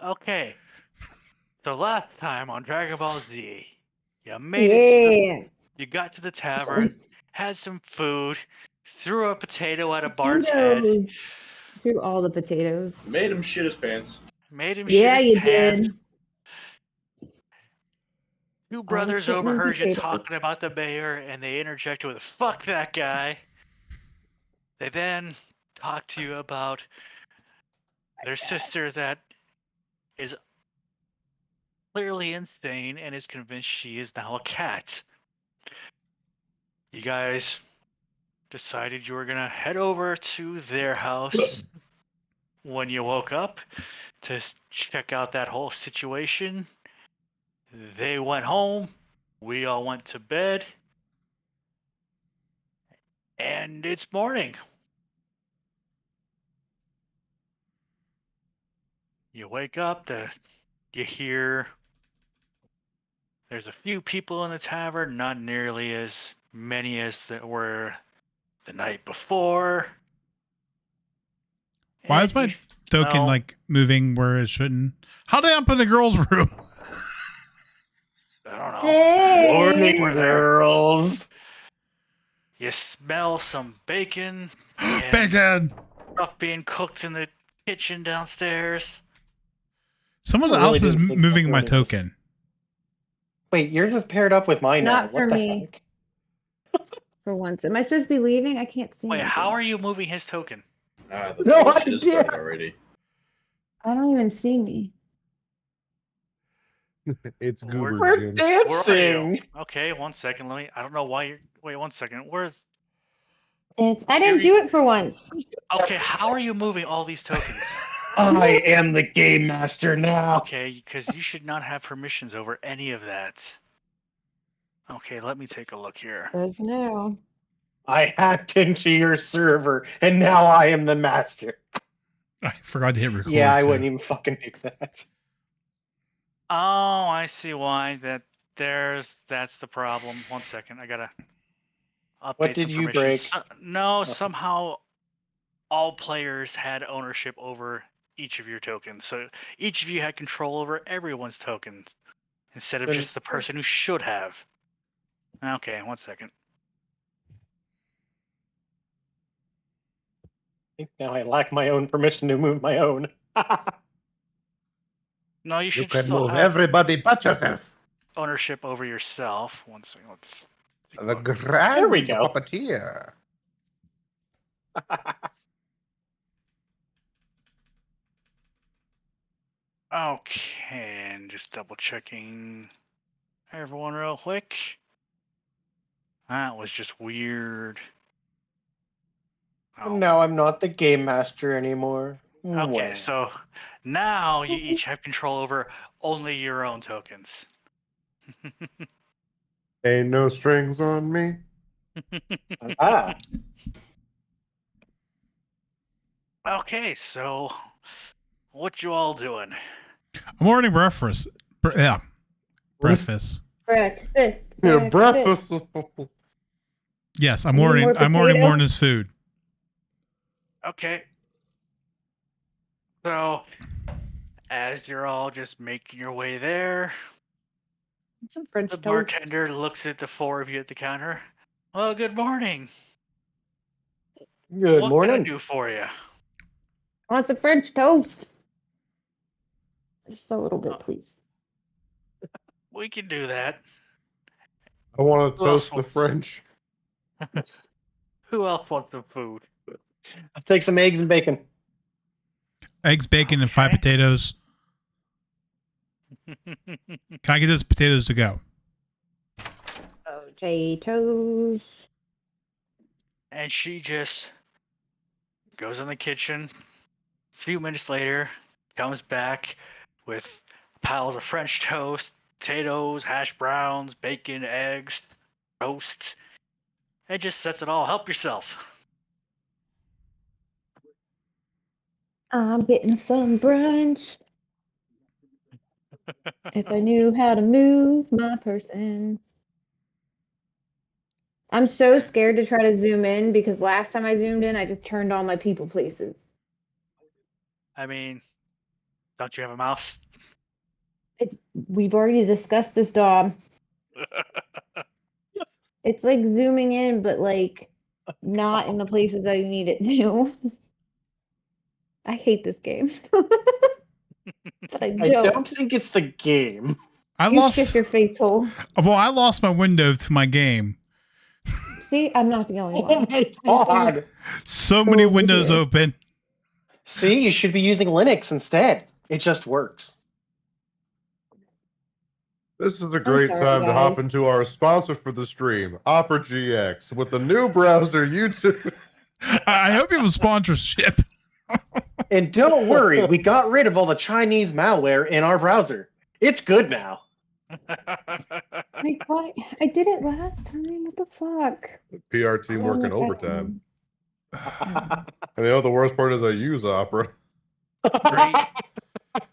Okay. So last time on Dragon Ball Z, you made Yeah. you got to the tavern, had some food, threw a potato at a bard's head, Potatoes. Through all the potatoes. Made him shit his pants. made him Yeah, shit his you pants. did. Two All brothers shitting in overheard you potatoes. talking about the mayor, and they interjected with "fuck that guy." They then talked to you about their sister that is clearly insane and is convinced she is now a cat. You guys decided you were gonna head over to their house when you woke up to check out that whole situation. They went home. We all went to bed. And it's morning. You wake up, you hear there's a few people in the tavern, not nearly as many as there were the night before. Why And is my you token smell- like moving where it shouldn't? How did I up in the girls' room? I don't know. Hey. Morning, We're there. girls. You smell some bacon and Bacon. stuff being cooked in the kitchen downstairs. Someone I really else is didn't think moving about my doing this. token. Wait, you're just paired up with mine now. Not What for the me. heck? For once. Am I supposed to be leaving? I can't see. Wait, anything. how are you moving his token? The No bullshit has idea. started already. I don't even see me. It's Goober We're Jim. Where are dancing. you? Okay, 1 second. I don't know why you're. Wait 1 second. Where's. I didn't do it for once. Okay, how are you moving all these tokens? I am the game master now. Okay, because you should not have permissions over any of that. Okay, let me take a look here. Does now. I hacked into your server, and now I am the master. I forgot to hit record. Yeah, I too. wouldn't even fucking do that. Oh, I see why. That's the problem. 1 second, I gotta update What did some you permissions. break? No, somehow all players had ownership over each of your tokens. So each of you had control over everyone's tokens instead of Then- just the person who should have. Okay, 1 second. I think now I lack my own permission to move my own. No, you You should can still move have everybody but yourself. ownership over yourself. 1 second, let's. The grand There we go. puppeteer. Okay, and just double checking everyone real quick. That was just weird. Oh. Now I'm not the game master anymore. Okay, Wow. so now you each have control over only your own tokens. Ain't no strings on me. Ah, Okay, so what you all doing? Morning breakfast. Yeah. Breakfast. Breakfast. Yeah, breakfast. Yes, I'm Any ordering. more I'm ordering potato? morning's food. Okay. So, as you're all just making your way there, Some French the toast. bartender looks at the four of you at the counter. Well, good morning. good What morning. can I do for you? I want some French toast. Just a little bit, please. We can do that. I want to Who else toast the wants- French. Who else wants some food? I'll take some eggs and bacon. Eggs, bacon, and 5 Okay. potatoes. Can I get those potatoes to go? Potatoes. And she just goes in the kitchen. A few minutes later, comes back with piles of French toast, potatoes, hash browns, bacon, eggs, toast, and just sets it all. Help yourself. I'm getting some brunch. If I knew how to move my person. I'm so scared to try to zoom in because last time I zoomed in, I just turned all my people places. I mean, Don't you have a mouse? We've already discussed this, Dom. It's like zooming in, but like not in the places I need it to. I hate this game. But I I don't. don't think it's the game. I You lost. shift your face hole. Well, I lost my window to my game. See, I'm not the only Oh one. my god. So many Over windows here. open. See, you should be using Linux instead. It just works. This is a great sorry, time to hop guys. into our sponsor for the stream, Opera GX, with the new browser YouTube. I hope you have a sponsorship. And don't worry, we got rid of all the Chinese malware in our browser. It's good now. Like, why? I did it last time. What the fuck? PR team Oh, working my overtime. God. And you know the worst part is I use Opera. Great.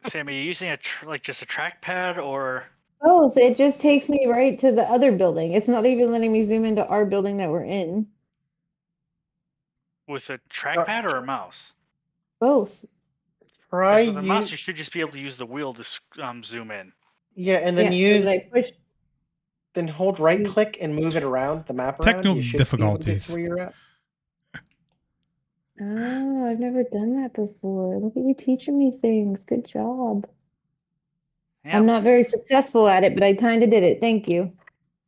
Sam, are you using just a trackpad or? Oh, so it just takes me right to the other building. It's not even letting me zoom into our building that we're in. With a trackpad or a mouse? Both. Try 'Cause with a mouse, you, you should just be able to use the wheel to zoom in. yeah, and then Yeah, so use that I push. then hold right click and move it around the map around. Technical You should be able to get difficulties. to where you're at. Oh, I've never done that before. Look at you teaching me things. Good job. Yeah. I'm not very successful at it, but I kind of did it. Thank you.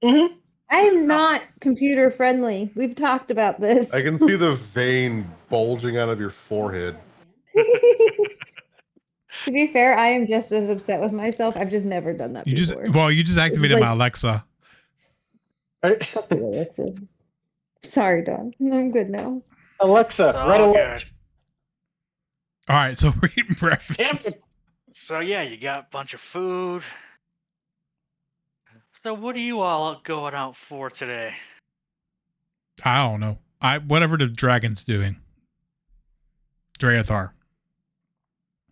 Mm-hmm. I am not computer friendly. We've talked about this. I can see the vein bulging out of your forehead. To be fair, I am just as upset with myself. I've just never done that You just before. activated my like- Alexa. Fuck you, Alexa. Sorry, Don. I'm good now. Alexa, It's all red good. alert. All right, so we're eating Damn breakfast. it. So yeah, you got a bunch of food. So what are you all going out for today? I don't know. Whatever the dragon's doing. Draethar.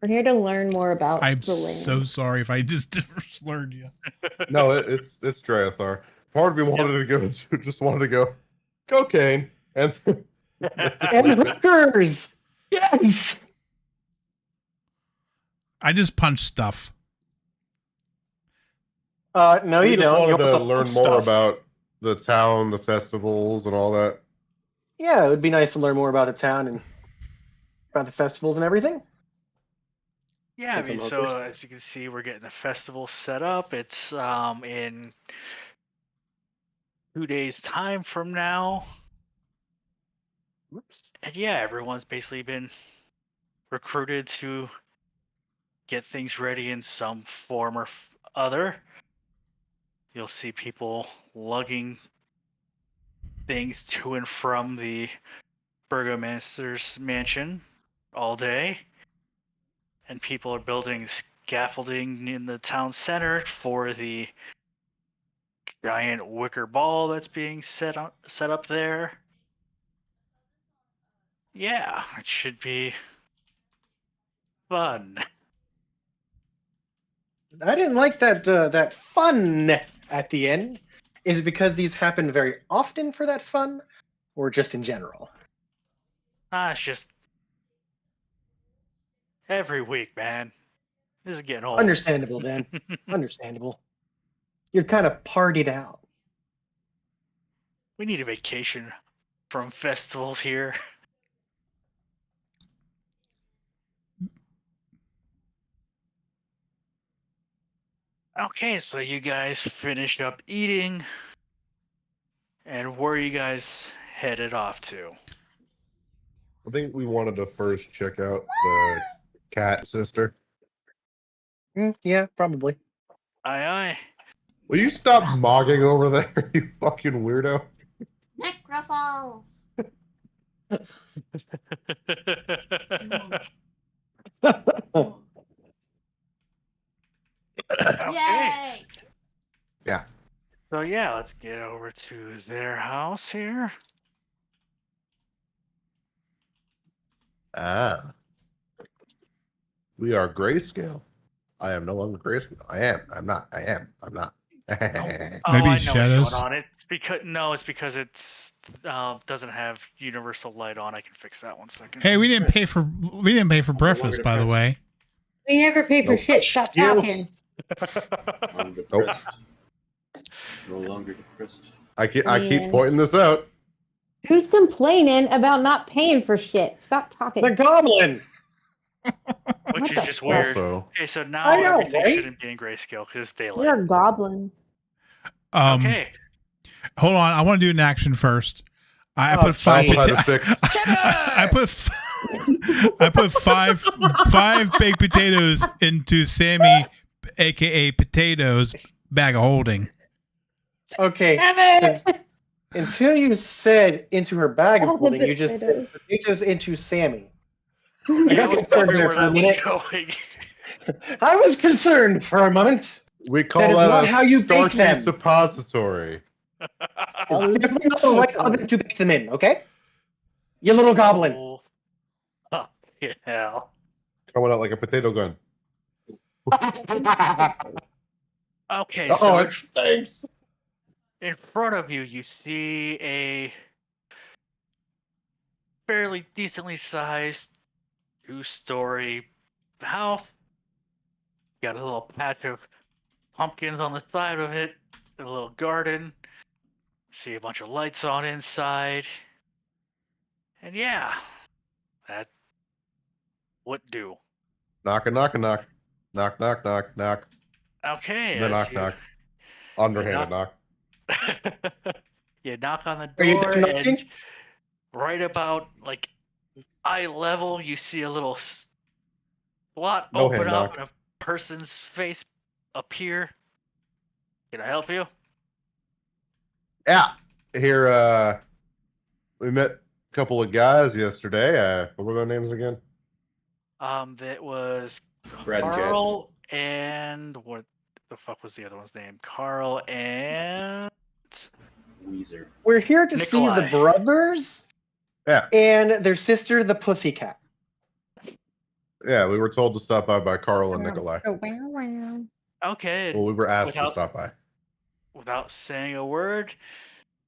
We're here to learn more about I'm the land. so sorry if I just slurred you. No, it's Draethar. Part of me wanted to go just wanted to go cocaine and And hookers. Yes. I just punched stuff. No, we you just don't. You wanted to also learn stuff. more about the town, the festivals, and all that. Yeah, it would be nice to learn more about the town and about the festivals and everything. Yeah, I And some mean, so hookers. as you can see, we're getting the festival set up. It's in 2 days' time from now, Whoops. and yeah, everyone's basically been recruited to get things ready in some form or other. You'll see people lugging things to and from the burgomaster's mansion all day, and people are building scaffolding in the town center for the giant wicker ball that's being set up there. Yeah, it should be fun. I didn't like that fun at the end. Is it because these happen very often for that fun, or just in general? It's just every week, man. This is getting old. Understandable, then. Understandable. You're kind of partied out. We need a vacation from festivals here. Okay, so you guys finished up eating, and where are you guys headed off to? I think we wanted to first check out the cat sister. Yeah, probably. Aye, aye. Will you stop mogging over there, you fucking weirdo? Necrophiles. Okay. Yay! So yeah, let's get over to their house here. Ah. We are grayscale. I am no longer grayscale. I am. I'm not. I am. I'm not. Oh, Maybe I know shadows? what's going on. It's because it's doesn't have universal light on. I can fix that 1 second. Hey, we didn't pay for breakfast, by the way. We never pay for Nope. shit. Stop You. talking. I'm depressed. No longer depressed. I keep Yeah. pointing this out. Who's complaining about not paying for shit? Stop talking. The goblin. Which What is the just fuck? weird. Also, Okay, so now I know, everything right? shouldn't be in grayscale because it's daylight. You're a goblin. Okay. Hold on. I want to do an action first. I Oh, put five. also had a pota- 6. I put five baked potatoes into Sammy, aka Potatoes, bag of holding. Okay. Seven! 'cause Until you said into her bag of All the holding, you just said potatoes. potatoes into Sammy. I Yeah, I got was concerned wondering there where for a that was minute. going. I was concerned for a moment. We call That is that not a how you bake starchy them. suppository. It's definitely not the right oven to bake them in, okay? You little goblin. Oh, fucking hell. Coming out like a potato gun. Okay, Oh, so it stinks. in front of you, you see a fairly decently sized 2-story house. Got a little patch of pumpkins on the side of it, a little garden. See a bunch of lights on inside. And yeah, that would do. Knock a knock a knock. Knock knock knock knock. Okay, The as knock you- knock. Underhanded knock. you knock on the Are you door, done and knocking? right about like eye level, you see a little slot No open hand up knock. and a person's face appear. Can I help you? Yeah. Here, we met a couple of guys yesterday. What were their names again? That was Brad and Chad. Carl and what the fuck was the other one's name? Carl and Weezer. We're here to see Nikolai. the brothers Yeah. and their sister, the pussycat. Yeah, we were told to stop by Carl and Nikolai. Oh, wow, wow. okay. Well, we were asked to Without- stop by. Without saying a word,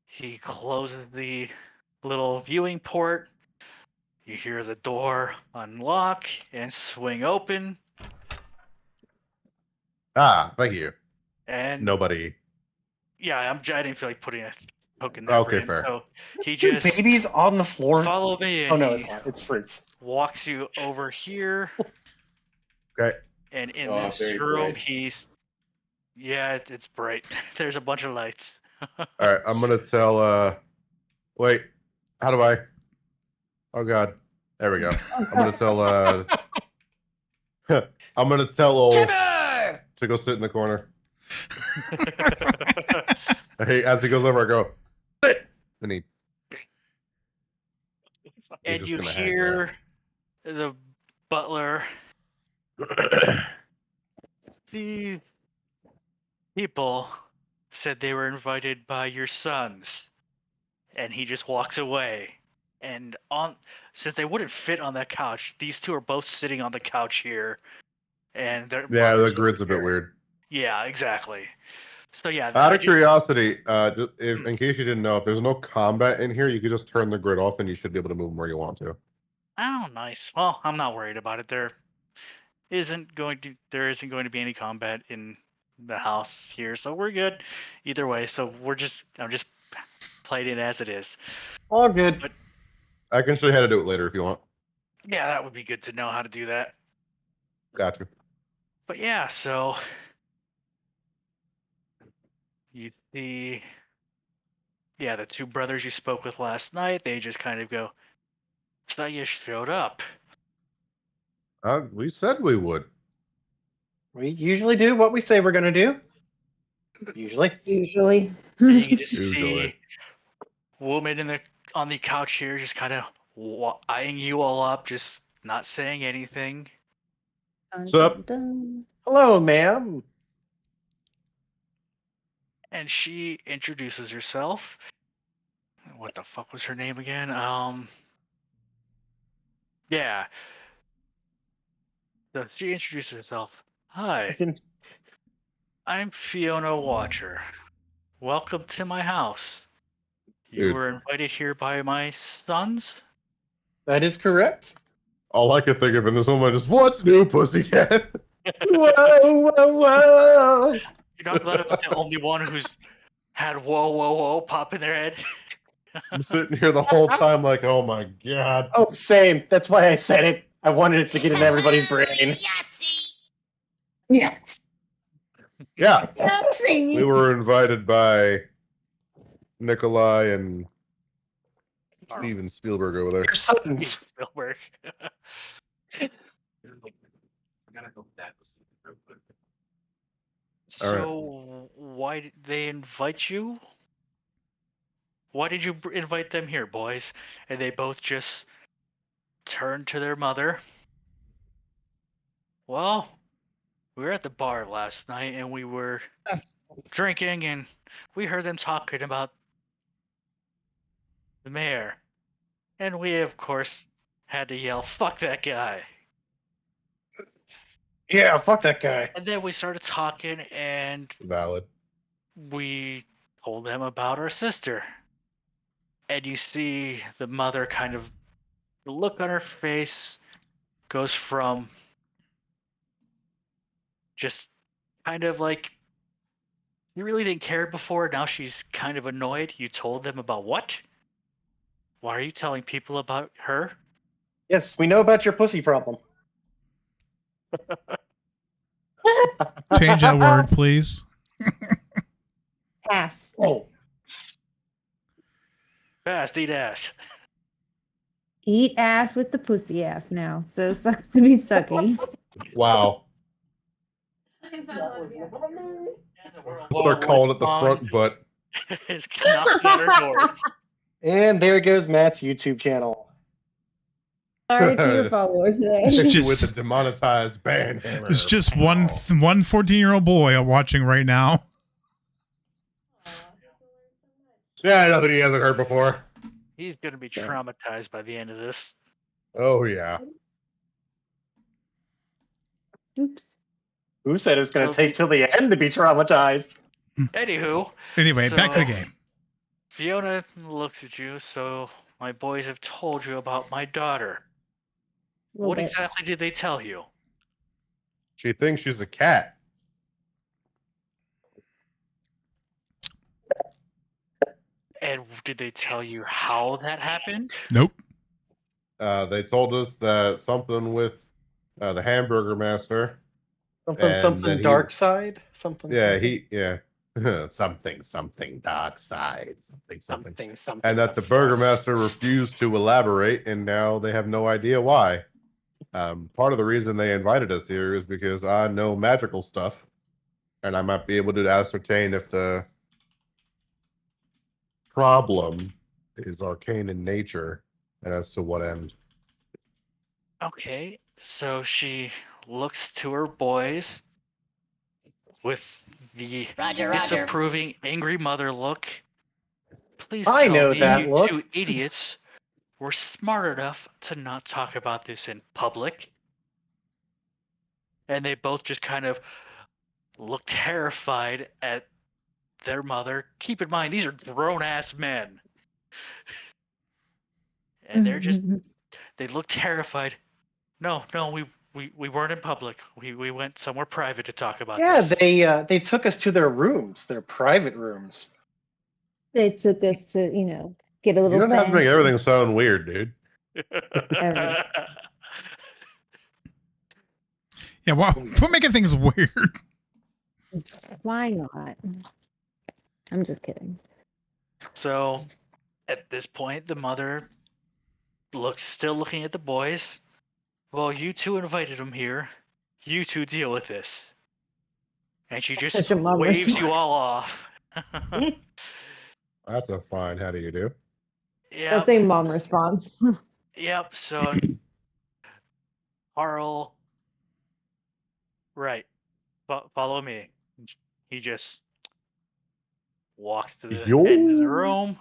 he closes the little viewing port. You hear the door unlock and swing open, Ah, thank you. and Nobody. yeah, I didn't feel like putting a hook in there. Okay, for him, fair. So he Two just babies on the floor. follow me, and Oh no, he it's not. It's fruits. walks you over here. Okay. And in Oh, this very room, bright. it's bright. There's a bunch of lights. All right. I'm gonna tell. Wait. How do I? Oh God. There we go. I'm gonna tell. I'm gonna tell old to go sit in the corner. Hey, as he goes over, I go sit, and he. And just you gonna hang hear the butler. These people said they were invited by your sons, and he just walks away. And since they wouldn't fit on that couch, these two are both sitting on the couch here, and their Yeah, the mother's over grid's a bit here. weird. Yeah, exactly. So yeah, Out I of just- curiosity, if in case you didn't know, if there's no combat in here, you could just turn the grid off, and you should be able to move them where you want to. Oh, nice. Well, I'm not worried about it. There isn't going to be any combat in the house here, so we're good either way. So I'm just playing it as it is. All good. I can show you how to do it later if you want. Yeah, that would be good to know how to do that. Gotcha. But yeah, so you see, yeah, the two brothers you spoke with last night, they just kind of go, so you showed up. We said we would. We usually do what we say we're gonna do. Usually. Usually. And you can just Usually. see woman on the couch here, just kind of eyeing you all up, just not saying anything. What's up? Hello, ma'am. And she introduces herself. What the fuck was her name again? Yeah. So she introduces herself. Hi, I'm Fiona Watcher. Welcome to my house. You Dude. were invited here by my sons? That is correct. All I could think of in this moment is, what's new, pussycat? Whoa, whoa, whoa! You're not glad I'm not the only one who's had whoa, whoa, whoa pop in their head. I'm sitting here the whole time like, oh my god. Oh, same. That's why I said it. I wanted it to get in everybody's brain. Yahtzee! Yes. Yeah, Yahtzee! we were invited by Nikolai and Steven Spielberg over there. Your sons. Spielberg. So, why did they invite you? Why did you invite them here, boys? And they both just turned to their mother. Well, we were at the bar last night and we were drinking and we heard them talking about the mayor. And we, of course, had to yell, "Fuck that guy." Yeah, fuck that guy. And then we started talking and Valid. we told them about our sister. And you see the mother kind of, the look on her face goes from just kind of like, you really didn't care before, now she's kind of annoyed. You told them about what? Why are you telling people about her? Yes, we know about your pussy problem. Change that word, please. Pass. Oh, Fast, eat ass. Eat ass with the pussy ass now. So sucks to be sucky. Wow. Start calling it the front butt. Is knocking at her doors. and there goes Matt's YouTube channel. Sorry to your followers today. Hit you Just- with a demonetized band hammer. It's just one 14-year-old boy watching right now. Yeah, I know that he hasn't heard before. He's gonna be traumatized by the end of this. Oh yeah. Oops. Who said it was going to So take till the end to be traumatized? Anywho, Anyway, back to the So- game. Fiona looks at you, so my boys have told you about my daughter. Little What bit. exactly did they tell you? She thinks she's a cat. And did they tell you how that happened? Nope. They told us that something with the hamburger master. Something, And something then he- dark side? Something, Yeah, something, something dark side. Something. something. And that the of burger us. master refused to elaborate, and now they have no idea why. Part of the reason they invited us here is because I know magical stuff, and I might be able to ascertain if the problem is arcane in nature and as to what end. Okay, so she looks to her boys with the Roger, Roger. disapproving, angry mother look. Please I tell know me that you look. two idiots were smart enough to not talk about this in public. And they both just kind of look terrified at their mother. Keep in mind, these are grown-ass men. And they're just, they look terrified. No, we weren't in public. We went somewhere private to talk about Yeah, this. they took us to their rooms, their private rooms. They took us to, get a little You don't have to make fancy. everything sound weird, dude. Alright. Yeah, well, quit making things weird. Why not? I'm just kidding. So, at this point, the mother still looking at the boys. Well, you two invited them here. You two deal with this. And she just Such a mom waves response. you all off. That's a fine. How do you do? That's Yep. a mom response. Yep. So, Carl. Right. Follow me. He just walks to the Yo. end of the room,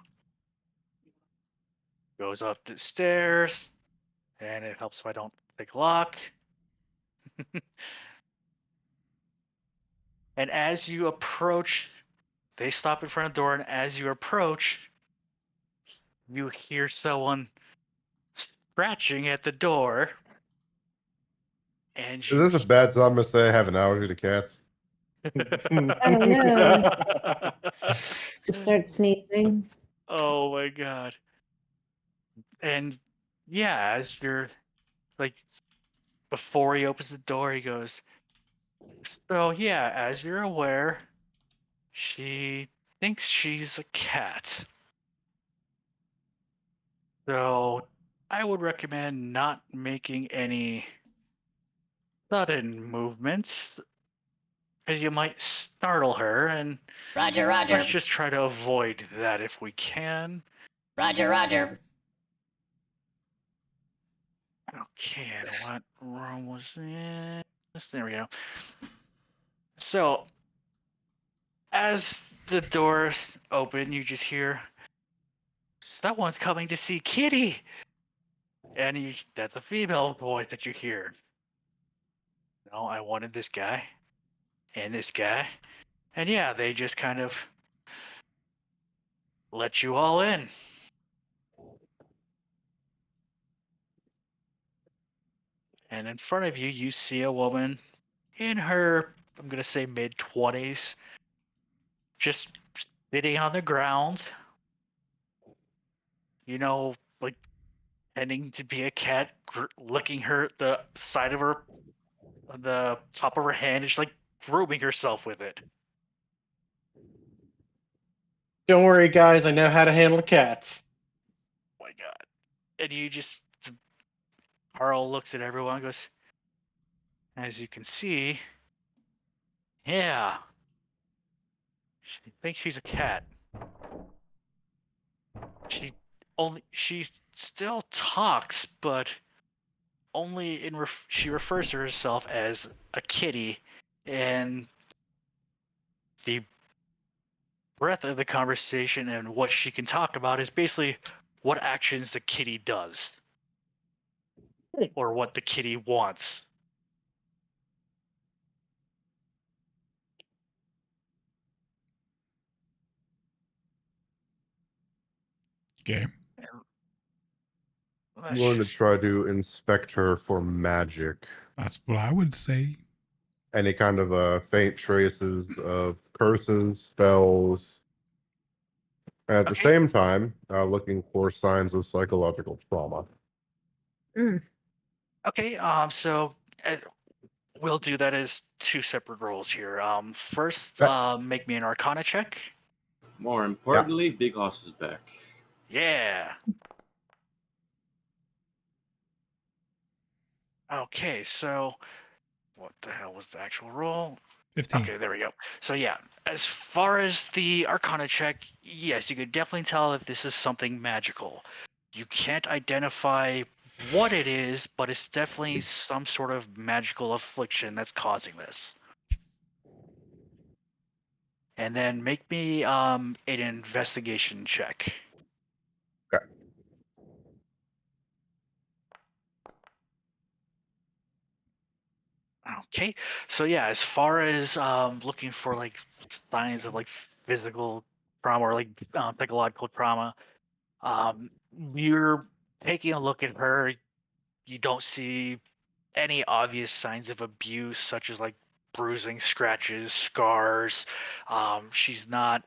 goes up the stairs, and it helps if I don't pick lock. And as you approach, they stop in front of the door, and as you approach, you hear someone scratching at the door. And Is this a bad time to say I have an allergy to cats? Oh, no. Just start sneezing. Oh my god. And yeah, as you're like, before he opens the door, he goes, "So yeah, as you're aware, she thinks she's a cat. So I would recommend not making any sudden movements because you might startle her, and Roger, let's roger. just try to avoid that if we can." Roger, roger. Okay, and what room was this? There we go. So as the doors open, you just hear, "Someone's coming to see Kitty," and that's a female voice that you hear. No, I wanted this guy and this guy, and yeah, they just kind of let you all in. And in front of you, you see a woman in her, I'm gonna say mid-20s, just sitting on the ground. You know, like pretending to be a cat, licking the side of her, the top of her hand, and just like grooming herself with it. Don't worry, guys. I know how to handle cats. Oh my god! And Carl looks at everyone and goes, "As you can see, yeah, she thinks she's a cat. She still talks, but only she refers to herself as a kitty, and the breadth of the conversation and what she can talk about is basically what actions the kitty does or what the kitty wants." Okay. I'm going to try to inspect her for magic. That's what I would say. Any kind of faint traces of curses, spells. And at the Okay. same time, looking for signs of psychological trauma. Okay, so we'll do that as two separate roles here. First, make me an Arcana check. More importantly, Big Hoss is back. Yeah. Okay, so what the hell was the actual roll? 15. Okay, there we go. So yeah, as far as the Arcana check, yes, you could definitely tell if this is something magical. You can't identify what it is, but it's definitely some sort of magical affliction that's causing this. And then make me an investigation check. Okay. Okay, so yeah, as far as looking for like signs of like physical trauma or like psychological trauma, you're taking a look at her. You don't see any obvious signs of abuse, such as like bruising, scratches, scars. She's not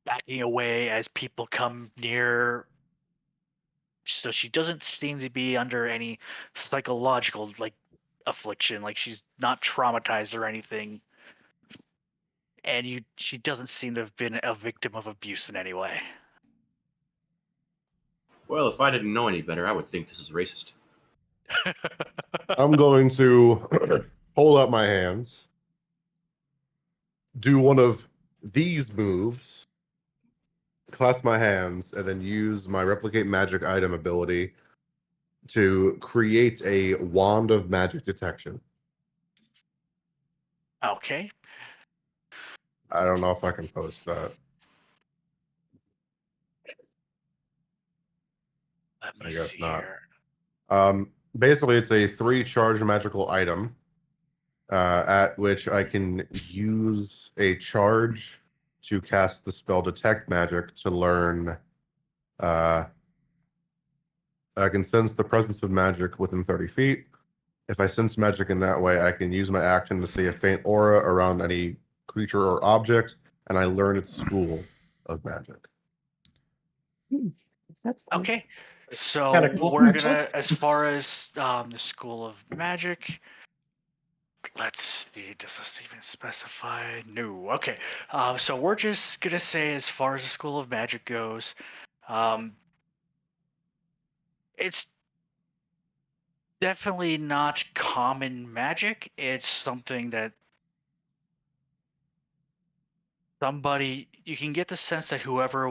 backing away as people come near, so she doesn't seem to be under any psychological like affliction. Like she's not traumatized or anything, and she doesn't seem to have been a victim of abuse in any way. Well, if I didn't know any better, I would think this is racist. I'm going to hold up my hands, do one of these moves, clasp my hands, and then use my replicate magic item ability to create a wand of magic detection. Okay. I don't know if I can post that. Let me I guess see not. here. Basically, it's a 3-charge magical item at which I can use a charge to cast the spell Detect Magic to learn. I can sense the presence of magic within 30 feet. If I sense magic in that way, I can use my action to see a faint aura around any creature or object, and I learn its school of magic. That's fun. Okay. So Kinda cool, we're actually. gonna, as far as the School of Magic, let's see, does this even specify? No. Okay. So we're just gonna say, as far as the School of Magic goes, it's definitely not common magic. It's something that somebody, you can get the sense that whoever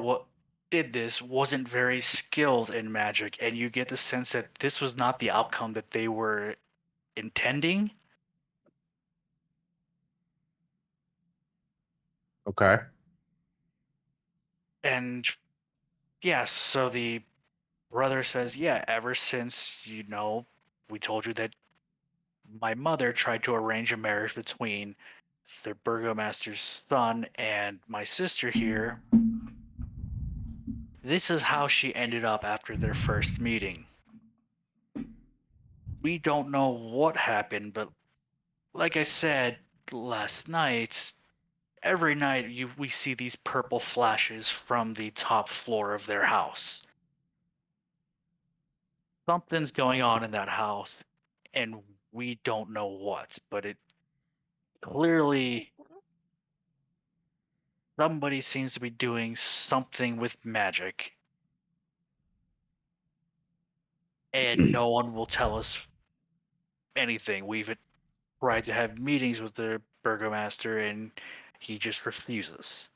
did this wasn't very skilled in magic, and you get the sense that this was not the outcome that they were intending. Okay. And yeah, so the brother says, yeah, ever since, we told you that my mother tried to arrange a marriage between the burgomaster's son and my sister here, this is how she ended up after their first meeting. We don't know what happened, but like I said last night, every night we see these purple flashes from the top floor of their house. Something's going on in that house, and we don't know what, but it clearly, somebody seems to be doing something with magic, and no one will tell us anything. We've tried to have meetings with the burgomaster, and he just refuses.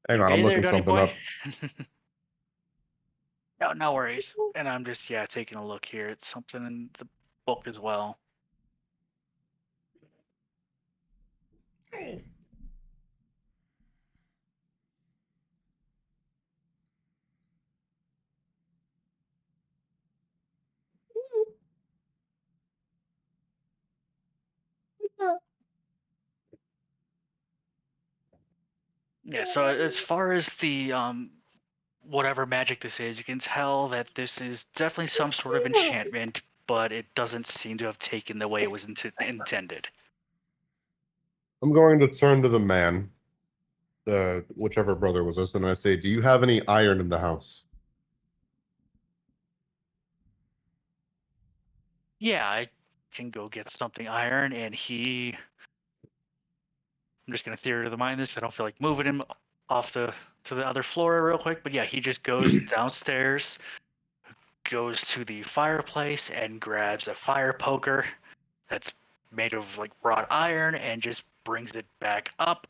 Hang on, I'm Hey there, looking Dunny something boy. up. No worries. And I'm just taking a look here. It's something in the book as well. Yeah, so as far as the whatever magic this is, you can tell that this is definitely some sort of enchantment, but it doesn't seem to have taken the way it was intended. I'm going to turn to the man, whichever brother was this, and I say, "Do you have any iron in the house?" Yeah, I can go get something iron, and I'm just gonna theory of the mind this. I don't feel like moving him off to the other floor real quick, but yeah, he just goes downstairs, goes to the fireplace, and grabs a fire poker that's made of like wrought iron, and just brings it back up.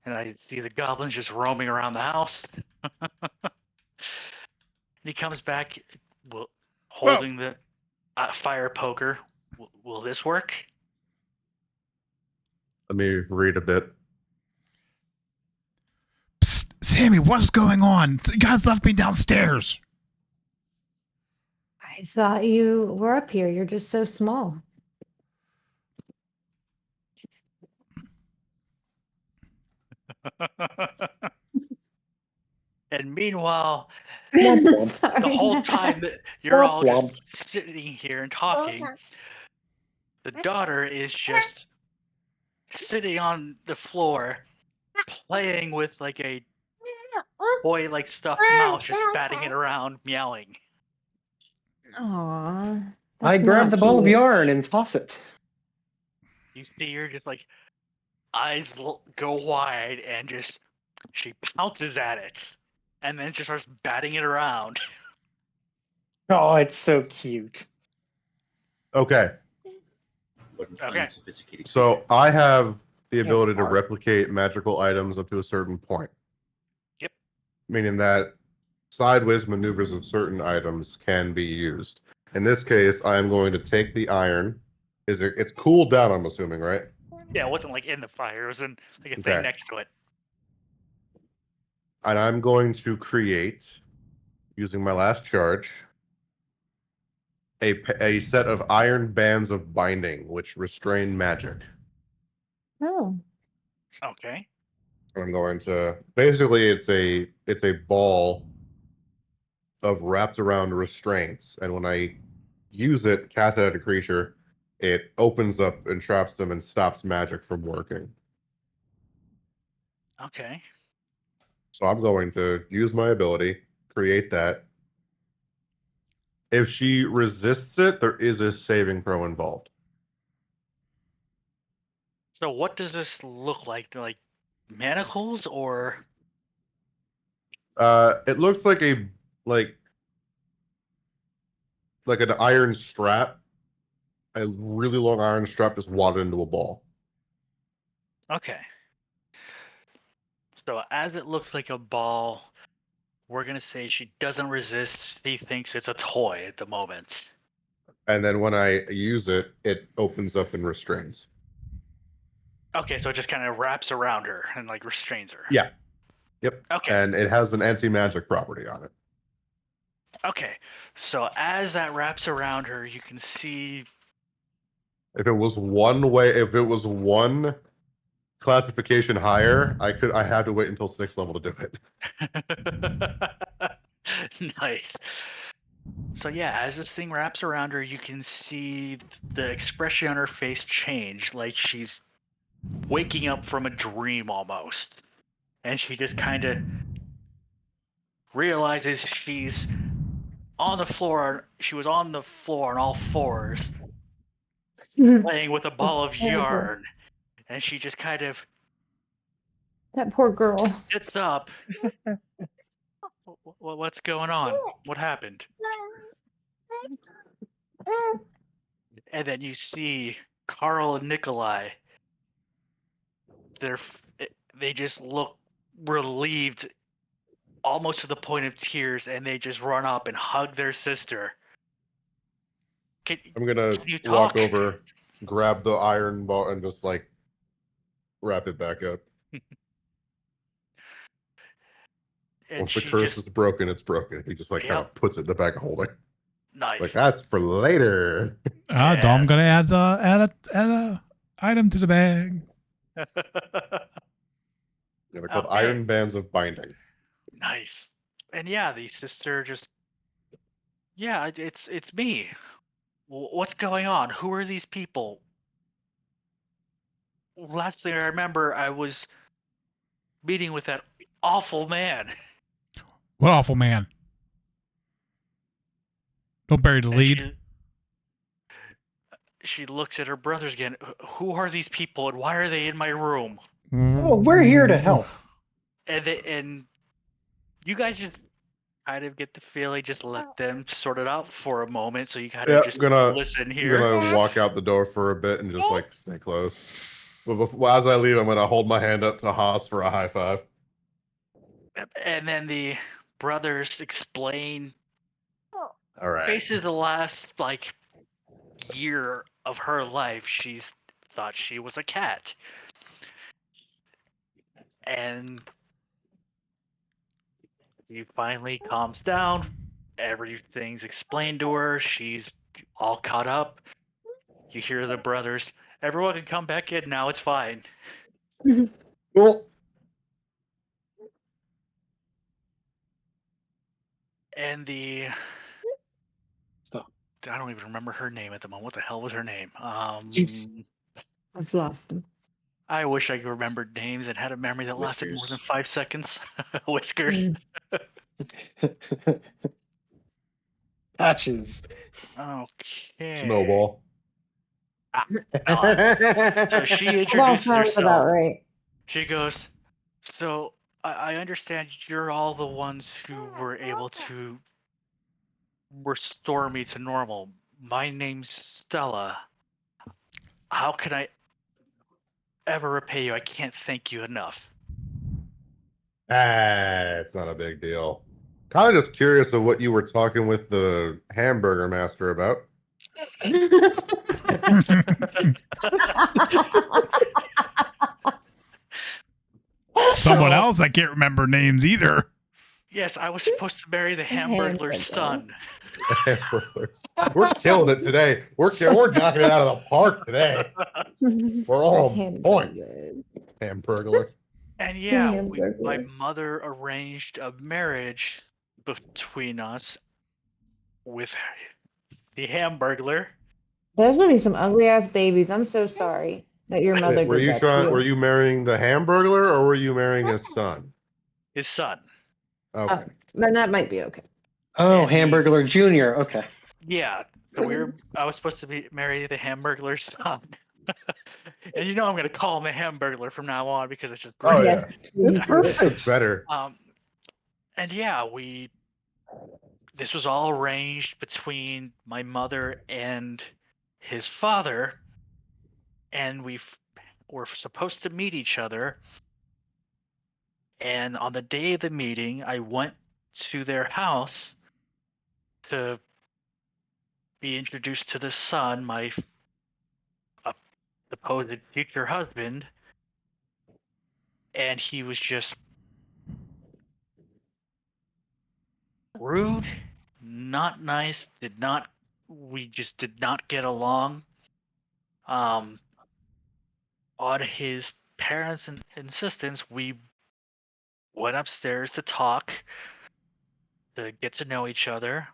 And I see the goblins just roaming around the house. And he comes back, holding the fire poker. Will this work? Let me read a bit. Psst, Sammy, what's going on? You guys left me downstairs. I thought you were up here. You're just so small. And meanwhile, Sorry. the whole time that you're all just sitting here and talking, the daughter is just sitting on the floor playing with like a boy like stuffed mouse, just batting it around, meowing. Aw. I that's grab not the ball of cute. yarn and toss it. You see her just like eyes go wide, and just she pounces at it, and then she starts batting it around. Oh, it's so cute. Okay, What an Okay. unsophisticated so creature. I have the ability to hard. replicate magical items up to a certain point. Yep. Meaning that sideways maneuvers of certain items can be used. In this case, I am going to take the iron. It's cooled down, I'm assuming, right? Yeah, it wasn't like in the fire; it was in like a Okay. thing next to it. And I'm going to create, using my last charge, a set of iron bands of binding which restrain magic. Oh. Okay. I'm going to basically it's a ball of wrapped around restraints, and when I use it, cast it at a creature, it opens up and traps them and stops magic from working. Okay. So I'm going to use my ability, create that. If she resists it, there is a saving throw involved. So what does this look like? Like manacles or? It looks like like an iron strap, a really long iron strap just wadded into a ball. Okay. So as it looks like a ball, we're gonna say she doesn't resist. She thinks it's a toy at the moment. And then when I use it, it opens up and restrains. Okay, so it just kind of wraps around her and like restrains her. Yeah. Yep. Okay. And it has an anti-magic property on it. Okay. So as that wraps around her, you can see. If it was one classification higher, I had to wait until 6th level to do it. Nice. So yeah, as this thing wraps around her, you can see the expression on her face change, like she's waking up from a dream almost. And she just kind of realizes she's on the floor. She was on the floor on all fours, playing with a ball of terrible. yarn. And she just kind of That poor girl. sits up. What's going on? What happened? And then you see Carl and Nikolai. They just look relieved, almost to the point of tears, and they just run up and hug their sister. I'm gonna Can you walk talk? over, grab the iron ball, and just like wrap it back up. And Once the she curse just is broken, it's broken. He just like kind Yep. of puts it in the bag of holding. nice. Like that's for later. Yeah. Dom gonna add a item to the bag. Yeah, they're called Okay. iron bands of binding. Nice. And yeah, the sister just it's me. What's going on? Who are these people? Last thing I remember, I was meeting with that awful man. What awful man. Don't bury the And lead. she looks at her brothers again. Who are these people and why are they in my room? Oh, we're here to help. And you guys just kind of get the feeling, just let them sort it out for a moment, so you kind of just listen I'm here. gonna walk out the door for a bit and just like stay close. But as I leave, I'm gonna hold my hand up to Haas for a high five. And then the brothers explain All right. basically the last like year of her life, she's thought she was a cat. And he finally calms down. Everything's explained to her. She's all caught up. You hear the brothers. Everyone can come back in now. It's fine. Cool. And the Stop. I don't even remember her name at the moment. What the hell was her name? I've lost him. I wish I remembered names and had a memory that lasted more than Whiskers. 5 seconds. Whiskers. Patches. Okay. Snowball. So she That introduces sounds about herself. right. She goes, so I understand you're all the ones who were able to restore me to normal. My name's Stella. How can I ever repay you? I can't thank you enough. It's not a big deal. Kind of just curious of what you were talking with the hamburger master about. Someone So- else I can't remember names either. Yes, I was supposed to marry the Hamburglar's son. Hamburglers. We're killing it today. We're knocking it out of the park today. We're all on point. Hamburglar. And yeah, my Hamburglar. mother arranged a marriage between us with the Hamburglar. There's gonna be some ugly ass babies. I'm so sorry that your mother Were did you that to you. were you marrying the Hamburglar or were you marrying his son? His son. Okay. Then that might be okay. Oh, And he- Hamburglar Junior. Okay. Yeah, so I was supposed to marry the Hamburglar's son. And you know I'm gonna call him the Hamburglar from now on because it's just great. Oh, yeah. Yes, please It's do it. perfect. Better. And yeah, this was all arranged between my mother and his father, and were supposed to meet each other. And on the day of the meeting, I went to their house to be introduced to the son, my supposed future husband, and he was just rude, not nice, we just did not get along. On his parents' insistence, we went upstairs to talk, to get to know each other.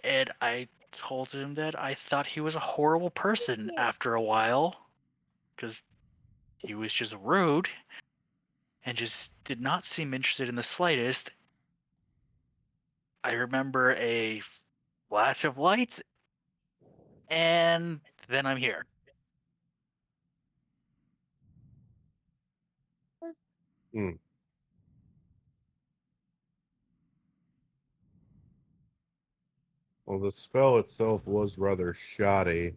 And I told him that I thought he was a horrible person after a while, because he was just rude and just did not seem interested in the slightest. I remember a flash of light, and then I'm here. Well, the spell itself was rather shoddy.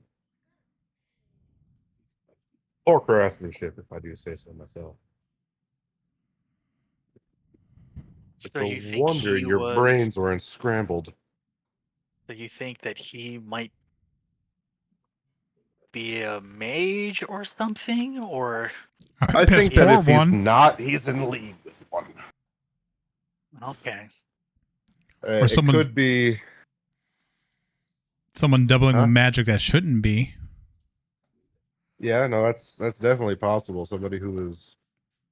Poor craftsmanship, if I do say so myself. It's So you a think wonder he your was- brains weren't scrambled. So you think that he might be a mage or something, or I piss think that poor if he's one. not, he's in league with one. okay? Or It someone- could be. Someone doubling Huh? with magic that shouldn't be. Yeah, no, that's definitely possible. Somebody who is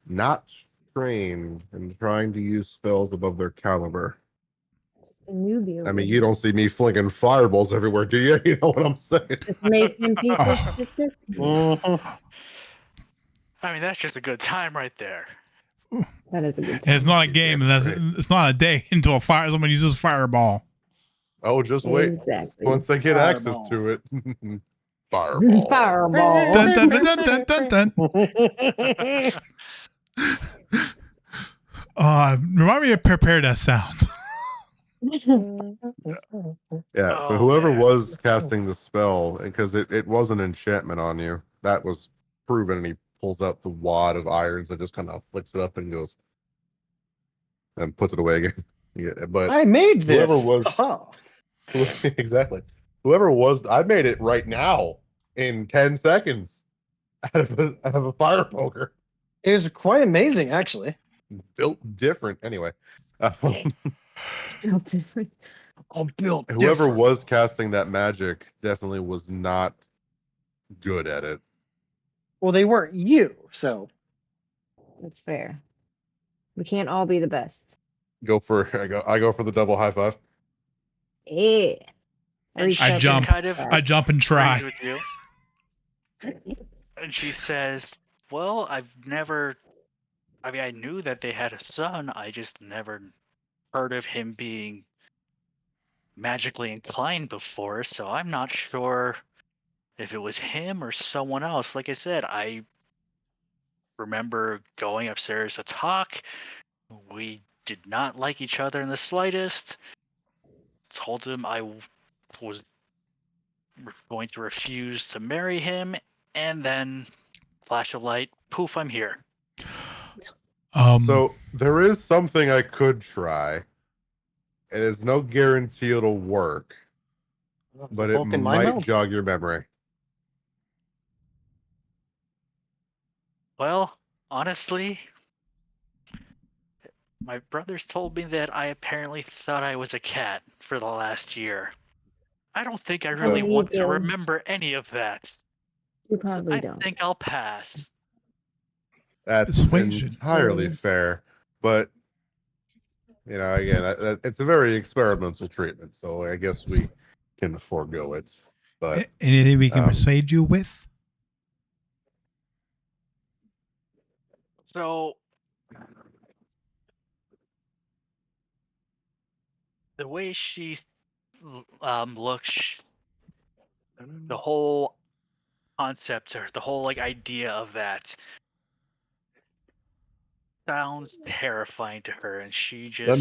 not trained and trying to use spells above their caliber. A newbie. I over mean, here. you don't see me flinging fireballs everywhere, do you? You know what I'm saying? Just making people Oh. stick. Mhm. I mean, that's just a good time right there. That is a good And time. it's not a game. That's That's right. it's not a day until someone uses fireball. Oh, just wait. Exactly. Once they get access Fireball. to it. Fireball. Fireball. Dun, dun, dun, dun, dun, dun, dun. Remind me to prepare that sound. Yeah, so Oh, whoever man. was casting the spell, because it was an enchantment on you, that was proven, and he pulls out the wad of irons and just kind of flicks it up and goes, and puts it away again. Yeah, but I made this. Whoever was- Oh. exactly. Whoever was, I made it right now in 10 seconds out of a fire poker. It was quite amazing, actually. Built different. Anyway, Built different. I'm built whoever different. was casting that magic definitely was not good at it. Well, they weren't you, so That's fair. We can't all be the best. I go for the double high five. Yeah. And Reach she I out just jump. kind of I jump and agrees try. with you. And she says, "Well, I knew that they had a son. I just never heard of him being magically inclined before, so I'm not sure if it was him or someone else. Like I said, I remember going upstairs to talk. We did not like each other in the slightest. Told him I was going to refuse to marry him, and then flash of light, poof, I'm here." So there is something I could try. And there's no guarantee it'll work, That's but a it book in my might mouth. jog your memory. Well, honestly, My brothers told me that I apparently thought I was a cat for the last year. I don't think I really you want to do. remember any of that. You probably I don't. think I'll pass. That's Persuasion. entirely fair, but again, it's a very experimental treatment, so I guess we can forego it. But Anything we can um, persuade you with? So the way she looks, the whole concept or the whole idea of that sounds terrifying to her, and she just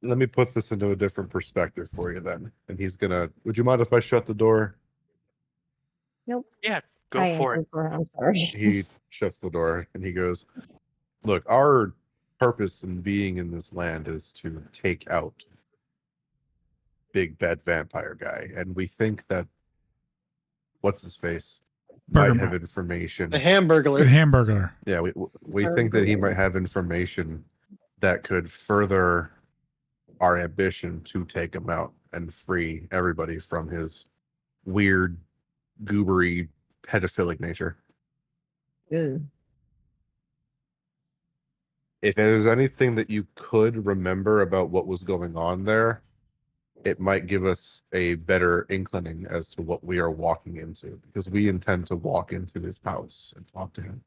let me put this into a different perspective for you then. And he's gonna. Would you mind if I shut the door? Nope. yeah, go I for it. answered for her. I'm sorry. He shuts the door and he goes, "Look, our purpose in being in this land is to take out big bad vampire guy, and we think that what's his face might Burger have Mouth. information. The Hamburglar. Yeah, we think that he might have information that could further our ambition to take him out and free everybody from his weird, goobery, pedophilic nature. Ew. If there's anything that you could remember about what was going on there, it might give us a better inclining as to what we are walking into, because we intend to walk into his house and talk to him.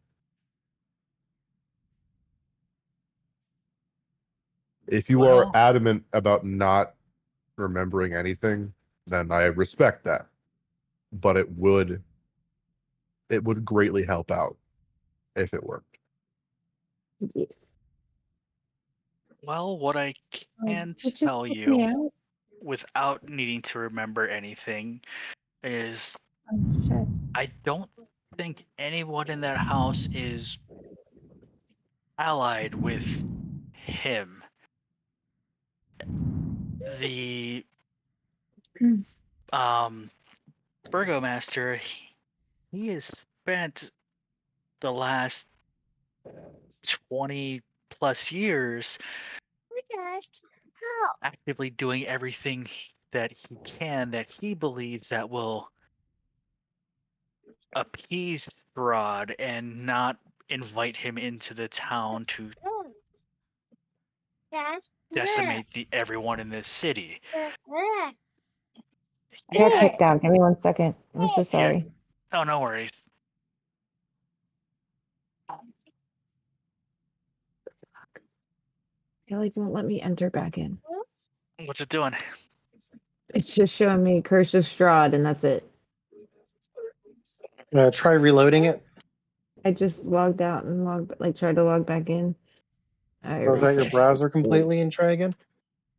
If you Well- are adamant about not remembering anything, then I respect that. But it would greatly help out if it worked. Yes. Well, what I can It just tell took me you out. without needing to remember anything is Oh, shit. I don't think anyone in that house is allied with him. The Hmm. Burgomaster, he has spent the last 20 plus years actively doing everything that he can that he believes that will appease Strahd and not invite him into the town to decimate everyone in this city. I got kicked out. Give me 1 second. I'm so sorry. Oh, no worries. It won't let me enter back in. What's it doing? It's just showing me Curse of Strahd, and that's it. Try reloading it. I just logged out and tried to log back in. Close out your refreshed. browser completely and try again.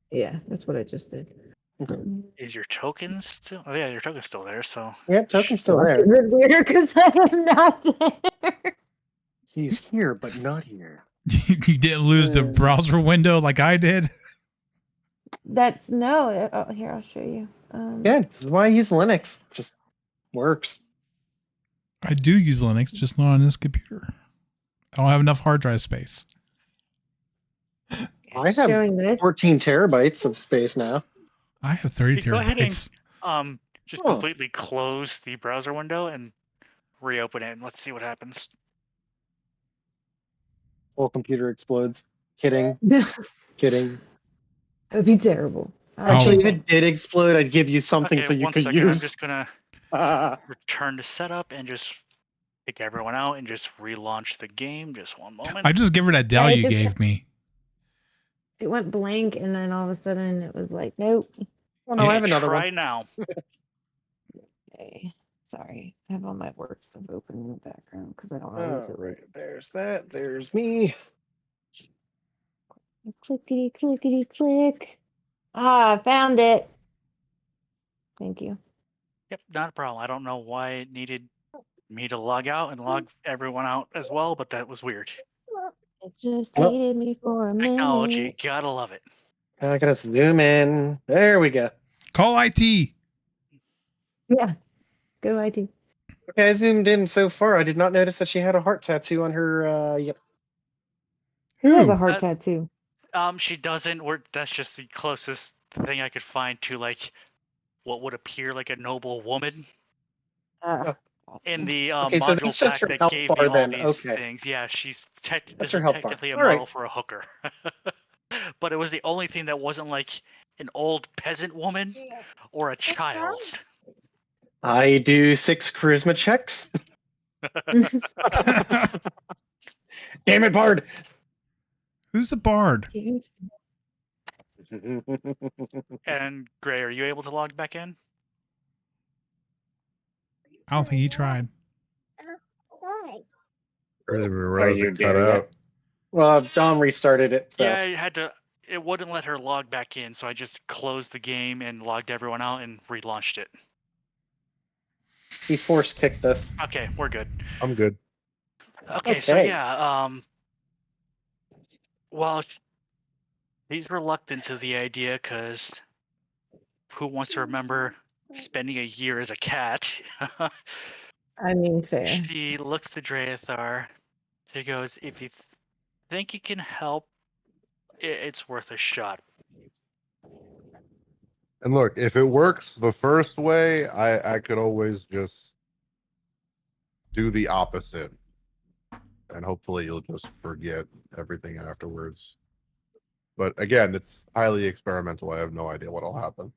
Yeah, that's what I just did. Is your token still? Oh, yeah, your token's still there, so. Yeah, token's still That's there. a bit weird because I am not there. He's here, but not here. You didn't lose the browser window like I did. That's no. Oh, here, I'll show you. Yeah, this is why I use Linux. Just works. I do use Linux, just not on this computer. I don't have enough hard drive space. I have showing this. 14 terabytes of space now. I have 30 Go ahead and terabytes. just Oh. completely close the browser window and reopen it, and let's see what happens. Whole computer explodes. Kidding. Kidding. That'd be terrible. Actually, Oh. if it did explode, I'd give you something Okay, so you one could second. use. I'm just gonna Ah, return to setup and just kick everyone out and just relaunch the game. Just one moment. I just give her that Dell I you just- gave me. It went blank, and then all of a sudden it was like, nope. oh no, I have another Try one. now. Okay. Sorry, I have all my work stuff open in the background because I don't know who to Alright, there's that. There's me. Clickety clickety click. Ah, I found it. Thank you. Yep, not a problem. I don't know why it needed me to log out and log everyone out as well, but that was weird. It just Well- hated me for a minute. Technology, gotta love it. I gotta zoom in. There we go. Call IT. Yeah. Go IT. Okay, I zoomed in so far. I did not notice that she had a heart tattoo on her. Yep. Who has Who? a heart tattoo? She doesn't. That's just the closest thing I could find to like what would appear like a noble woman in the Okay, so module that's just pack her that health gave me bar all then. these Okay. things. Yeah, That's this her is health bar. technically a All right. model for a hooker, but it was the only thing that wasn't like an old peasant woman or a child. I do 6 charisma checks. Damn it, Bard! Who's the bard? And Gray, are you able to log back in? I don't think he tried. I didn't even Are realize you it cut there yet? out. Well, Dom restarted it, so Yeah, I had to. It wouldn't let her log back in, so I just closed the game and logged everyone out and relaunched it. he force kicked us. Okay, we're good. I'm good. Okay, so Okay. yeah, well, he's reluctant to the idea because who wants to remember spending a year as a cat? I mean, fair. She looks to Draethar. She goes, "If you think you can help, it's worth a shot." And look, if it works the first way, I could always just do the opposite. And hopefully you'll just forget everything afterwards. But again, it's highly experimental. I have no idea what'll happen.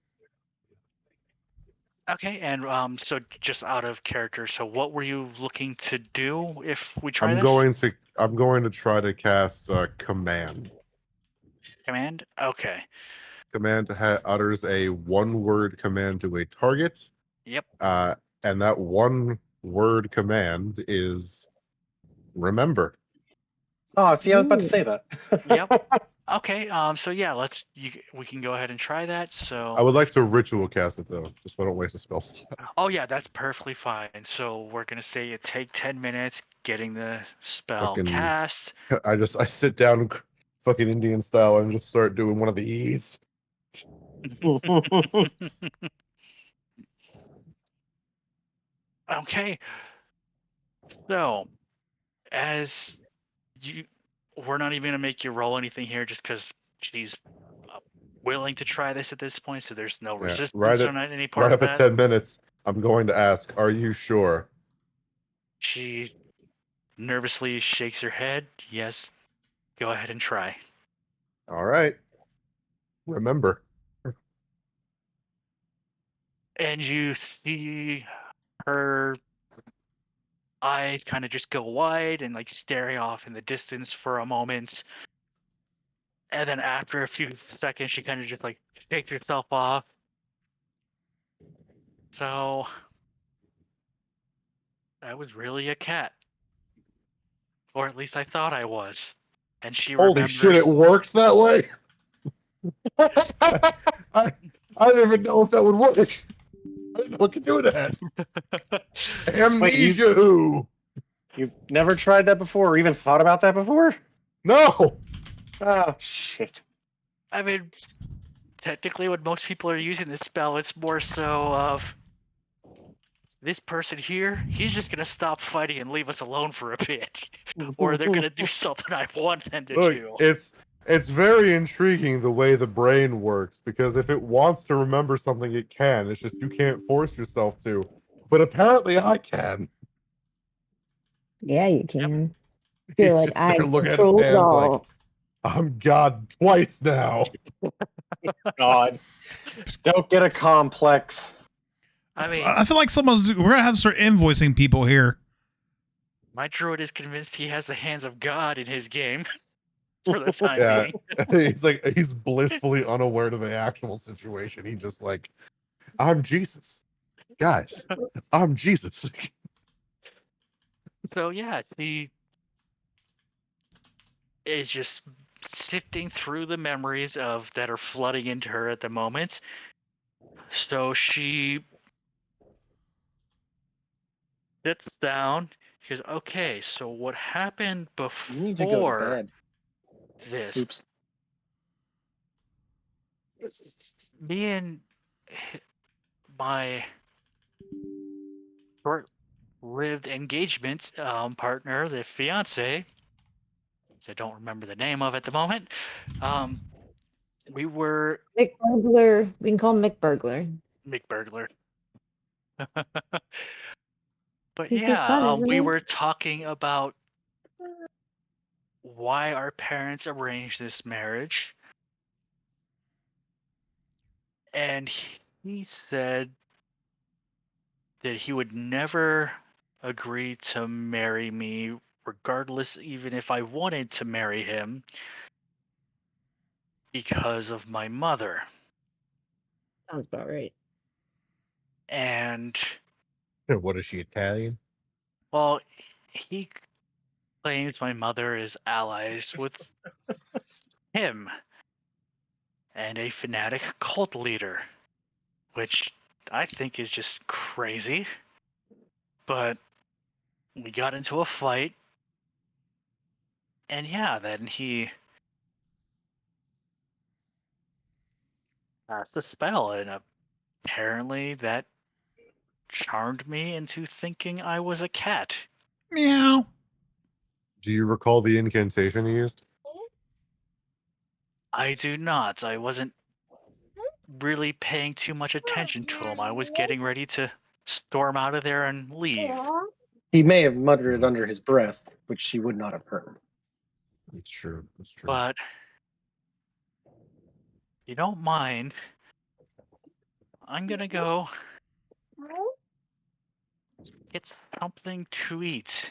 Okay, and so just out of character, so what were you looking to do if we try I'm this? going to try to cast command. Command? Okay. Command utters a one-word command to a target. Yep. And that one-word command is remember. Oh, see, I was about to Ooh. say that. Yep. Okay, so yeah, we can go ahead and try that. So I would like to ritual cast it though, just so I don't waste a spell slot. oh yeah, that's perfectly fine. So we're gonna say it take 10 minutes getting the spell Fucking- cast. I sit down fucking Indian style and just start doing one of these. Okay. So as we're not even gonna make you roll anything here just because she's willing to try this at this point, so there's no Yeah, resistance on any part right of up at that. 10 minutes. I'm going to ask, are you sure? She nervously shakes her head. Yes, go ahead and try. All right. Remember. And you see her eyes kind of just go wide and like staring off in the distance for a moment. And then after a few seconds, she kind of just like shakes herself off. So I was really a cat. Or at least I thought I was. And she Holy remembers. shit, it works that way? I don't even know if that would work. I didn't know it could do that. Amnesia who? You've never tried that before or even thought about that before? No! Oh, shit. I mean, technically, when most people are using this spell, it's more so of this person here, he's just gonna stop fighting and leave us alone for a bit, or they're gonna do something I want them to Look, do. it's very intriguing the way the brain works, because if it wants to remember something, it can. It's just you can't force yourself to. But apparently I can. Yeah, you can. He's Feel like just I there looking at his control it hands like, all. I'm God twice now. God. Don't get a complex. I mean, I feel like we're gonna have to start invoicing people here. my druid is convinced he has the hands of God in his game for the time Yeah. being. He's blissfully unaware of the actual situation. He's just like, I'm Jesus. Guys, I'm Jesus. So yeah, she is just sifting through the memories of that are flooding into her at the moment. So she sits down. She goes, "Okay, so what happened You need to go to before bed. this? Oops. Me and my short-lived engagement partner, the fiance, I don't remember the name of at the moment. We were Mick Burglar. We can call him Mick Burglar. McBurglar. But He's his yeah, son, isn't we he? were talking about why our parents arranged this marriage. And he said that he would never agree to marry me, regardless, even if I wanted to marry him, because of my mother. Sounds about right. And, What is she, Italian? well, he claims my mother is allies with him and a fanatic cult leader, which I think is just crazy. But we got into a fight, and yeah, then he cast a spell, and apparently that charmed me into thinking I was a cat. Meow. Do you recall the incantation he used? I do not. I wasn't really paying too much attention to him. I was getting ready to storm out of there and leave. He may have muttered it under his breath, which she would not have heard. It's true. It's true. But if you don't mind, I'm gonna go get something to eat.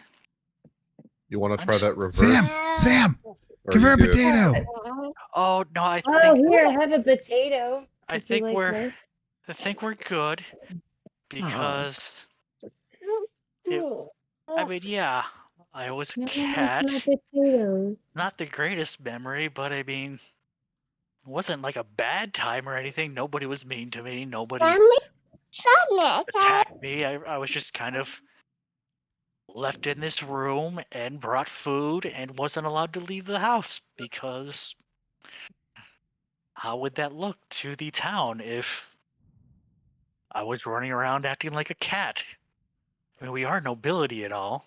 You want to try that reverse? Sam, Or give her a you good? potato. Oh no, I Oh, think here, have a potato. I Would you think like we're this? I think we're good because I mean, yeah, I was a No, cat. it's not potatoes. Not the greatest memory, but I mean, it wasn't like a bad time or anything. Nobody was mean to me. Nobody attacked me. I was just kind of left in this room and brought food and wasn't allowed to leave the house because how would that look to the town if I was running around acting like a cat? I mean, we are nobility and all.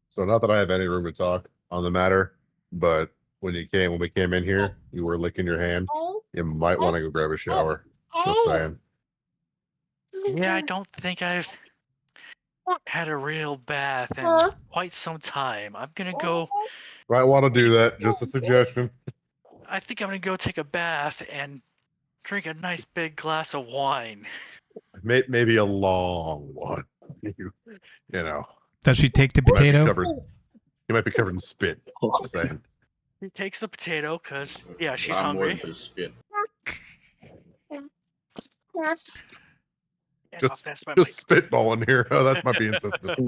So not that I have any room to talk on the matter, but when we came in here, you were licking your hand. You might want to go grab a shower. Just saying. Yeah, I don't think I've had a real bath in quite some time. I'm gonna go. Might want to do that. Just a suggestion. I think I'm gonna go take a bath and drink a nice big glass of wine. Maybe a long one. You know. Does she take the You might be potato? you might be covered in spit. Just saying. He takes the potato because yeah, she's I'm more hungry. than just spit. Yeah, Just- I'll pass my Just spitballing here. Oh, that might be insensitive.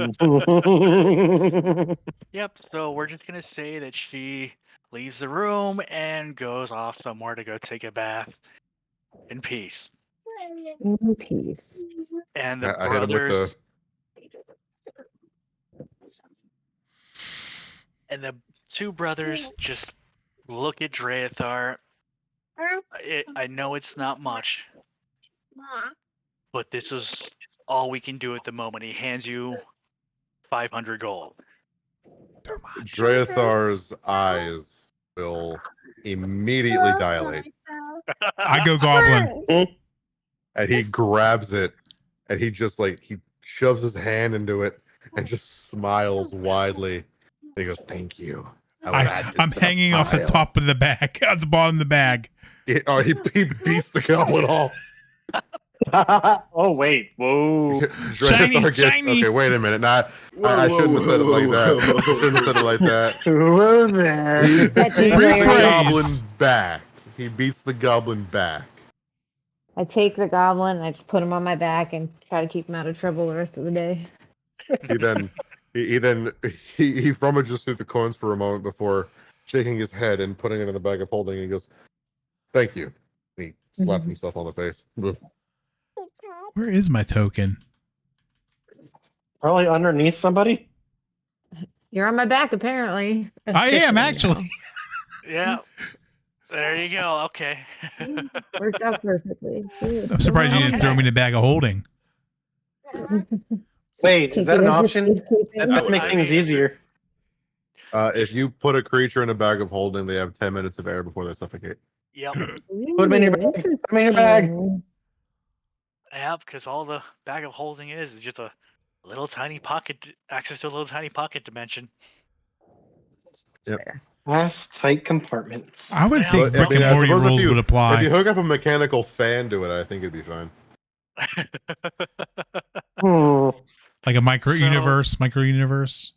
mic. Yep. So we're just gonna say that she leaves the room and goes off somewhere to go take a bath in peace. In peace. And the I hit him with brothers the and the two brothers just look at Draethar. I know it's not much, but this is all we can do at the moment. He hands you 500 gold. Draethar's eyes will immediately dilate. I go goblin. And he grabs it and he just he shoves his hand into it and just smiles widely. And he goes, "Thank you. I will add this I'm to the hanging off the pile." top of the bag, at the bottom of the bag. He beats the goblin off. Oh wait, whoa! Shiny, Gets, shiny. Okay, wait a minute. Nah, I shouldn't have said it like that. I shouldn't have said it like that. Whoa there! He That's beats the Rephrase. goblin back. He beats the goblin back. I take the goblin, I just put him on my back and try to keep him out of trouble the rest of the day. He then he rummages through the coins for a moment before shaking his head and putting it in the bag of holding. And he goes, "Thank you." And he slaps himself on the face. Where is my token? Probably underneath somebody. You're on my back, apparently. I am, Officially actually. Yeah. There you go. Okay. now. Worked out perfectly. See, I'm surprised you didn't Okay. throw me in the bag of holding. Wait, is that an option? That That would make I things mean- easier. If you put a creature in a bag of holding, they have 10 minutes of air before they suffocate. Yep. Put 'em in your bag. Put 'em in your bag. Interesting. Yep, because all the bag of holding is just a little tiny pocket, access to a little tiny pocket dimension. Yep. Fair. Glass tight compartments. I would Yeah. think But, I Rick mean, and I Morty suppose rules would If apply. you hook up a mechanical fan to it, I think it'd be fine. Hmm. Like a micro So- universe.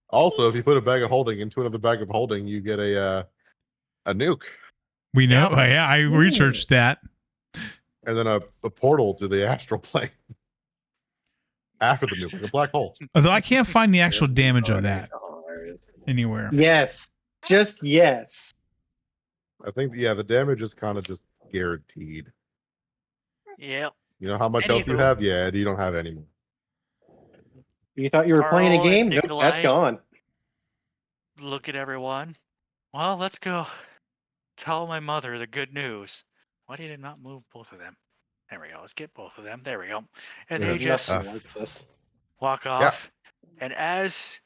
Also, if you put a bag of holding into another bag of holding, you get a nuke, We know. Yeah. Yeah, I researched that. and then a portal to the astral plane after the nuke, like a black hole. Although I can't find the actual damage of that anywhere. Yes. Just yes. I think, the damage is kind of just guaranteed. Yep. You know how much health you Anywho. have? Yeah, you don't have any more. You thought you were playing a Carl and game? Nope, that's Nikolai. gone. Look at everyone. Well, let's go tell my mother the good news. Why did it not move both of them? There we go. Let's get both of them. There we go. And they Yeah. just Nothing likes this. walk off. And as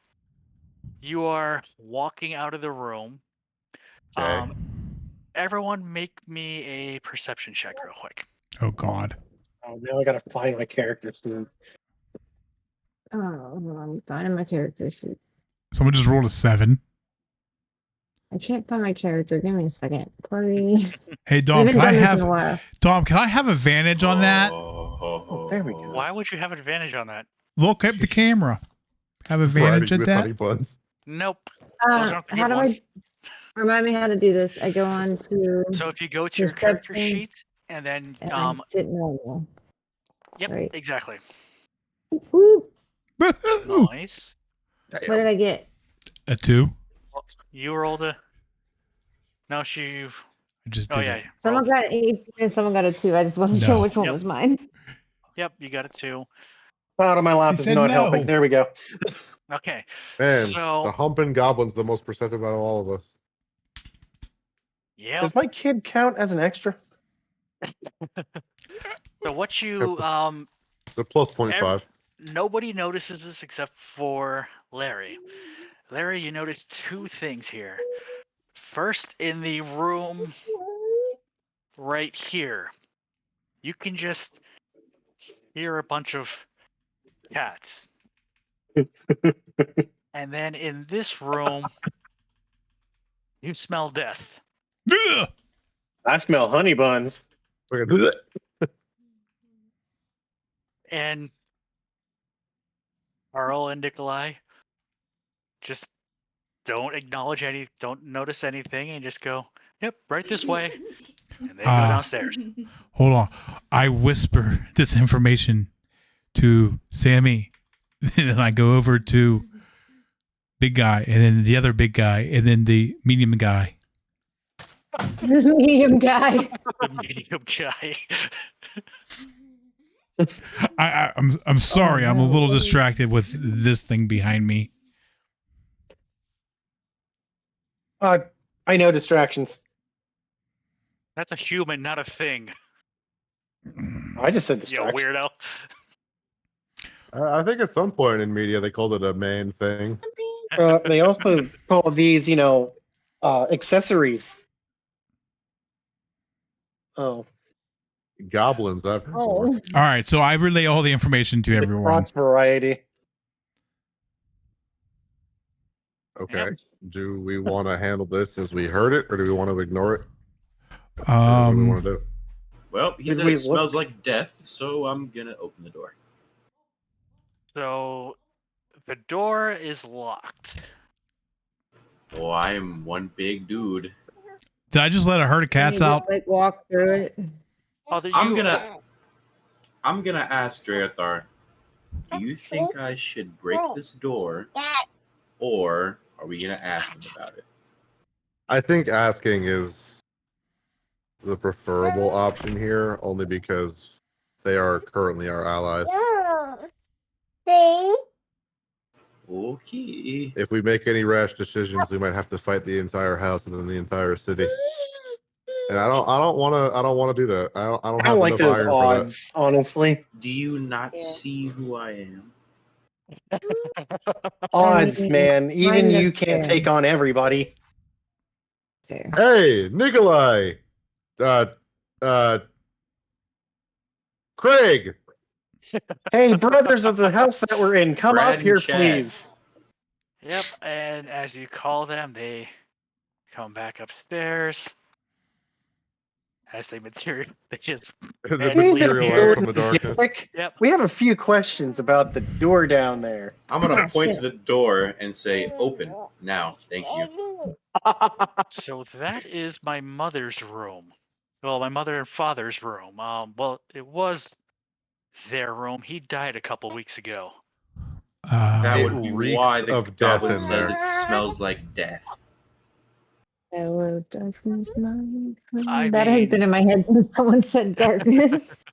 you are walking out of the room, Okay. everyone make me a perception check real quick. Oh God. Oh, now I gotta find my character soon. Oh, I'm finding my character sheet. Someone just rolled a 7. I can't find my character. Give me a second. Party. Hey I Dom, haven't can I done this in a have while. Dom? Can I have advantage on that? Oh, there we go. Why would you have advantage on that? Look at the camera. Have advantage Bribing at with that. honey buns. Nope. Those aren't the How good do ones. I remind me how to do this? I go on to So if you go to your character Perception. sheet and then and I sit normal. yep, right. exactly. Woo! Nice. What did I get? A 2. You rolled a no, she I just oh did yeah. it. Someone rolled- got 18 and someone got a 2. I just wasn't sure No. which one Yep. was mine. Yep, you got it too. Out of my lap He is said not no. helping. There we go. Okay. Man, the So humping goblin's the most perceptive out of all of us. yeah. Does my kid count as an extra? So what you It's a plus 0.5. nobody notices this except for Larry. Larry, you notice 2 things here. First, in the room right here, you can just hear a bunch of cats. And then in this room, you smell death. Ugh. I smell honey buns. And Carl and Nikolai just don't notice anything and just go, yep, right this way. And they go downstairs. Hold on. I whisper this information to Sammy. And then I go over to big guy, and then the other big guy, and then the medium guy. Medium guy. The medium guy. I'm sorry. I'm a no. little distracted with this thing behind me. I know distractions. That's a human, not a thing. I just said You distractions. weirdo. I think at some point in media they called it a main thing. They also call these, accessories. Oh, Goblins, I've heard. Oh. Before. All right, so I relay all the information to the everyone. crotch variety. Okay. Do we want to handle this as we heard it, or do we want to ignore it? What do we want to do? Well, he Did said we it look- smells like death, so I'm gonna open the door. So the door is locked. Oh, I'm one big dude. Did I just let a herd of cats Can you out? just, like walk through it. Father, I'm you- gonna ask Dreathar, do you think I should break this door, or are we gonna ask them about it? I think asking is the preferable option here, only because they are currently our allies. Okay. If we make any rash decisions, we might have to fight the entire house and then the entire city. And I don't want to do that. I don't I have don't like enough those iron for that. odds, honestly. Do you not see who I am? Odds, mean, man. Even mine you is can't fair. take on everybody. Fair. Hey, Nikolai. Uh, uh, Craig. Hey, brothers of the house that we're in, come Brad up and here, Chad. please. Yep, and as you call them, they come back upstairs. As they just They randomly materialize appear. from the darkness. Derek, Yep. we have a few questions about the door down there. I'm gonna Ah, point shit. to the door and say, "Open now." Thank you. So that is my mother's room. Well, my mother and father's room. Well, it was their room. He died a couple weeks ago. That It would be reeks why the of death goblin in says there. it smells like death. Hello, darkness, my I friend. That has mean- been in my head since someone said darkness.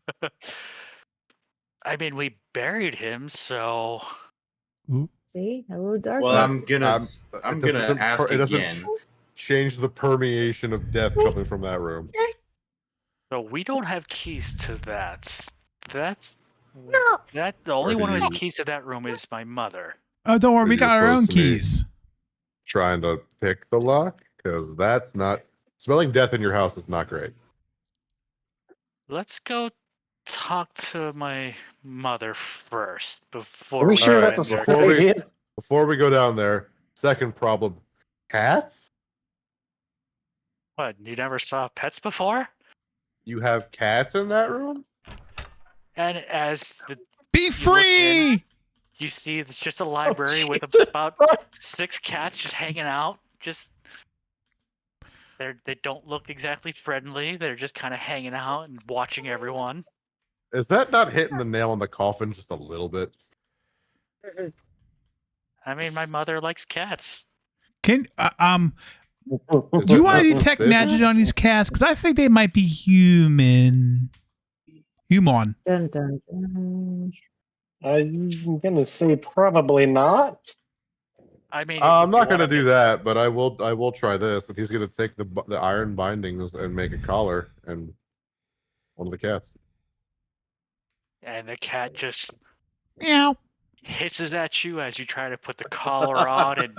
I mean, we buried him, so See? Hello, darkness. Well, I'm gonna it gonna doesn't ask it doesn't again. change the permeation of death coming from that room. so we don't have keys to that. That's No. that. The only do one who has you- keys to that room is my mother. Oh, don't worry, Are we you got our own opposed to me? keys. Trying to pick the lock because that's not smelling death in your house is not great. Let's go talk to my mother first before Are we we sure go that's a in there. smart Before we- idea? Before we go down there, second problem: cats. What? You never saw pets before? You have cats in that room? And as Be look free! you see, it's just a library with Jesus about Christ. 6 cats just hanging out. Just they don't look exactly friendly. They're just kind of hanging out and watching everyone. Is that not hitting the nail on the coffin just a little bit? I mean, my mother likes cats. Can Is do you it want to not detect suspicious? magic on these cats? Because I think they might be human. Human. Dun, dun, dun. I'm gonna say probably not. I mean, I'm if not you going to wanna do get- that, but I will try this. And he's going to take the iron bindings and make a collar and one of the cats. And the cat just Meow. hisses at you as you try to put the collar on and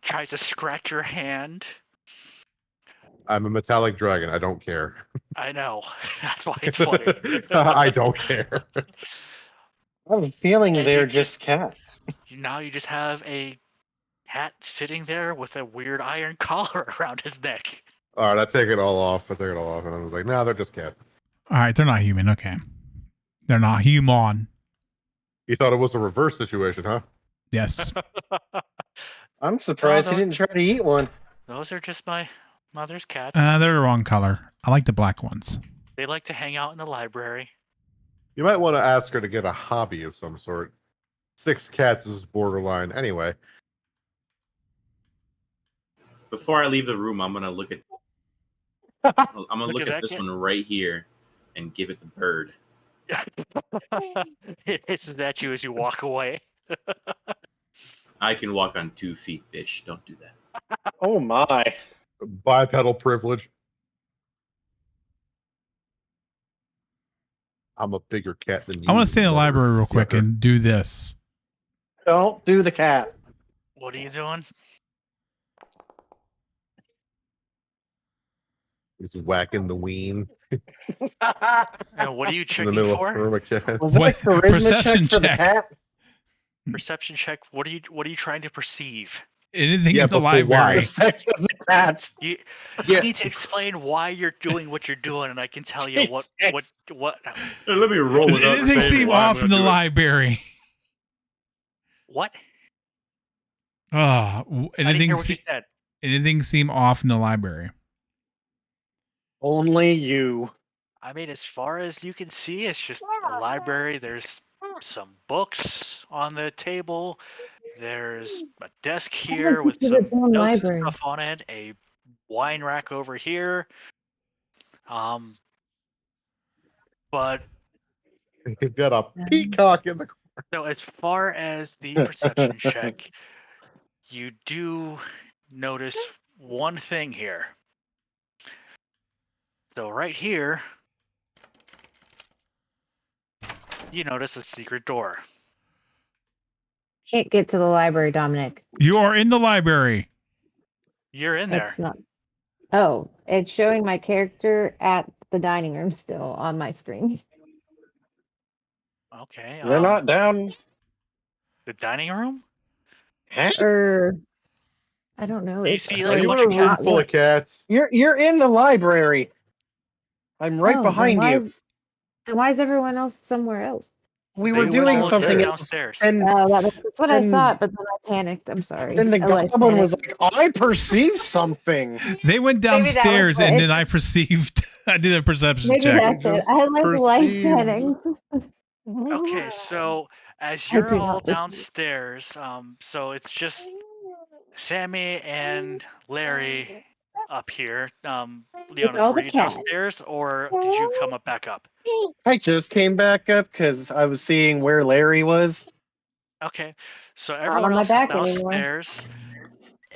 tries to scratch your hand. I'm a metallic dragon. I don't care. I know. That's why it's funny. I don't care. I have a feeling And they're you just cats. Now you just have a cat sitting there with a weird iron collar around his neck. All right, I take it all off. And I was like, no, they're just cats. All right, they're not human. Okay. They're not human. You thought it was a reverse situation, huh? Yes. I'm surprised he those- didn't try to eat one. Those are just my mother's cats. They're the wrong color. I like the black ones. They like to hang out in the library. You might want to ask her to get a hobby of some sort. 6 cats is borderline. Anyway, Before I leave the room, I'm gonna look at. I'm gonna Look look at at that this cat. one right here, and give it the bird. It hisses at you as you walk away. I can walk on 2 feet, bitch. Don't do that. Oh my. bipedal privilege. I'm a bigger cat than you. I want to stay in the library real quick motherfucker. and do this. Don't do the cat. What are you doing? He's whacking the ween And what are you in the checking middle for? of room of cats. Was that What- a charisma perception check for the check. cat? Perception check. What are you trying to perceive? Anything Yeah, in the but for why? library. The sex of the cat. You Yeah. need to explain why you're doing what you're doing, and I can tell you what. Jesus. Hey, let me roll Does it up. anything saying seem why I'm off in gonna the do it. library? What? Oh, I didn't anything, hear what you said. anything seem off in the library? Only you. I mean, as far as you can see, it's just a library. There's some books on the table. There's a desk here with it's some its own notes and library. stuff on it. A wine rack over here. But He's got a peacock in the. so as far as the perception check, you do notice one thing here. So right here, you notice a secret door. Can't get to the library, Dominic. You are in the library. You're in there. That's not. Oh, it's showing my character at the dining room still on my screen. Okay. They're not down. The dining room? Huh? Or I don't know. You It's see, Are like, a you bunch in a of room cats. full of cats? You're in the library. I'm right Oh, behind you. Then why is everyone else somewhere else? We They were doing all something came else, downstairs. and That's what I then- thought, but then I panicked. I'm sorry. then the I like goblin was panic. like, "I perceive something." They went Maybe that was downstairs what and it- then I perceived. I did a perception Maybe check. that's it. Just I like light perceived. panic. Okay, so as I you're do all not listen. downstairs, so it's just Sammy and Larry up here. Leona, all were the you cats. downstairs or did you come up back up? I just came back up because I was seeing where Larry was. Okay, so on everyone my else is back anymore. downstairs,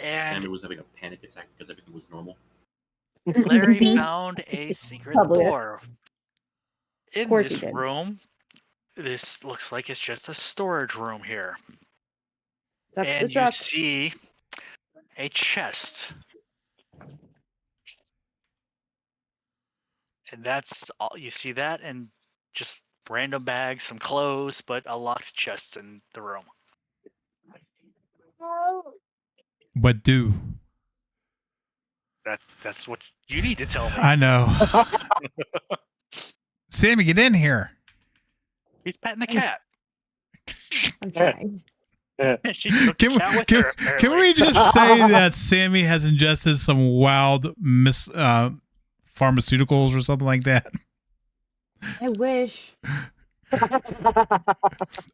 and Sammy was having a panic attack because everything was normal. Larry found a secret Probably is. door. In course he this did. room, this looks like it's just a storage room here. That's And the you truck. see a chest. And that's all you see, that and just random bags, some clothes, but a locked chest in the room. But do. That's what you need to tell me. I know. Sammy, get in here. He's petting the cat. I'm trying. She took the cat with her, Can apparently. we just say that Sammy has ingested some wild pharmaceuticals or something like that? I wish.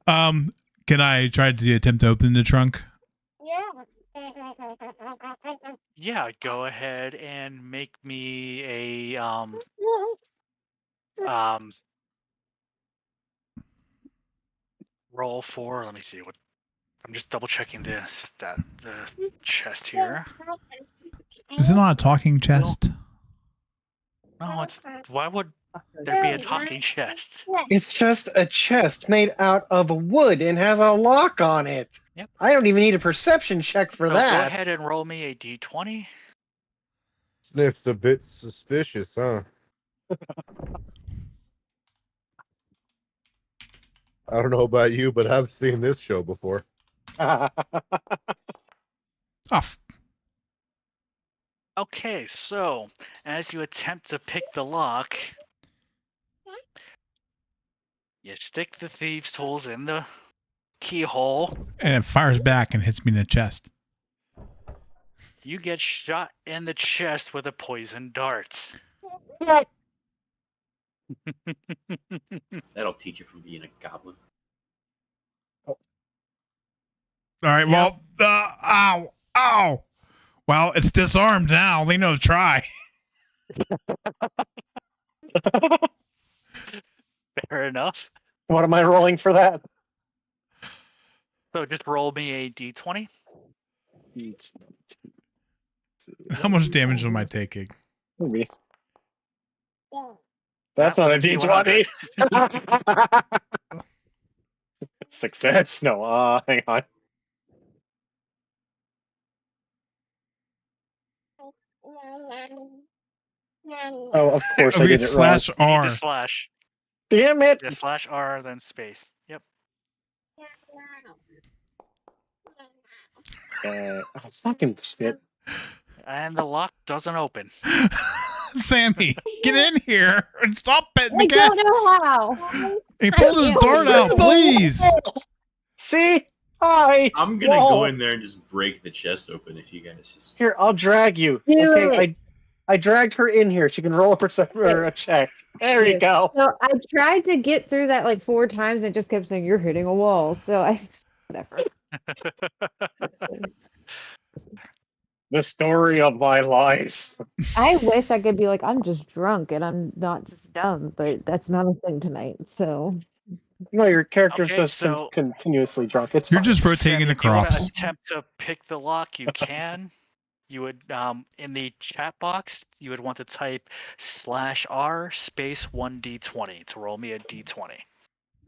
Can I try to attempt to open the trunk? Yeah, go ahead and make me a roll for. Let me see what. I'm just double checking the chest here. Is it not a talking chest? No, it's. Why would there be a talking chest? It's just a chest made out of wood and has a lock on it. Yep. I don't even need a perception check for So that. go ahead and roll me a d20. Sniff's a bit suspicious, huh? I don't know about you, but I've seen this show before. Off. Okay, so as you attempt to pick the lock, you stick the thieves' tools in the keyhole. And it fires back and hits me in the chest. You get shot in the chest with a poison dart. That'll teach you from being a goblin. All right. Well, ow. Well, it's disarmed now. They know to try. Fair enough. What am I rolling for that? So just roll me a d20. How much damage am I taking? Maybe. That's That not a was a D20. Success? No, hang on. Oh, of course I Okay, did it's it wrong. slash You need R. to slash. Damn it! Yeah, slash R, then space. Yep. Oh, fucking shit. And the lock doesn't open. Sammy, get in here and stop petting I the don't cats. know how. He pulled his I dart out, please. See? Hi! I'm gonna Whoa. go in there and just break the chest open if you guys just. Here, I'll drag you. Do Okay, it. I dragged her in here. She can roll a perception or a check. There you go. So I tried to get through that like 4 times and it just kept saying you're hitting a wall. So I whatever. The story of my life. I wish I could be like I'm just drunk and I'm not just dumb, but that's not a thing tonight. So No, your character's Okay, just so- continuously drunk. It's You're fine. just rotating Sammy, the if you wanna crops. attempt to pick the lock, you can. You would in the chat box, you would want to type /R space 1d20 to roll me a d20.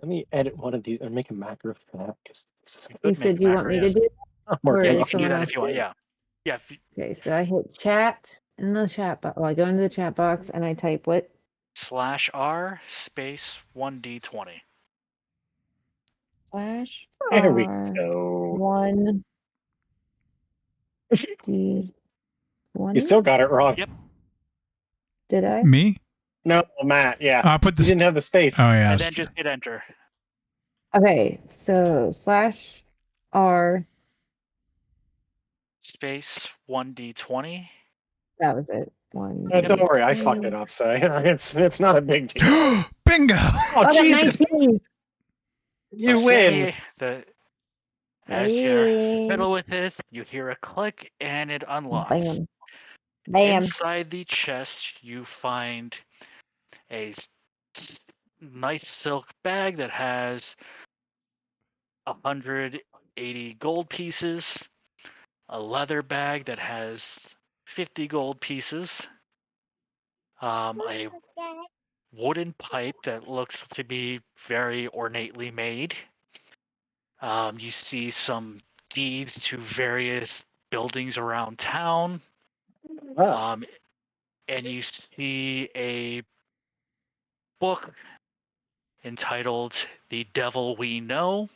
Let me edit one of these or make a macro for that. Because You said you want me to do I'm Or Yeah, working you is can do someone that else if you want. do it? Yeah. Yeah. Okay, so I hit chat in the chat box. Well, I go into the chat box and I type what? /R space 1d20. Slash There we R go. 1 D 20. You still got it wrong. Yep. Did I? Me? No, Matt. Yeah, I put you this. didn't have the space. Oh yeah. And that's then true. just hit enter. Okay, so slash R. Space 1d20. That was it. 1 Don't worry, I D fucked 20. it up, so it's not a big deal. Bingo. Oh, I got Jesus! 19. You So win. Sammy, as you Hey. fiddle with it, you hear a click and it unlocks. Bam. Bam. Inside the chest, you find a nice silk bag that has 180 gold pieces, a leather bag that has 50 gold pieces, a wooden pipe that looks to be very ornately made. You see some deeds to various buildings around town. Ah, And you see a book entitled The Devil We Know.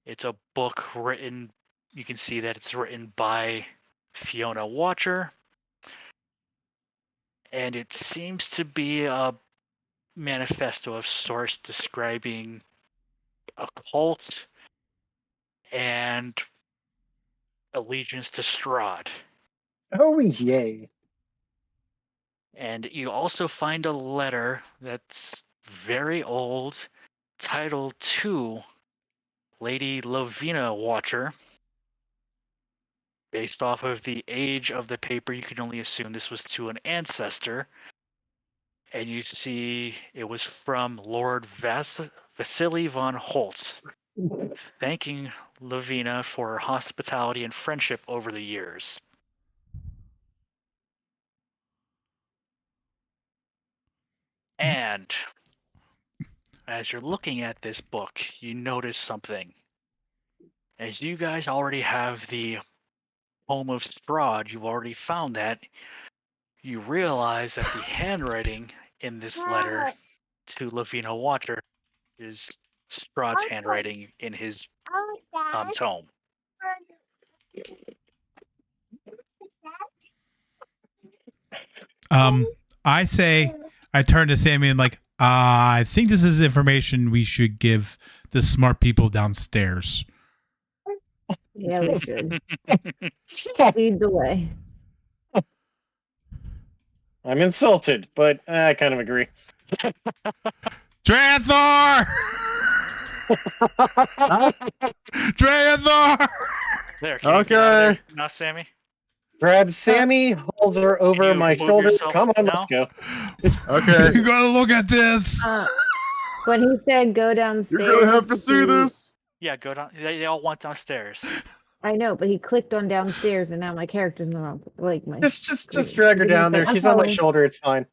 It's a book written, you can see that it's written by Fiona Watcher. And it seems to be a manifesto of sorts describing a cult and allegiance to Strahd. oh yay! And you also find a letter that's very old, titled to Lady Lovina Watcher. Based off of the age of the paper, you can only assume this was to an ancestor. And you see it was from Lord Vasily von Holtz, thanking Lavina for her hospitality and friendship over the years. And as you're looking at this book, you notice something. As you guys already have the Home of Strahd, you've already found that, you realize that the handwriting in this letter to Lavina Watcher is Strahd's handwriting in his tome. I say, I turn to Sammy and like, I think this is information we should give the smart people downstairs. Yeah, we should. Lead the way. I'm insulted, but I kind of agree. Drathor! Drathor! There, can you get out of there now, Sammy? Grab Sammy, holds her over you my move shoulder. yourself Come on, now? let's go. Okay. You gotta look at this. When he said go downstairs. You're gonna have to see he- this. Yeah, go down. They all went downstairs. I know, but he clicked on downstairs and now my character's in the wrong. Like my. Just screen. drag her Give me a down there. sec. I'm She's on my following. shoulder. It's fine.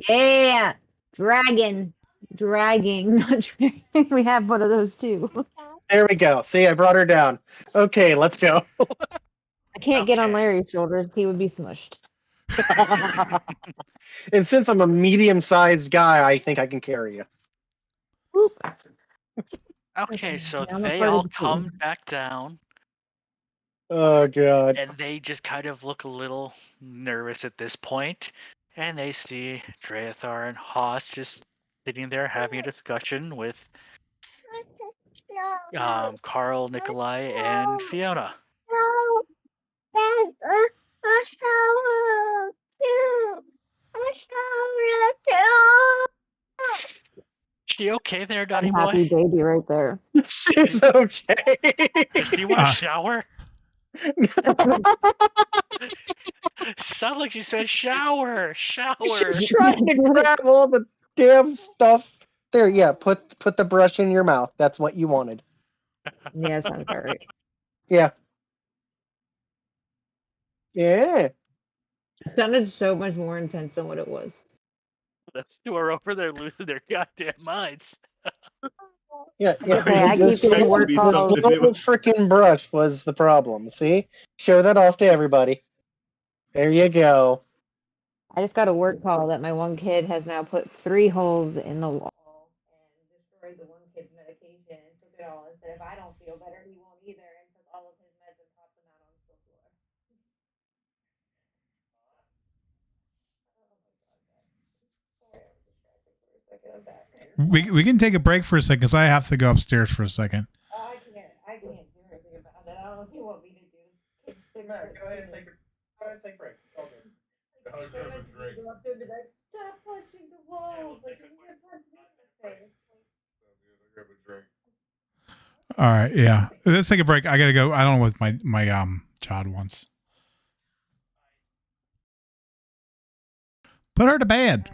Yeah, dragging, not dragging. We have one of those too. There we go. See, I brought her down. Okay, let's go. I can't get on Okay. Larry's shoulders. He would be smushed. And since I'm a medium-sized guy, I think I can carry you. Whoop. Okay, so now I'm a they part of all the team. come back down, Oh god. and they just kind of look a little nervous at this point, and they see Draethar and Haas just sitting there having a discussion with Carl, Nikolai, and Fiona. She okay there, Donny Happy boy? baby right there. She's okay. Do you want a shower? Sounds like she said shower, shower. She's trying to grab all the damn stuff. There, yeah. Put the brush in your mouth. That's what you wanted. Yeah, sounds about right. Yeah. Yeah. It sounded so much more intense than what it was. Those two are over there losing their goddamn minds. Yeah, yeah. Okay, I This keep getting supposed to work be calls. something The that little was- freaking brush was the problem. See? Show that off to everybody. There you go. I just got a work call that my one kid has now put 3 holes in the wall and destroyed the one kid's medication and took it all and said if I don't feel better, he won't either, and took all of his meds and popped them out onto the floor. Sorry, I was distracted for a second. I'm back. We can take a break for a second because I have to go upstairs for a second. I can't do anything about it. I don't know what you want me to do. Kids think Matt, that- go ahead and take a break. It's all good. Go grab a drink. Go up there and be like, stop punching the walls. Like, you can punch me in the face. Grab a drink. All right, yeah. Let's take a break. I gotta go. I don't know what my child wants. Put her to bed.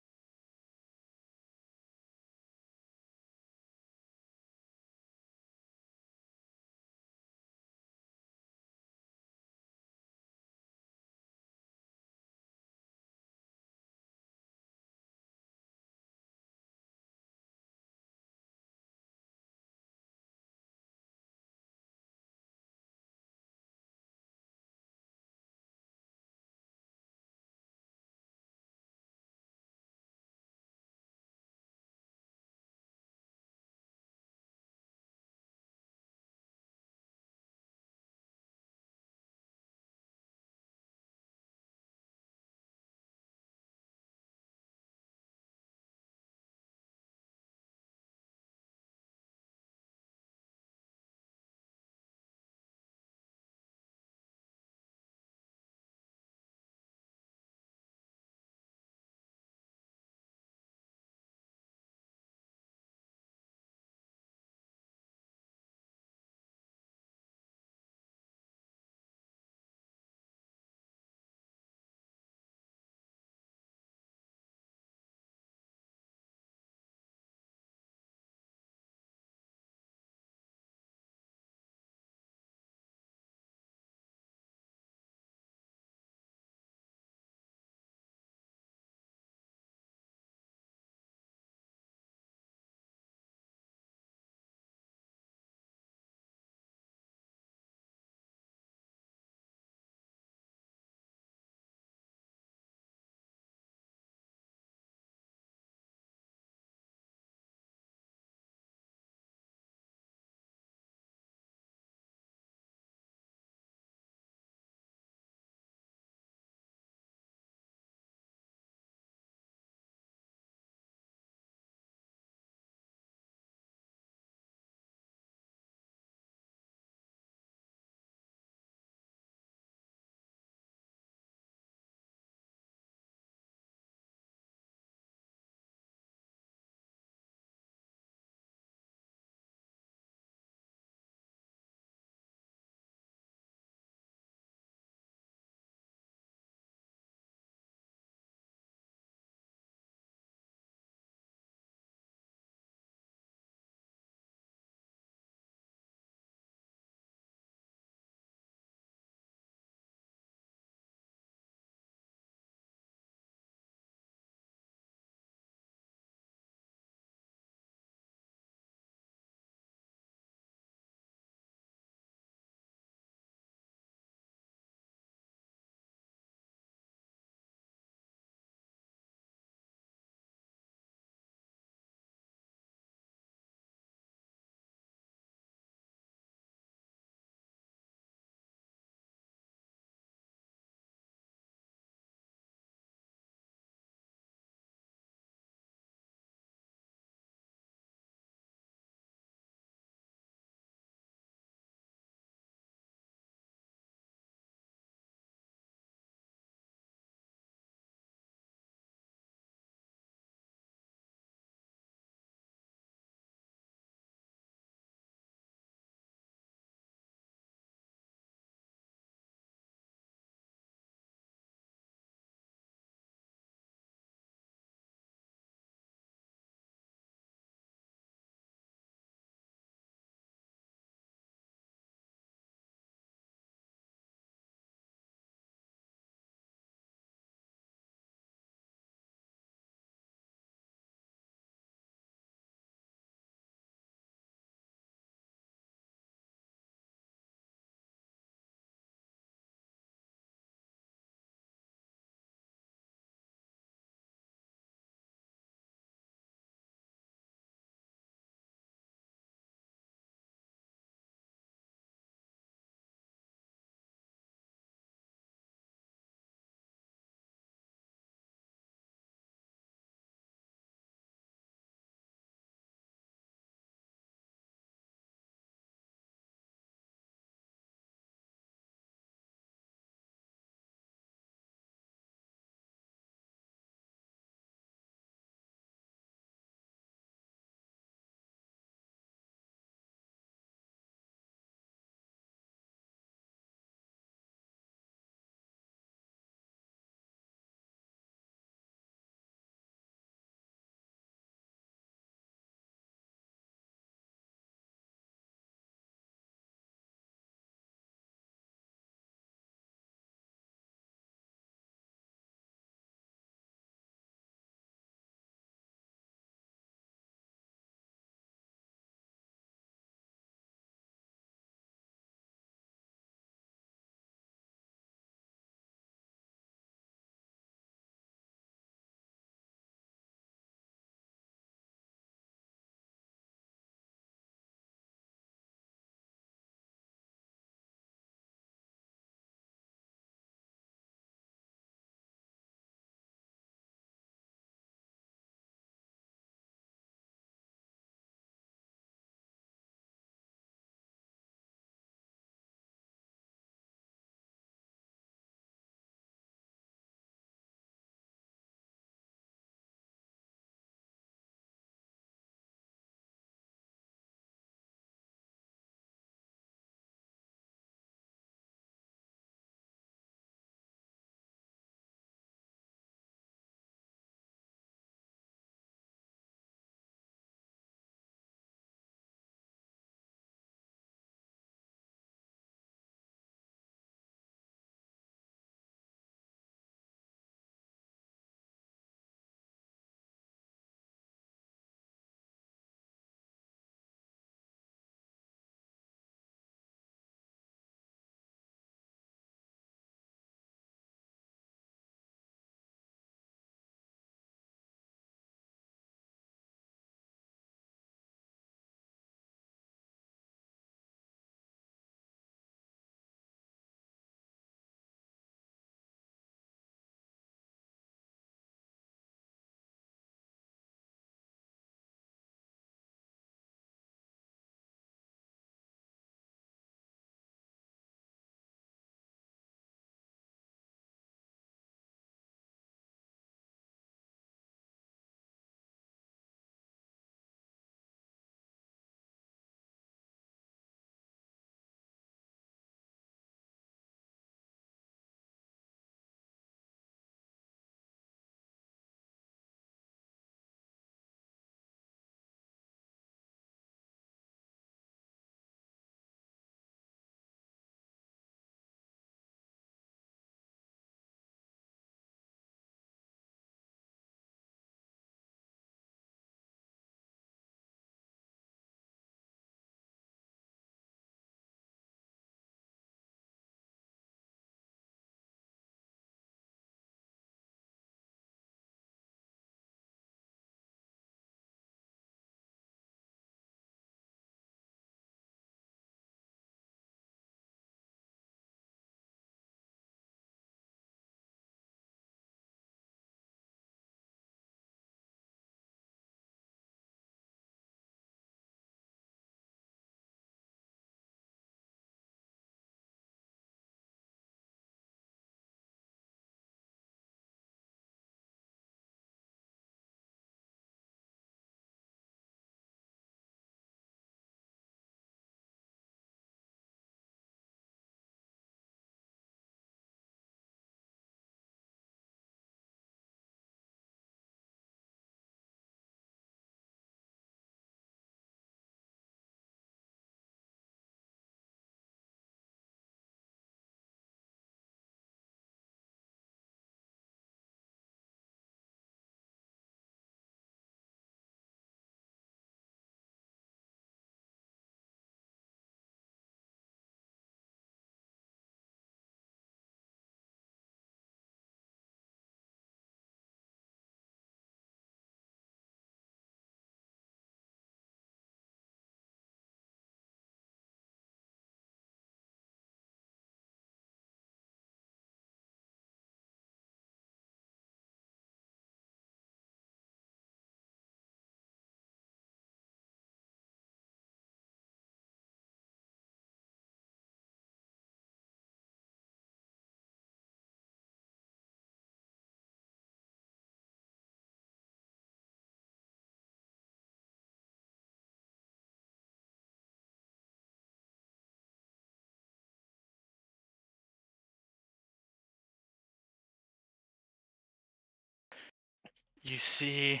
you see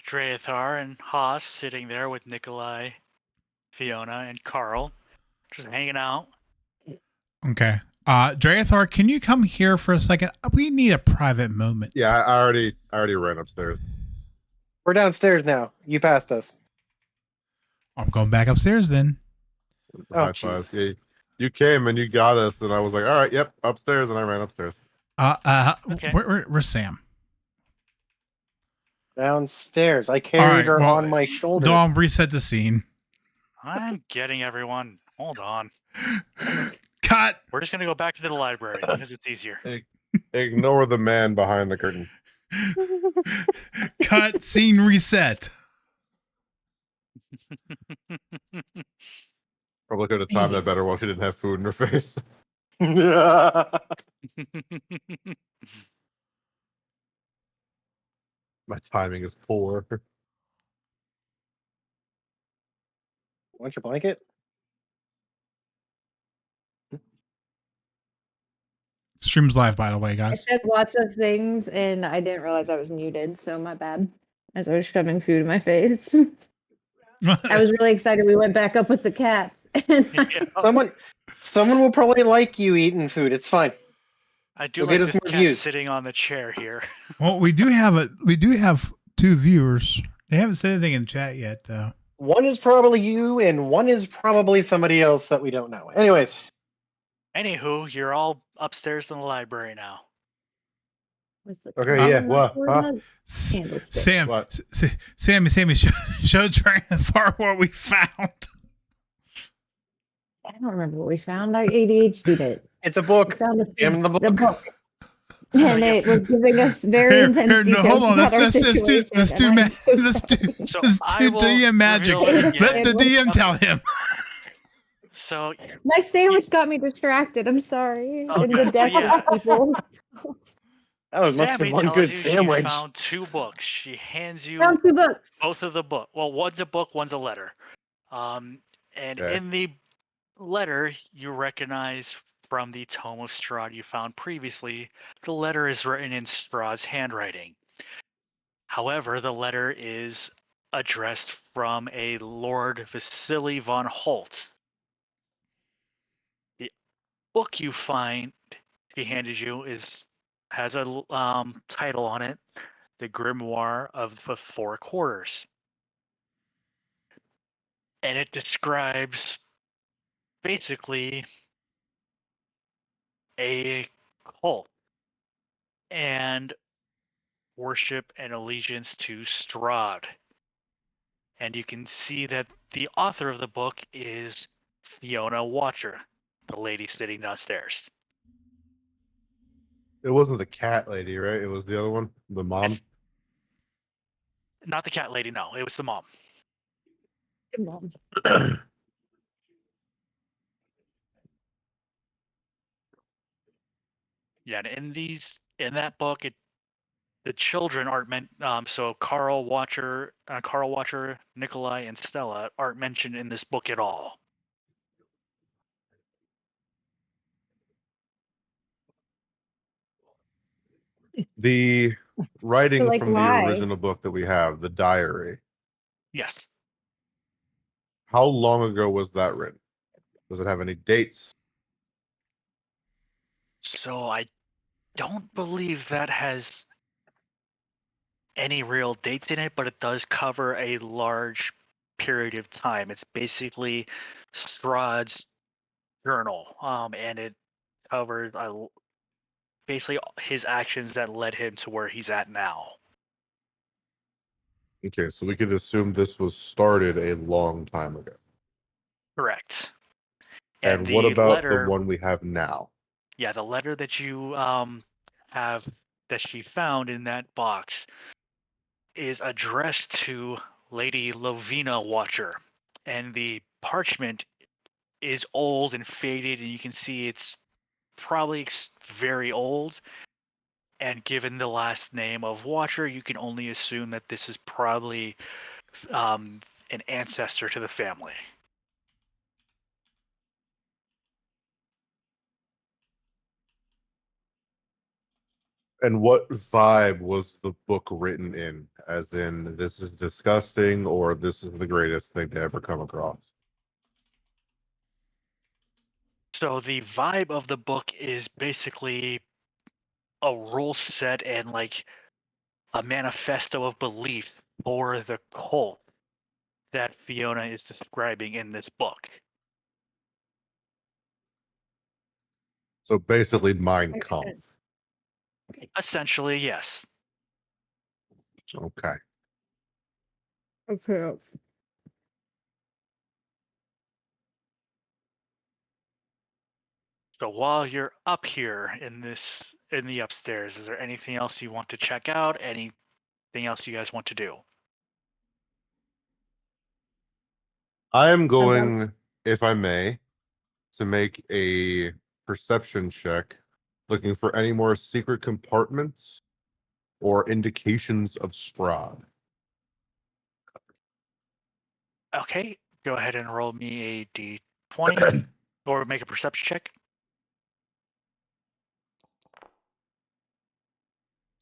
Draethar and Haas sitting there with Nikolai, Fiona, and Carl, just hanging out. Okay. Draethar, can you come here for a second? We need a private moment. Yeah, I already ran upstairs. We're downstairs now. You passed us. I'm going back upstairs then. Oh, High fives. Jesus. Yeah, you came and you got us, and I was like, all right, yep, upstairs, and I ran upstairs. Okay. Where's Sam? Downstairs. I All carried right, her well, on my shoulder. Dom, reset the scene. I'm getting everyone. Hold on. Cut. We're just gonna go back to the library because it's easier. Ignore the man behind the curtain. Cut. Scene reset. Probably could have timed that better while she didn't have food in her face. My timing is poor. Want your blanket? Stream's live, by the way, I guys. said lots of things and I didn't realize I was muted, so my bad. As I was shoving food in my face. I was really excited. We went back up with the cats. And Someone will probably like you eating food. It's fine. I do You'll like get us this more cat views. sitting on the chair here. Well, we do have 2 viewers. They haven't said anything in chat yet, though. One is probably you, and one is probably somebody else that we don't know. Anyways, Anywho, you're all upstairs in the library now. Okay, yeah, what? Huh? Sam, What? Sammy, show Dragonfar what we found. I don't remember what we found. I ADHD'd it. it's a We book. found Damn the the book. book. And it was giving us very intense no, details hold on. about our Let's do situation, let's do and I'm so let's do sorry. So let's I do will DM magic. reveal it Let the again. DM tell him. So My sandwich got me distracted. I'm sorry. Oh, In the good. So depth yeah. of people. That must have Sammy been one tells good you she sandwich. found 2 books. She hands you Found 2 books. both of the book. Well, one's a book, one's a letter. And Okay. in the letter, you recognize from the tome of Strahd you found previously, the letter is written in Strahd's handwriting. However, the letter is addressed from a Lord Vasily von Holt. The book you find he handed you has a title on it, The Grimoire of the Four Quarters. And it describes basically a cult and worship and allegiance to Strahd. And you can see that the author of the book is Fiona Watcher, the lady sitting downstairs. It wasn't the cat lady, right? It was the other one, the mom. It's not the cat lady, no. It was the mom. Good mom. Yeah, and in that book, the children aren't meant. So Carl Watcher, Nikolai, and Stella aren't mentioned in this book at all. The writing like, from the why? original book that we have, the diary. Yes. How long ago was that written? Does it have any dates? So I don't believe that has any real dates in it, but it does cover a large period of time. It's basically Strahd's journal, and it covers basically his actions that led him to where he's at now. Okay, so we could assume this was started a long time ago. Correct. And the what about letter, the one we have now? Yeah, the letter that you have that she found in that box is addressed to Lady Lovina Watcher, and the parchment is old and faded, and you can see it's probably very old. And given the last name of Watcher, you can only assume that this is probably an ancestor to the family. And what vibe was the book written in? As in, this is disgusting, or this is the greatest thing to ever come across? So the vibe of the book is basically a rule set and like a manifesto of belief for the cult that Fiona is describing in this book. So basically, Mein Kampf. Essentially, yes. Okay. Okay. So while you're up here in the upstairs, is there anything else you want to check out? Anything else you guys want to do? I am going, if I may, to make a perception check, looking for any more secret compartments or indications of Strahd. Okay, go ahead and roll me a d20 or make a perception check.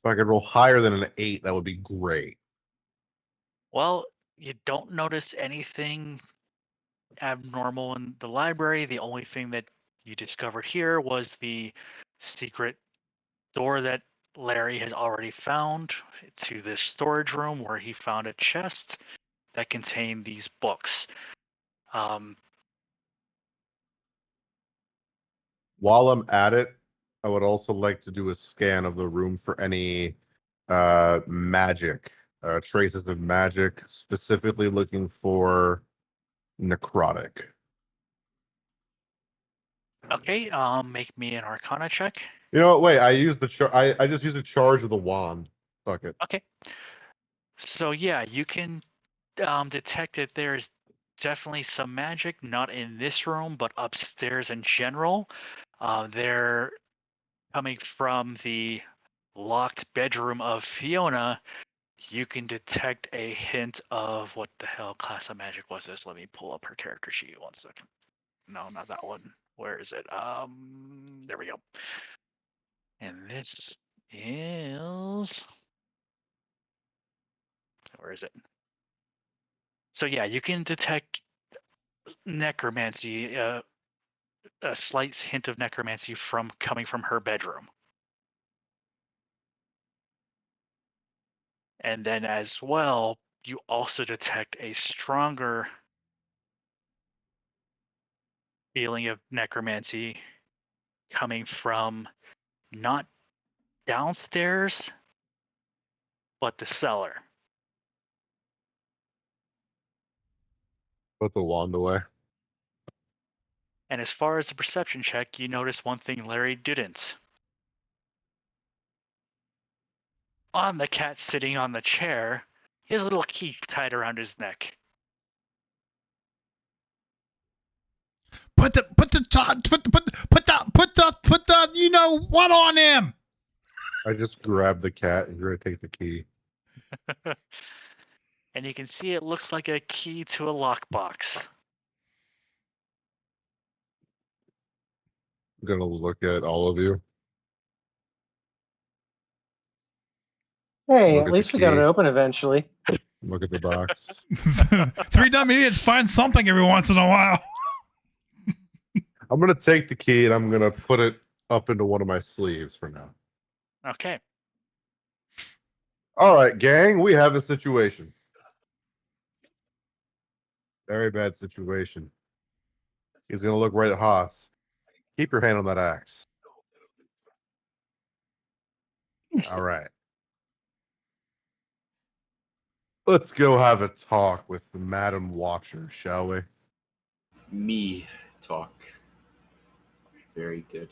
If I could roll higher than an 8, that would be great. Well, you don't notice anything abnormal in the library. The only thing that you discovered here was the secret door that Larry has already found to this storage room where he found a chest that contained these books. While I'm at it, I would also like to do a scan of the room for any magic, traces of magic, specifically looking for necrotic. Okay, make me an Arcana check. You know what? Wait, I used the I just used a charge of the wand. Fuck it. Okay. So yeah, you can detect that there's definitely some magic, not in this room, but upstairs in general. They're coming from the locked bedroom of Fiona. You can detect a hint of what the hell class of magic was this? Let me pull up her character sheet 1 second. No, not that one. Where is it? There we go. And this is, where is it? So yeah, you can detect necromancy, a slight hint of necromancy from coming from her bedroom. And then as well, you also detect a stronger feeling of necromancy coming from not downstairs, but the cellar. Put the wand away. And as far as the perception check, you notice one thing Larry didn't. On the cat sitting on the chair, he has a little key tied around his neck. Put the you know what on him. I just grabbed the cat and you're gonna take the key. And you can see it looks like a key to a lockbox. I'm gonna look at all of you. Hey, Look at at least the we got it key. open eventually. Look at the box. 3 dumb idiots find something every once in a while. I'm gonna take the key and I'm gonna put it up into one of my sleeves for now. Okay. All right, gang, we have a situation. Very bad situation. He's gonna look right at Haas. Keep your hand on that axe. All right. Let's go have a talk with the Madam Watcher, shall we? Me talk. Very good.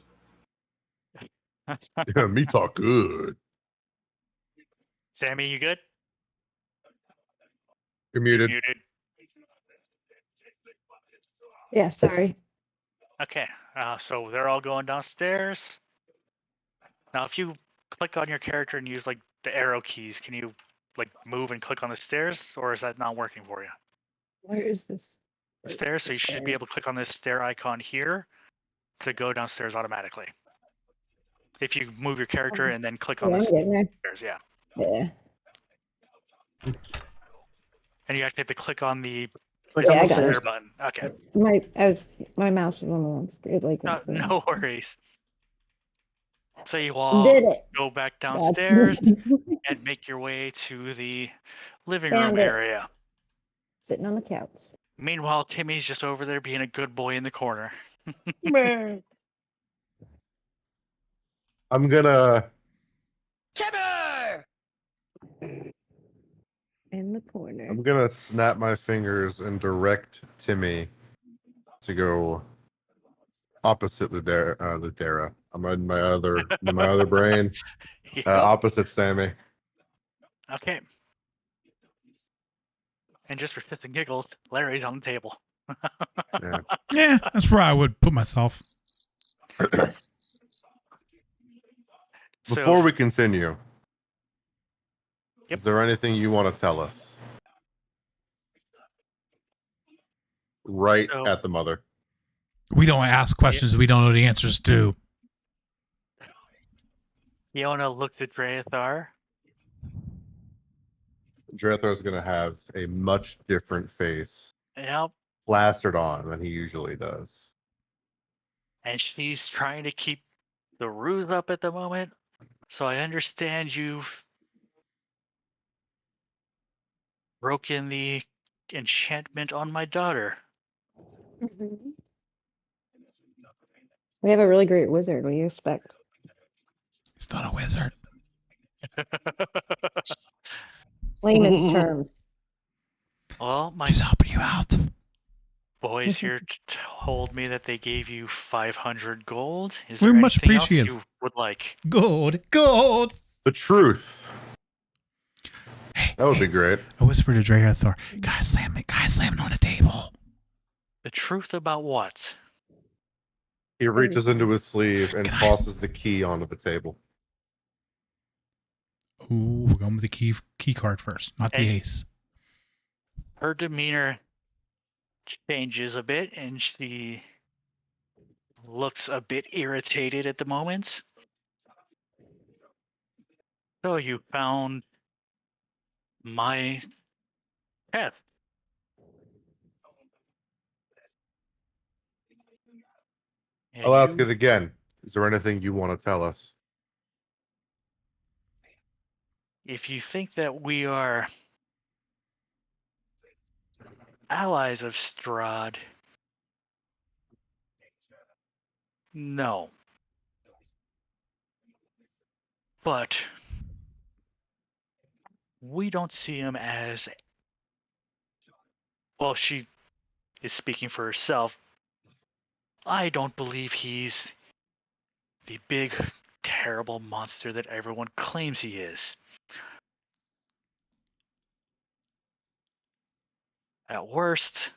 Yeah, me talk good. Sammy, you good? You're muted. Muted. Yeah, sorry. Okay. So they're all going downstairs. Now, if you click on your character and use like the arrow keys, can you like move and click on the stairs, or is that not working for you? Where is this? Stairs. So you should be able to click on this stair icon here to go downstairs automatically. If you move your character and then click on Yeah, the I'm getting there. stairs, yeah. Yeah. And you actually have to click on the Click Yeah, on I the got center stairs. button. Okay. My mouse was on the wrong screen. Like No, I'm saying. no worries. So you all Did it. go back That's downstairs and make your way to the living room Found it. area. Sitting on the couch. Meanwhile, Timmy's just over there being a good boy in the corner. Man. I'm gonna. In the corner. I'm gonna snap my fingers and direct Timmy to go opposite Ludera. I'm in my other brain. Yep. Opposite Sammy. Okay. And just for shits and giggles, Larry's on the table. Yeah. Yeah, that's where I would put myself. So, Before we continue, Yep. is there anything you want to tell us? Right So- at the mother. We don't ask questions we don't know the answers to. Fiona looked at Dreathar. Drethar's gonna have a much different face Yep. plastered on than he usually does. And she's trying to keep the ruse up at the moment. So I understand you've broken the enchantment on my daughter. We have a really great wizard. What do you expect? He's not a wizard. Layman's terms. Well, my She's helping you out. boys here told me that they gave you 500 gold. Is We're there much anything else appreciative. you would like? Gold, gold. The truth. Hey, That would hey, be great. I whispered to Dreathor, guys slamming on the table. The truth about what? He reaches into his sleeve and Can I- tosses the key onto the table. Ooh, we're going with the key card first, not the Hey. ace. Her demeanor changes a bit and she looks a bit irritated at the moment. So you found my pet. And I'll ask you- it again. Is there anything you want to tell us? If you think that we are allies of Strahd, no. But we don't see him as. Well, she is speaking for herself. I don't believe he's the big, terrible monster that everyone claims he is. At worst,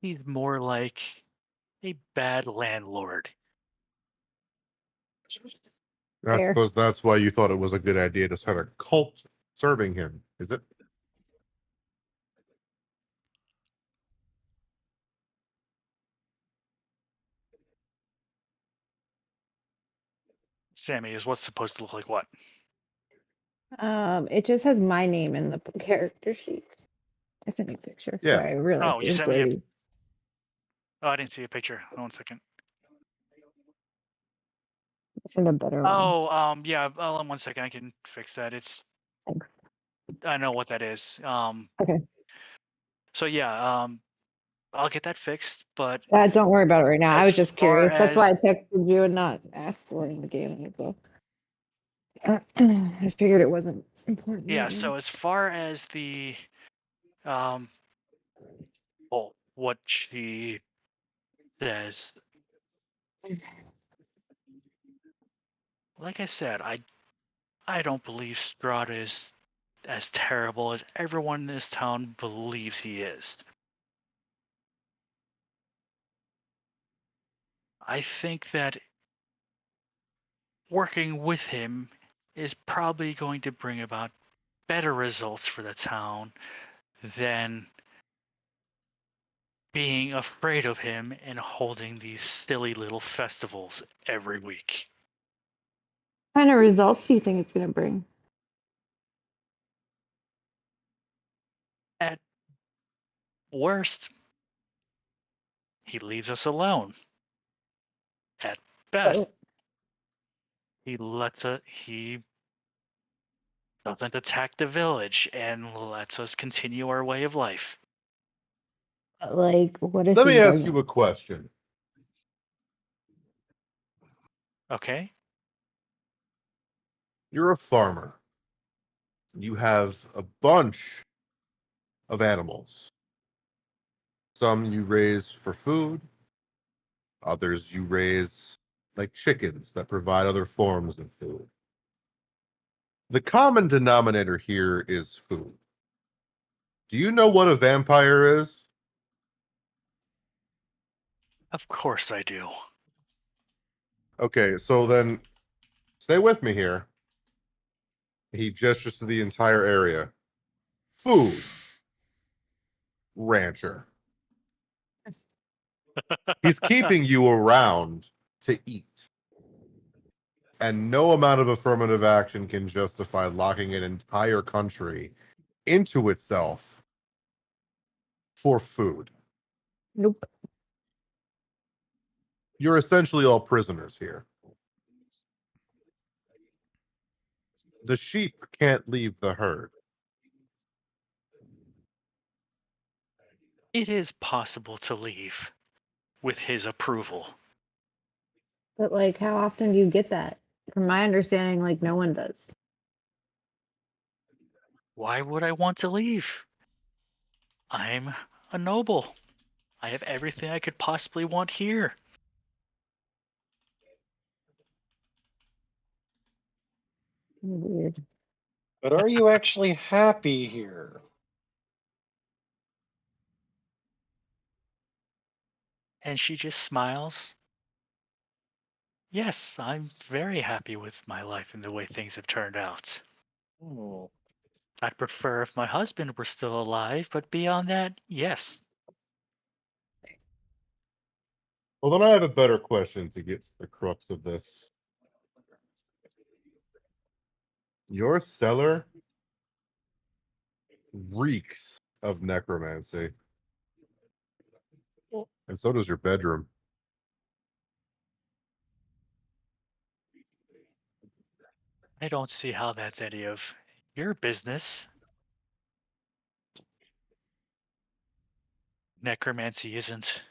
he's more like a bad landlord. I Fair. suppose that's why you thought it was a good idea to start a cult serving him, is it? Sammy, is what's supposed to look like what? It just has my name in the character sheets. I sent you a picture. Yeah. Sorry, I realized Oh, it you was sent me a- blurry. Oh, I didn't see a picture. Hold on 1 second. I sent a better one. Oh, yeah. Hold on 1 second. I can fix that. Thanks. I know what that is. Okay. So yeah, I'll get that fixed. But Don't worry about it right now. I As was just far curious. That's why I as- texted you and not asked for it in the game. So I figured it wasn't important. yeah. right now. So as far as the, well, what she says, like I said, I don't believe Strahd is as terrible as everyone in this town believes he is. I think that working with him is probably going to bring about better results for the town than being afraid of him and holding these silly little festivals every week. What kind of results do you think it's going to bring? At worst, he leaves us alone. At best, But, he doesn't attack the village and lets us continue our way of life. like, what if Let he me ask doesn't? you a question. Okay? You're a farmer. You have a bunch of animals. Some you raise for food, others you raise like chickens that provide other forms of food. The common denominator here is food. Do you know what a vampire is? Of course I do. Okay, so then stay with me here. He gestures to the entire area. Food. Rancher. He's keeping you around to eat. And no amount of affirmative action can justify locking an entire country into itself for food. Nope. You're essentially all prisoners here. The sheep can't leave the herd. It is possible to leave with his approval. But, like, how often do you get that? From my understanding, like, no one does. Why would I want to leave? I'm a noble. I have everything I could possibly want here. Weird. But are you actually happy here? And she just smiles. Yes, I'm very happy with my life and the way things have turned out. Hmm. I'd prefer if my husband were still alive, but beyond that, yes. Well, then I have a better question to get to the crux of this. Your cellar reeks of necromancy. And so does your bedroom. I don't see how that's any of your business. Necromancy isn't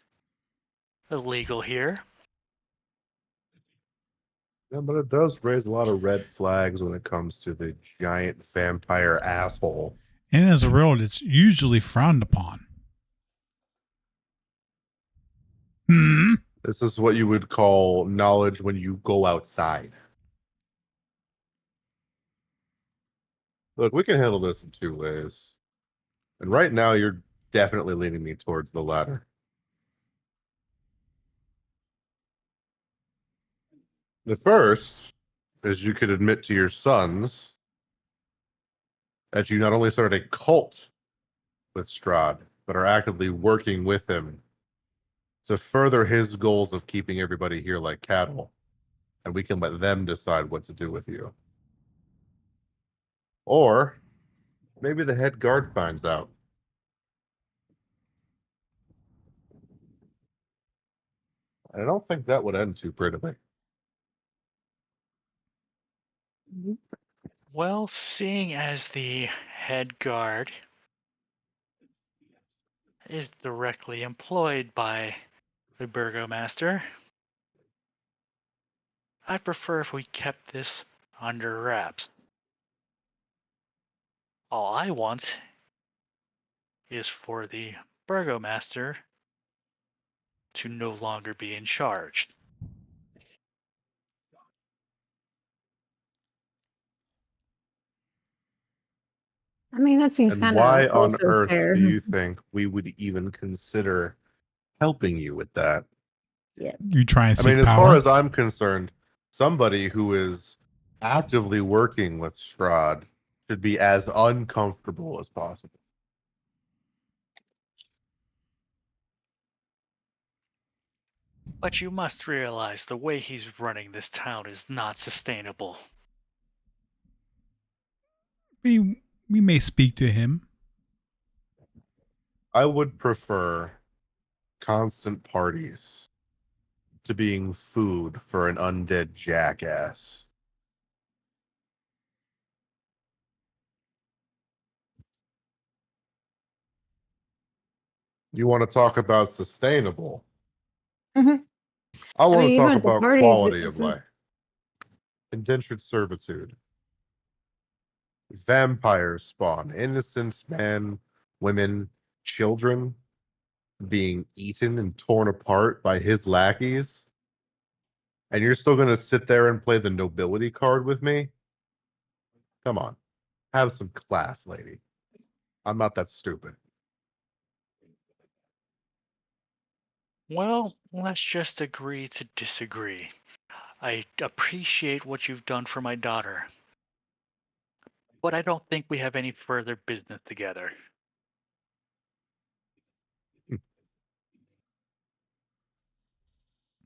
illegal here. Yeah, but it does raise a lot of red flags when it comes to the giant vampire asshole. And as a rule, it's usually frowned upon. Hmm. This is what you would call knowledge when you go outside. Look, we can handle this in two ways. And right now, you're definitely leaning me towards the latter. The first is you could admit to your sons that you not only started a cult with Strahd, but are actively working with him to further his goals of keeping everybody here like cattle. And we can let them decide what to do with you. Or maybe the head guard finds out. I don't think that would end too prettily. Well, seeing as the head guard is directly employed by the burgomaster, I'd prefer if we kept this under wraps. All I want is for the burgomaster to no longer be in charge. I mean, that seems And kind why of on also earth fair. do you think we would even consider helping you with that? Yeah. You try and I seek mean, as power. far as I'm concerned, somebody who is actively working with Strahd should be as uncomfortable as possible. But you must realize the way he's running this town is not sustainable. We may speak to him. I would prefer constant parties to being food for an undead jackass. You want to talk about sustainable? Mhm. I want mean, to even talk with the about parties, quality of it's- life. Indentured servitude. Vampires spawn. Innocent men, women, children being eaten and torn apart by his lackeys. And you're still going to sit there and play the nobility card with me? Come on. Have some class, lady. I'm not that stupid. Well, let's just agree to disagree. I appreciate what you've done for my daughter, but I don't think we have any further business together.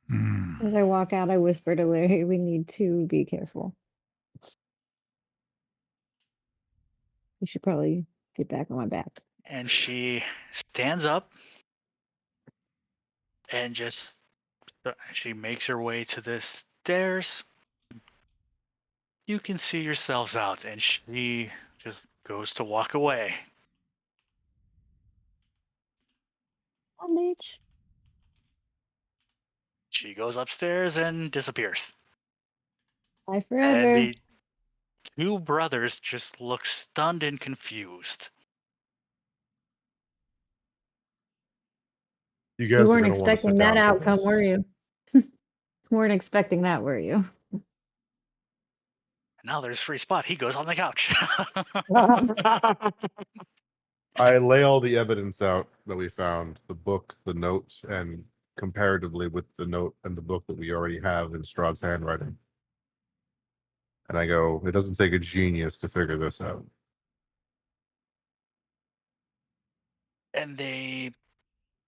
Hmm. As I walk out, I whisper to Larry, "We need to be careful. We should probably get back on my back." And she stands up and just she makes her way to the stairs. You can see yourselves out, and she just goes to walk away. Bondage. She goes upstairs and disappears. Bye And forever. the two brothers just look stunned and confused. You You guys are weren't going to want to sit expecting that down for outcome, this. were you? Weren't expecting that, were you? Now there's free spot. He goes on the couch. I lay all the evidence out that we found, the book, the note, and comparatively with the note and the book that we already have in Strahd's handwriting. And I go, it doesn't take a genius to figure this out. And they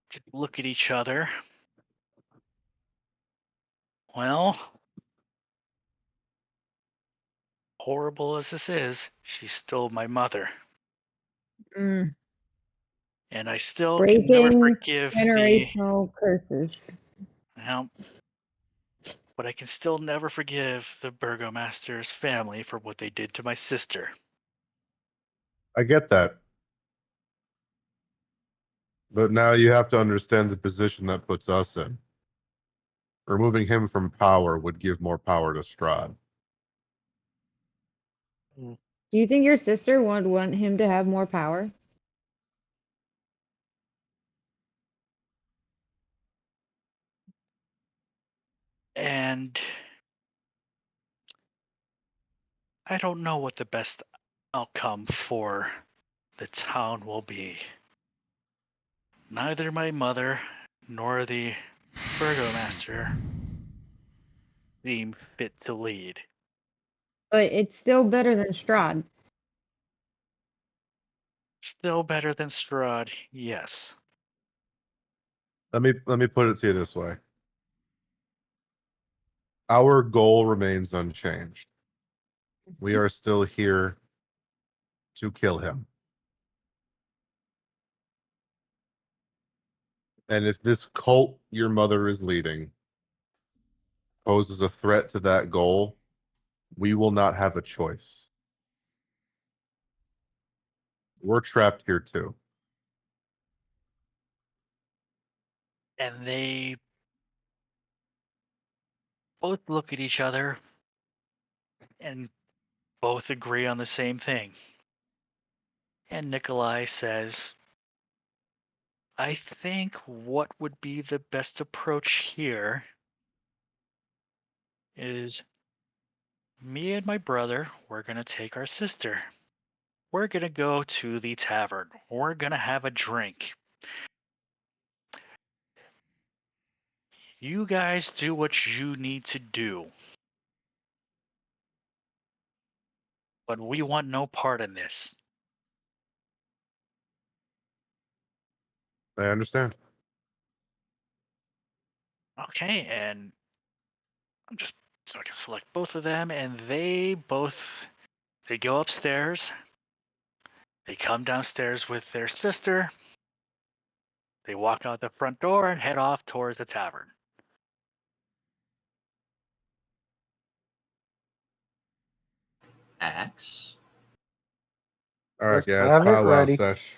just look at each other. Well, horrible as this is, she's still my mother. Mm. And I still can never Breaking forgive the. generational curses. Well, but I can still never forgive the Burgomaster's family for what they did to my sister. I get that. But now you have to understand the position that puts us in. Removing him from power would give more power to Strahd. Do you think your sister would want him to have more power? And I don't know what the best outcome for the town will be. Neither my mother nor the Burgomaster seem fit to lead. But it's still better than Strahd. Still better than Strahd, yes. Let me put it to you this way. Our goal remains unchanged. We are still here to kill him. And if this cult your mother is leading poses a threat to that goal, we will not have a choice. We're trapped here too. And they both look at each other and both agree on the same thing. And Nikolai says, I think what would be the best approach here is me and my brother, we're going to take our sister. We're going to go to the tavern. We're going to have a drink. You guys do what you need to do. But we want no part in this. I understand. Okay, and I'm just so I can select both of them, and they go upstairs. They come downstairs with their sister. They walk out the front door and head off towards the tavern. Axe. All right, Just guys. have it Powwow ready. sesh.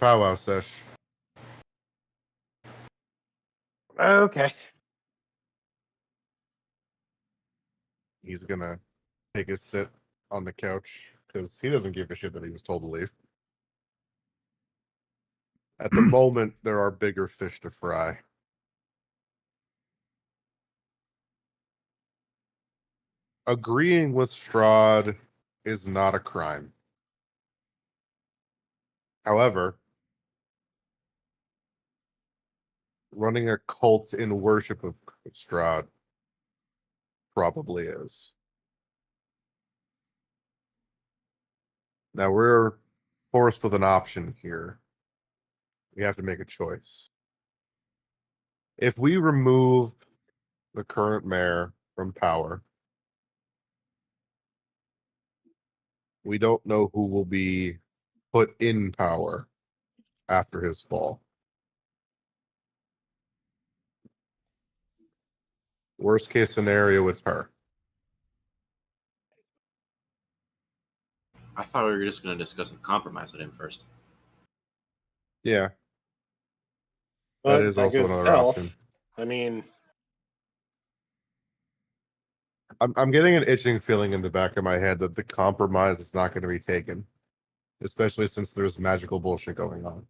Powwow sesh. Okay. He's gonna take his sit on the couch because he doesn't give a shit that he was told to leave. At the moment, there are bigger fish to fry. Agreeing with Strahd is not a crime. However, running a cult in worship of Strahd probably is. Now we're forced with an option here. We have to make a choice. If we remove the current mayor from power, we don't know who will be put in power after his fall. Worst case scenario, it's her. I thought we were just going to discuss a compromise with him first. Yeah, But that is that also goes another south. option. I mean, I'm getting an itching feeling in the back of my head that the compromise is not going to be taken, especially since there's magical bullshit going on.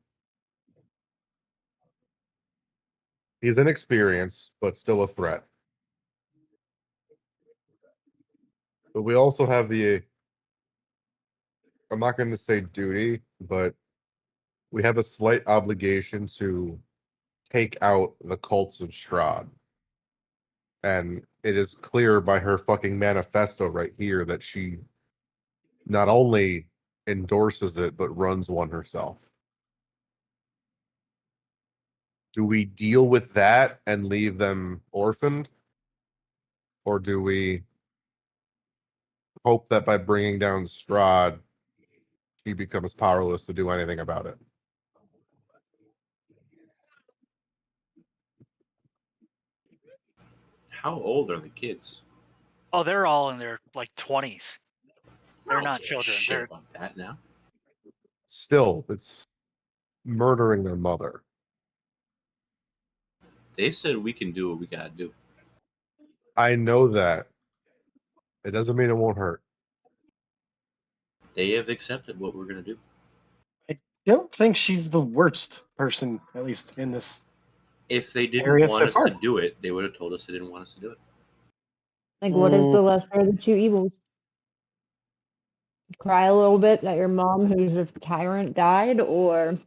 He's inexperienced, but still a threat. But we also have the, I'm not going to say duty, but we have a slight obligation to take out the cults of Strahd. And it is clear by her fucking manifesto right here that she not only endorses it, but runs one herself. Do we deal with that and leave them orphaned? Or do we hope that by bringing down Strahd, she becomes powerless to do anything about it? How old are the kids? Oh, they're all in their like 20s. I They're don't not give a children. shit They're about that now. Still, it's murdering their mother. They said we can do what we gotta do. I know that. It doesn't mean it won't hurt. They have accepted what we're gonna do. I don't think she's the worst person, at least in this If they didn't area want so us to far. do it, they would have told us they didn't want us to do it. Like, what is Mm, the lesser of the two evils? Cry a little bit that your mom, who's a tyrant, died, or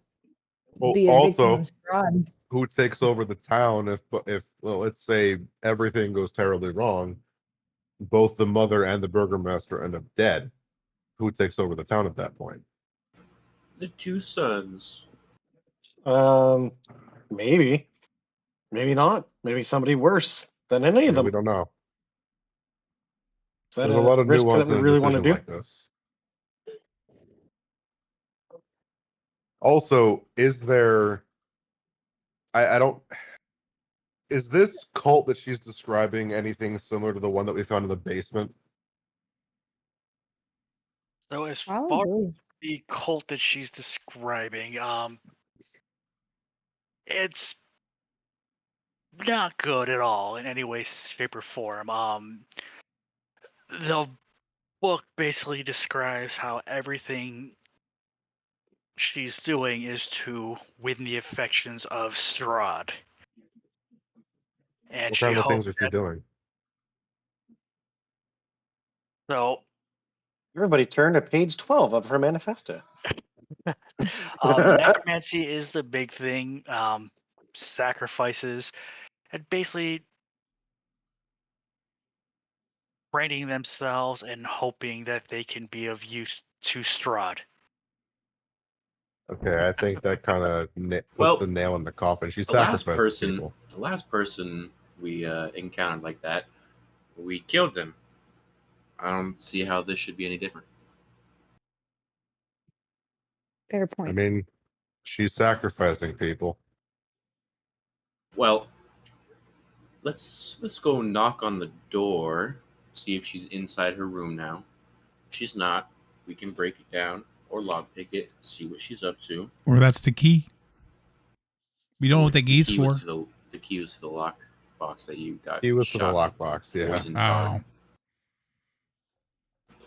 Well, be a victim also, of fraud? who takes over the town if well, let's say everything goes terribly wrong, both the mother and the burgomaster end up dead. Who takes over the town at that point? The two sons. um, maybe, maybe not. Maybe somebody worse than any of Yeah, them. we don't know. Is that There's a a lot of risk that nuance we in a really want to decision do? like this. Also, is there? I don't. Is this cult that she's describing anything similar to the one that we found in the basement? so as far as Probably. the cult that she's describing, it's not good at all in any way, shape, or form. The book basically describes how everything she's doing is to win the affections of Strahd. And What she kind of things hopes is she that doing? so Everybody turn to page 12 of her manifesto. necromancy is the big thing. Sacrifices and basically training themselves and hoping that they can be of use to Strahd. Okay, I think that kind of puts Well, the nail in the coffin. She The last sacrificed people. person we encountered like that, we killed them. I don't see how this should be any different. Fair I point. mean, she's sacrificing people. Well, let's go knock on the door, see if she's inside her room now. If she's not, we can break it down or lockpick it, see what she's up to. Or that's the key. We don't know what the The key's key for. was the key was to the lock box that you got. He was to the shot with lockbox, yeah. poisoned dart. Oh.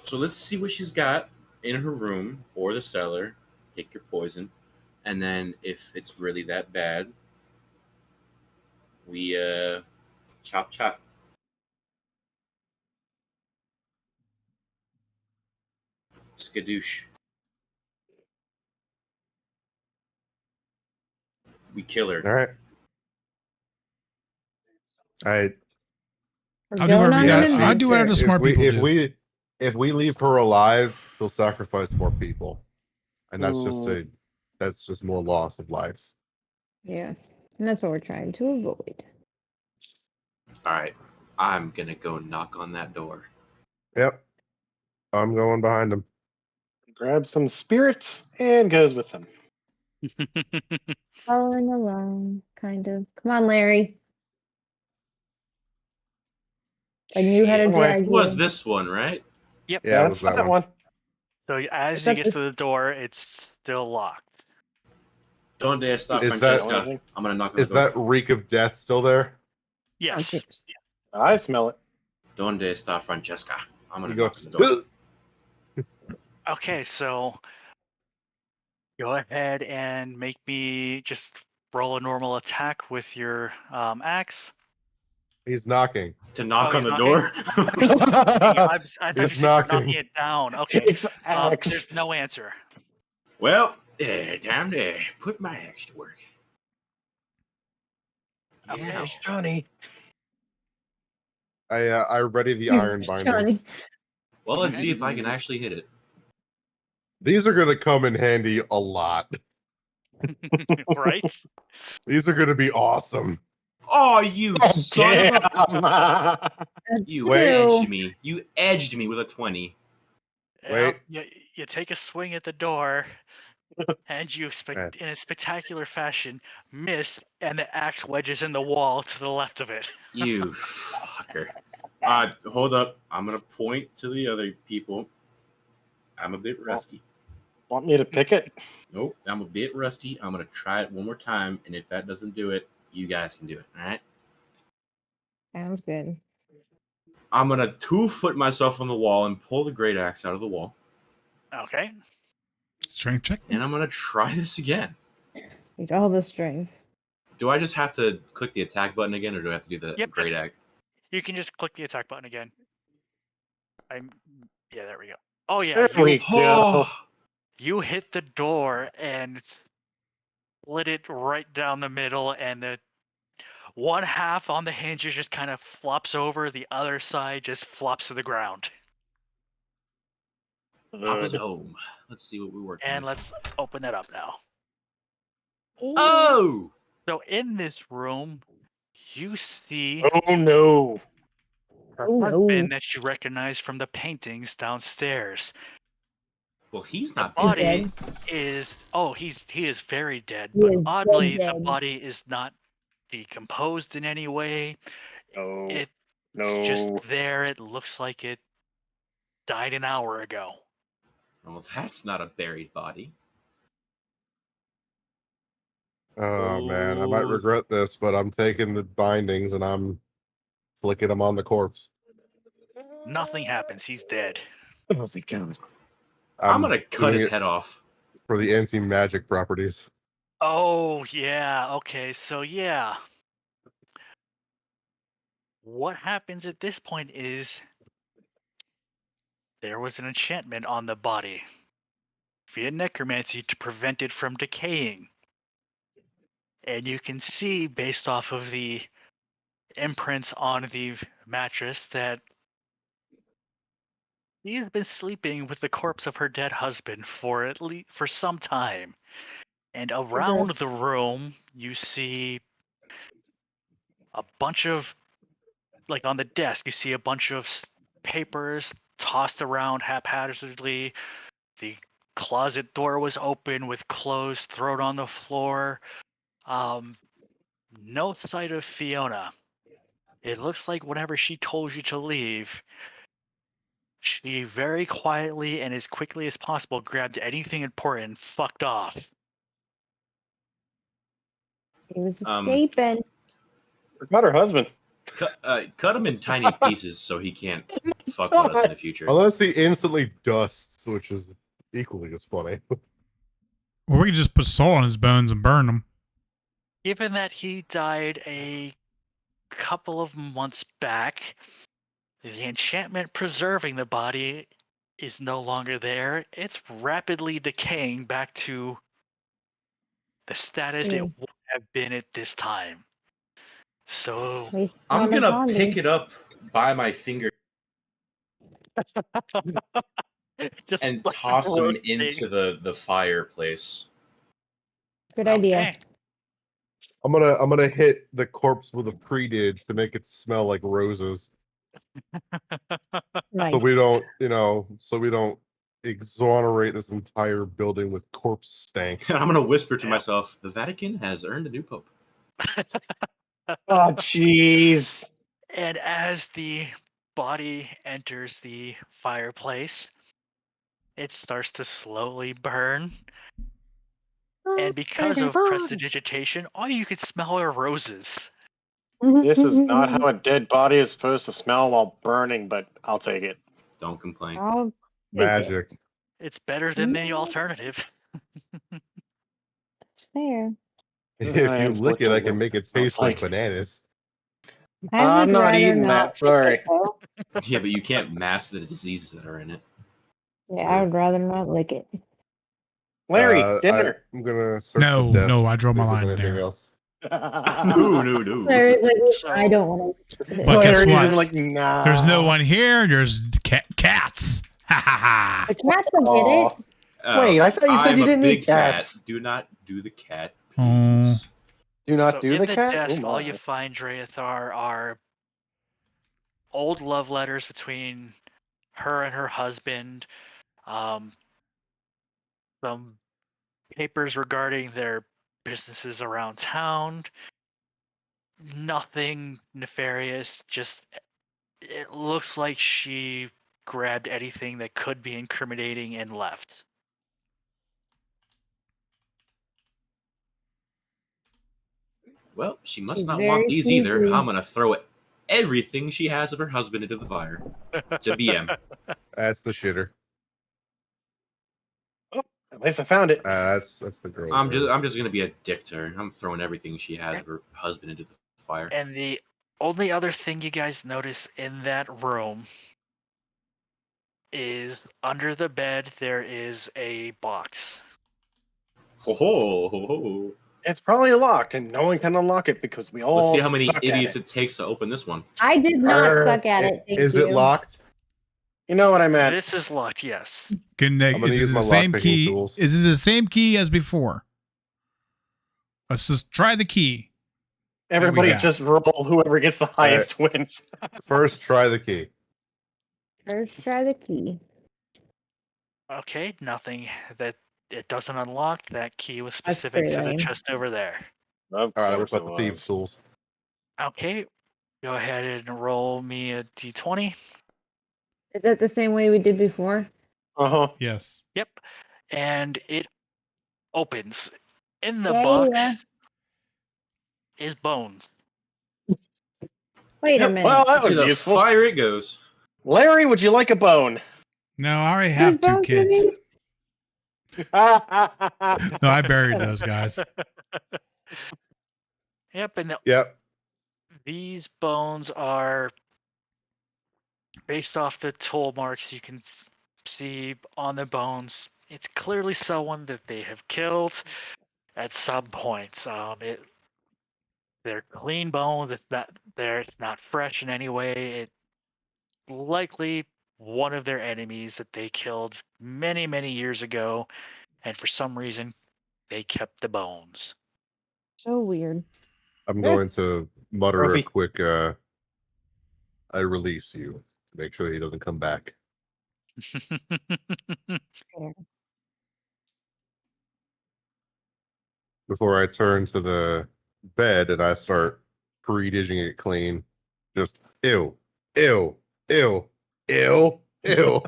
So let's see what she's got in her room or the cellar. Pick your poison, and then if it's really that bad, we chop. Skadoosh. We kill her. All right. We're I'll do going whatever on you an got. I'll do whatever the adventure. smart people if do. we leave her alive, she'll sacrifice more people, and that's just more loss of life. Yeah, and that's what we're trying to avoid. All right, I'm gonna go knock on that door. Yep, I'm going behind him. Grabs some spirits and goes with them. Following along, kind of. Come on, Larry. I knew how to Shit. drag It was you. this one, right? Yep. Yeah, it was it's not that one. So as Except he gets for- to the door, it's still locked. Donde está Is that- Francesca? I'm gonna knock on Is the door. that reek of death still there? Yes. Okay. I smell it. Donde está Francesca? I'm gonna You go. knock on the door. Okay, so go ahead and make me just roll a normal attack with your axe. He's knocking. To knock Oh, on he's the knocking? door? I thought you He's said you're knocking knocking. it down. Okay. Takes axe. There's no answer. Well, time to put my axe to work. Okay. Yeah. There's Johnny. I ready the iron Johnny. bindings. Well, let's Okay. see if I can actually hit it. These are gonna come in handy a lot. Right? These are gonna be awesome. Oh, you son of a... Damn. You Wait. edged me. You edged me with a 20. Wait. Yep, you take a swing at the door, and you, Right. in a spectacular fashion, miss, and the axe wedges in the wall to the left of it. You fucker. Hold up. I'm going to point to the other people. I'm a bit rusty. Want me to pick it? Nope, I'm a bit rusty. I'm going to try it one more time, and if that doesn't do it, you guys can do it, all right? Sounds good. I'm going to 2-foot myself on the wall and pull the great axe out of the wall, Okay. Strength check. and I'm going to try this again. Need all the strength. Do I just have to click the attack button again, or do I have to do the Yep, great just- axe? You can just click the attack button again. Yeah, there we go. Oh yeah, There we go. you hit the door and split it right down the middle, and the one half on the hinges just kind of flops over, the other side just flops to the ground. Papa's home. Let's see what we work And with. let's open that up now. Oh! So in this room, you see Oh no. her Oh, no. husband that you recognize from the paintings downstairs. Well, he's The not body dead. is he is very dead, He but is oddly dead. the body is not decomposed in any way. No. It's No. just there. It looks like it died an hour ago. Well, that's not a buried body. Oh man, I might Oh. regret this, but I'm taking the bindings and I'm flicking them on the corpse. Nothing happens. He's dead. Oh, thank God. I'm going to cut doing his it head off. for the anti-magic properties. Oh yeah. Okay. So yeah. What happens at this point is there was an enchantment on the body via necromancy to prevent it from decaying. And you can see, based off of the imprints on the mattress, that She's been sleeping with the corpse of her dead husband for at least for some time. And around the room, you see a bunch of, like on the desk, you see a bunch of papers tossed around haphazardly. The closet door was open with clothes thrown on the floor. No sight of Fiona. It looks like whenever she told you to leave, she very quietly and as quickly as possible grabbed anything important and fucked off. He was Um, escaping. Forgot her husband. Cut him in tiny pieces so he can't fuck with us in the future. Unless he instantly dusts, which is equally as funny. Or we could just put salt on his bones and burn them. Given that he died a couple of months back, the enchantment preserving the body is no longer there. It's rapidly decaying back to the status it would have been at this time. So Waste I'm time gonna on pick me. it up by my finger just and like toss him roasting. into the fireplace. Good idea. Okay. I'm gonna hit the corpse with a pre-did to make it smell like roses. Nice. So we don't, so we don't exonerate this entire building with corpse stank. And I'm gonna whisper to Yeah. myself, the Vatican has earned a new pope. Oh, jeez. And as the body enters the fireplace, it starts to slowly burn. And because of prestidigitation, all you can smell are roses. This is not how a dead body is supposed to smell while burning, but I'll take it. Don't complain. I'll take it. Magic. It's better than the alternative. That's fair. If I you lick it, I unfortunately know can make what it that smells taste like like. bananas. I I'm would not rather eating not that, sorry. lick it, though. Yeah, but you can't mask the diseases that are in it. Yeah, I would rather not lick it. Larry, dinner. I'm gonna search No, the desk. no, I draw see my if there's line anything there. else. No. Larry's like, So- I don't want to. But guess Larry's what? like, nah. There's no one here. There's cats. Ha ha ha. The cats will Aw. get it. Wait, I thought you said I'm you a didn't eat big cat. cats. Do not do the cat, Oh. please. Do not So do in the the cat? desk, Oh all my. you find, Dreathar, are old love letters between her and her husband, some papers regarding their businesses around town. Nothing nefarious, just it looks like she grabbed anything that could be incriminating and left. Well, she must She's not very want these either. sneaky. I'm gonna throw everything she has of her husband into the fire. To BM. That's the shitter. At least I found it. That's the girl. I'm just gonna be a dick to her. I'm throwing everything she has of her husband into the fire. And the only other thing you guys notice in that room is under the bed there is a box. Ho ho ho ho. It's probably locked, and no one can unlock it because we all. Let's see how many suck at idiots it. it takes to open this one. I did not Arr. suck at it. Thank Is you. it locked? You know what I meant. This is locked, yes. Good night. I'm gonna Is use it my the same lockpicking key? tools. Is it the same key as before? Let's just try the key. Everybody got? just roll. Whoever gets the highest wins. First, try the key. First, try the key. Okay, nothing that it doesn't unlock. That key was That's specific pretty to the lame. chest over there. Of All right, we course put it the was. thieves' tools. Okay, go ahead and roll me a d20. Is that the same way we did before? Uh-huh. Yes. Yep, and it opens. In the Yeah. box is bones. Wait a Yep, minute. Well, that To was the useful. fire it goes. Larry, would you like a bone? No, I already have Whose two bones are kids. these? No, I buried those guys. Yep, and Yep. these bones are based off the tool marks you can see on the bones. It's clearly someone that they have killed at some point. They're clean bones. It's not fresh in any way. It likely one of their enemies that they killed many, many years ago, and for some reason, they kept the bones. So weird. I'm Yeah. going to mutter a Trophy. quick I release you to make sure he doesn't come back. Before I turn to the bed and I start pre-digging it clean. Just ew, ew, ew, ew, ew.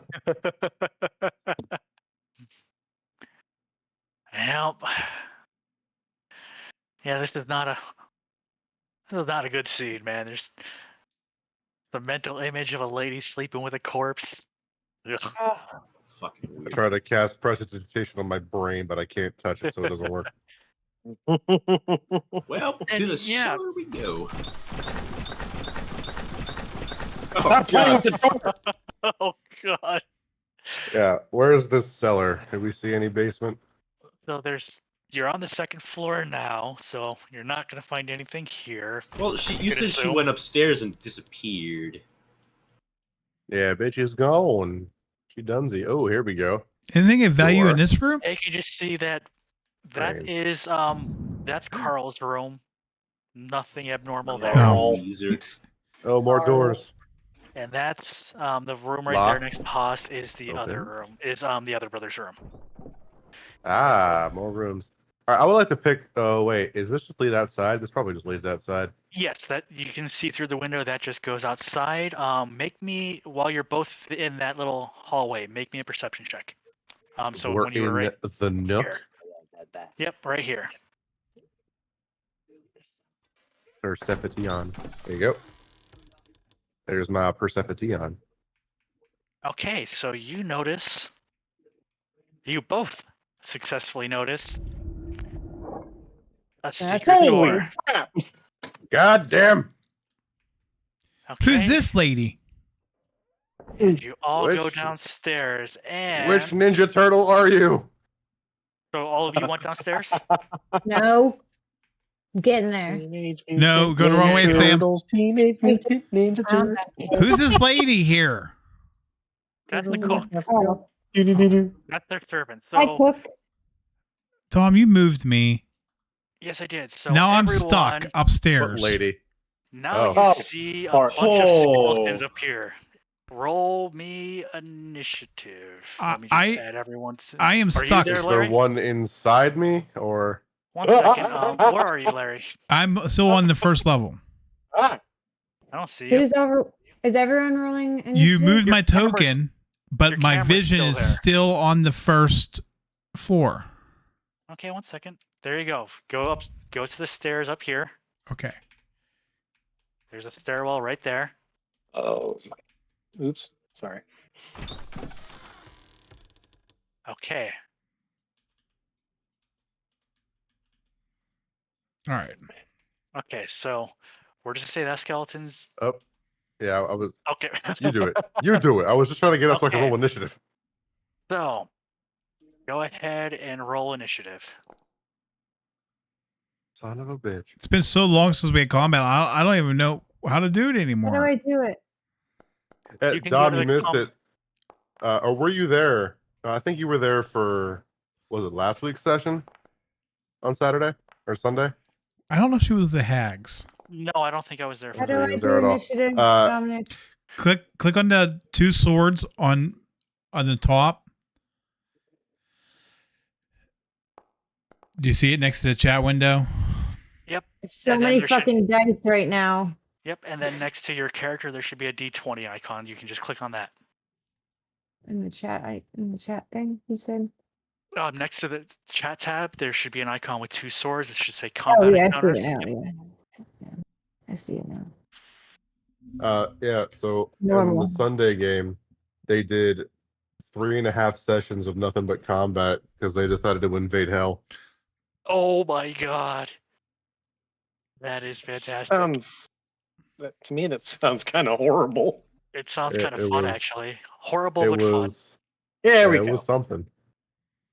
Well, yeah, this is not a good scene, man. There's the mental image of a lady sleeping with a corpse. Ugh. Fucking I weird. try to cast prestidigitation on my brain, but I can't touch it, so it doesn't work. Well, to And the yeah. cellar we go. Oh, Stop playing with God. the door. Oh god. Yeah, where's this cellar? Did we see any basement? So you're on the second floor now, so you're not gonna find anything here. Well, you could said she assume. went upstairs and disappeared. Yeah, bitch is gone. She donesy. Oh, here we go. Anything of value in Door. this room? You can just see that Brains. is that's Carl's room. Nothing abnormal there. Oh. Weezer. Oh, more Carl. doors. And that's the room right Locked. there next to Haas is the other Open. room. Is the other brother's room. Ah, more rooms. All right, I would like to pick. Oh, wait. Is this just lead outside? This probably just leads outside. Yes, that you can see through the window. That just goes outside. Make me while you're both in that little hallway. Make me a perception check. So We're when you were in right the nook. here. Yep, right here. Perception. There you go. There's my perception. Okay, so you both successfully notice a secret Holy door. God damn. Okay. Who's this lady? And you all go Which- downstairs, and Which Ninja Turtle are you? so all of you went downstairs. No. I'm getting there. No, go the wrong way, Sam. Teenage Mutant Ninja Um, Turtles. Who's this lady here? That's the cook. Oh, That's their servant. hi, So cook. Tom, you moved me. yes, I did. So now I'm everyone, stuck What upstairs. lady? Now Oh. you see a Bart. bunch of skeletons Oh. appear. Roll me initiative. I- Let me just add everyone's. I am Are stuck. you there, Is there Larry? one inside me, or One second. Where are you, Larry? I'm still on the first level. Ah, I don't see you. Who's over? Is everyone rolling? You initiative? moved Your my camera's- token, but your my camera's vision still is there. still on the first floor. Okay, one second. There you go. Go up. Go to the stairs up here. Okay. There's a stairwell right there. oh. Oops. Sorry. Okay. All right. Okay. So we're just gonna say that skeleton's yeah, I was. okay. You do it. You do it. I was just trying to get us so I can Okay. roll initiative. So go ahead and roll initiative. Son of a bitch. It's been so long since we had combat. I don't even know how to do it How do anymore. I do it? You can Dom, go to you the missed it. Or were you there? I think you were there for, was it last week's session on Saturday or Sunday? I don't know if she was the hags. No, I don't think I was there How for do Okay, that. I is do there at all? initiative, Uh, Dominic? Click on the two swords on the top. Do you see it next to the chat window? There's so and then many there should- fucking dice right now. Yep, and then next to your character there should be a D20 icon. You can just click on that. In the chat thing, you said. Next to the chat tab, there should be an icon with two swords. It should say Oh combat yeah, I see encounters. it now. Yeah. I see it now. Yeah, so in Normal. the Sunday game, they did 3.5 sessions of nothing but combat because they decided to invade hell. Oh my god. That is fantastic. To me, that sounds kind of horrible. It sounds It- kind of it fun, was- actually. Horrible, It but fun. was, There we it go. was something.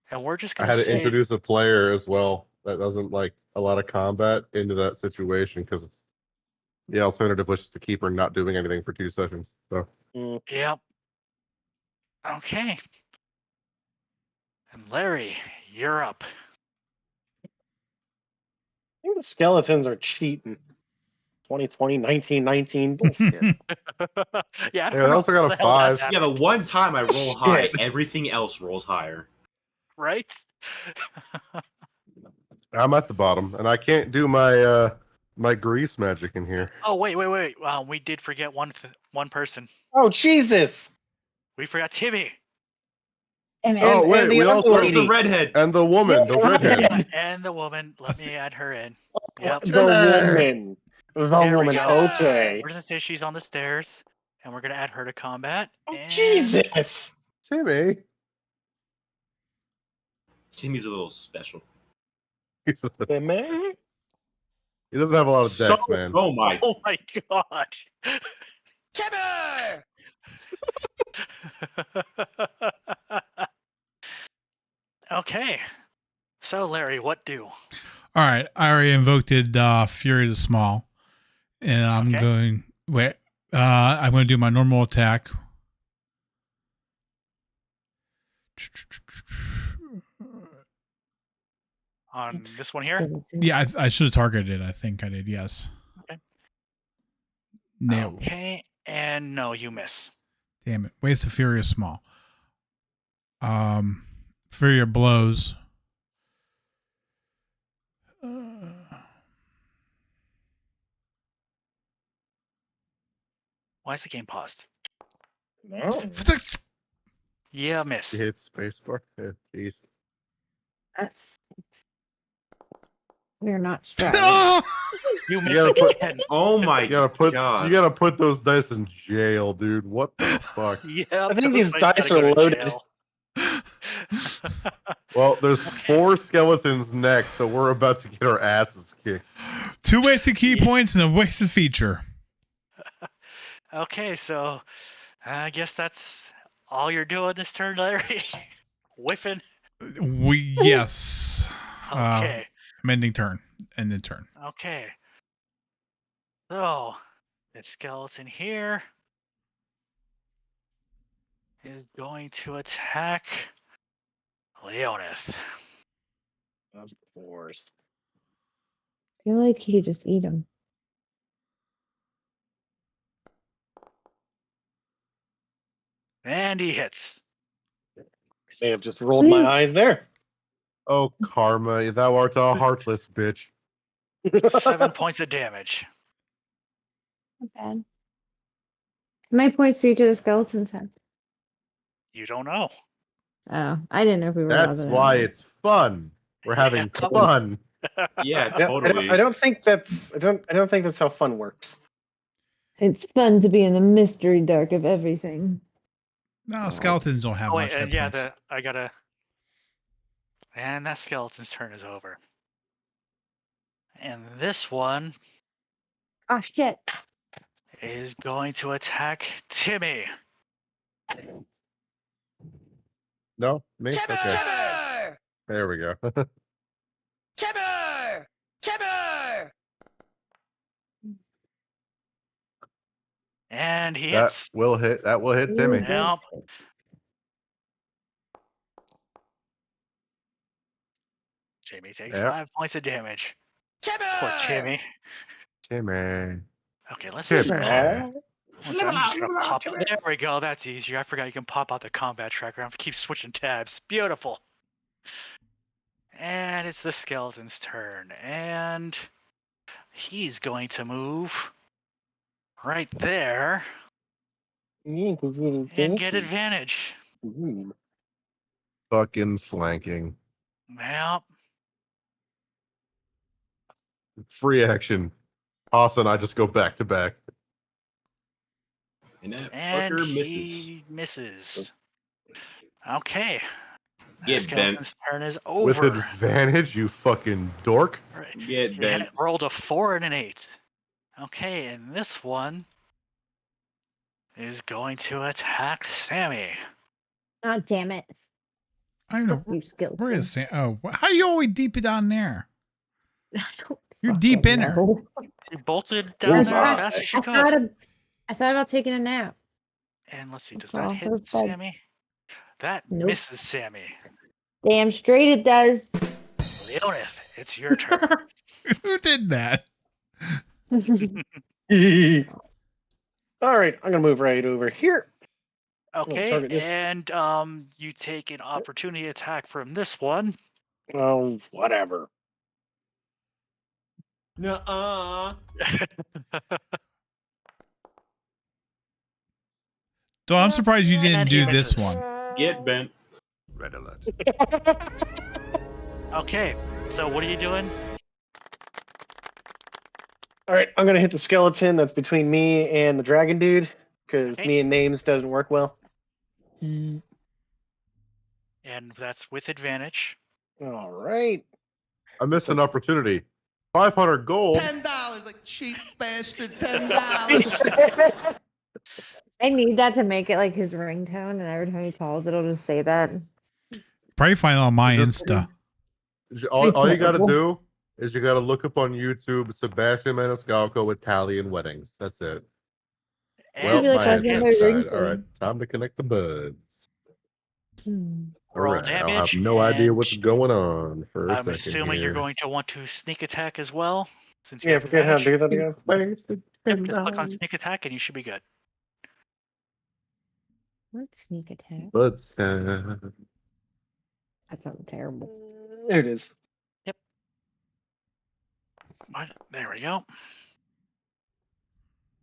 And we're just I gonna had to say, introduce a player as well that doesn't like a lot of combat into that situation because the alternative was just to keep her not doing anything for 2 sessions. So Mm. yep. Okay. And Larry, you're up. I think the skeletons are cheating. 2020, 1919, bullshit. Yeah, I Yeah, don't they know also got how a the hell that 5. Yeah, the happened, one time I roll Shit. high, everything else rolls higher. right? I'm at the bottom, and I can't do my my grease magic in here. Oh, wait. We did forget one person. Oh, Jesus! We forgot Timmy. Damn it. Oh, wait, and the we other also- Where's the lady. redhead? And the woman, the Yeah, redhead. Yeah, and the woman. Let me add her in. Yep. The Timmy! woman. The There we woman. go. Okay. We're gonna say she's on the stairs, and we're gonna add her to combat. Oh, And Jesus! Timmy. Timmy's a little special. He The man? doesn't have a lot of So- decks, man. Oh my. Oh my god. Timber! Okay. So Larry, what do? All right, I already invoked Fury to Small, and I'm Okay. going. Wait, I'm going to do my normal attack. On this one here? Yeah, I should have targeted it. I think I did. Yes. Okay. No. Okay. And no, you miss. Damn it. Waste of Fury is Small. Fury of Blows. Why is the game paused? No. Yeah, miss. He hits spacebar. Yeah, jeez. That's. We're not striving. You miss gotta put- again. Oh my You gotta god. put those dice in jail, dude. What the fuck? Yeah, I think those these guys dice gotta are go to loaded. jail. Well, there's 4 skeletons next, so we're about to get our asses kicked. 2 wasted key Yeah. points and a wasted feature. Okay, so I guess that's all you're doing this turn, Larry. Whiffing. Yes. Okay. I'm ending turn. Ending turn. Okay. So the skeleton here is going to attack Leonith. Of course. I feel like he could just eat them. And he hits. May have just rolled my eyes there. Oh, Karma, thou art a heartless bitch. 7 points of damage. Not bad. How many points do the skeletons have? You don't know. Oh, I didn't know if we were. That's allowed to why know. it's fun. We're having Yeah. fun. Yeah, Yeah, totally. I don't think that's. I don't think that's how fun works. It's fun to be in the mystery dark of everything. No, skeletons don't have Oh, wait, much and hit yeah, points. I gotta. And that skeleton's turn is over. And this one Oh shit! is going to attack Timmy. No? Me? Okay. Timber! There we go. Timber! Timber! And he That hits. will hit. That will hit Timmy. Yeah. Timmy takes Yep. 5 points of damage. Timber! Poor Timmy. Timmy. Okay, let's Timmy. just Yeah. I'm just gonna pop. There we go. That's easier. I forgot you can pop out the combat tracker. I have to keep switching tabs. Beautiful. And it's the skeleton's turn, and he's going to move right there and get advantage. Ooh. Fucking flanking. Well, Free action. Toss and I just go back to back. And that and fucker he misses. misses. Okay. Get The skeleton's turn is over. With advantage, you fucking dork. Right. Get And bent. it rolled a 4 and an 8. Okay, and this one is going to attack Sammy. Oh damn it! I don't know. Fuck you, skeleton. Where is Sam? Oh, how you always deep down there? I don't You're fucking deep in there. know. She bolted You're down there as fine. fast as she I could. thought, I thought about taking a nap. And let's see, does Oh, that hit that's bad. Sammy? That Nope. misses Sammy. Damn straight it does. Leonith, it's your turn. Who did that? All right, I'm gonna move right over here. Okay, target this. and you take an opportunity attack from this one. Oh, whatever. Nuh-uh. Dawn, I'm surprised you didn't And he do this misses. one. Get bent. Red alert. Okay, so what are you doing? All right, I'm gonna hit the skeleton that's between me and the dragon dude because Okay. me and names doesn't work well. And that's with advantage. All right. I missed an opportunity. 500 gold. $10, like cheap bastard, $10. I need that to make it like his ringtone, and every time he calls, it'll just say that. Probably find it on my Just- Insta. All you got to terrible. do is you got to look up on YouTube Sebastian Maniscalco Italian weddings. That's it. Well, And be like, my "I'll that get headset my hits. died. All ringtone." right, time to connect the buds. Hmm. All Roll right, I'll have damage, no idea and what's going on for a I'm second assuming here. you're going to want to sneak attack as well, since you Yeah, have forget how to advantage. do that again. Wasted Yep, just click on $10. sneak attack, and you should be good. What sneak attack? Buds. That sounds terrible. There it is. But there we go.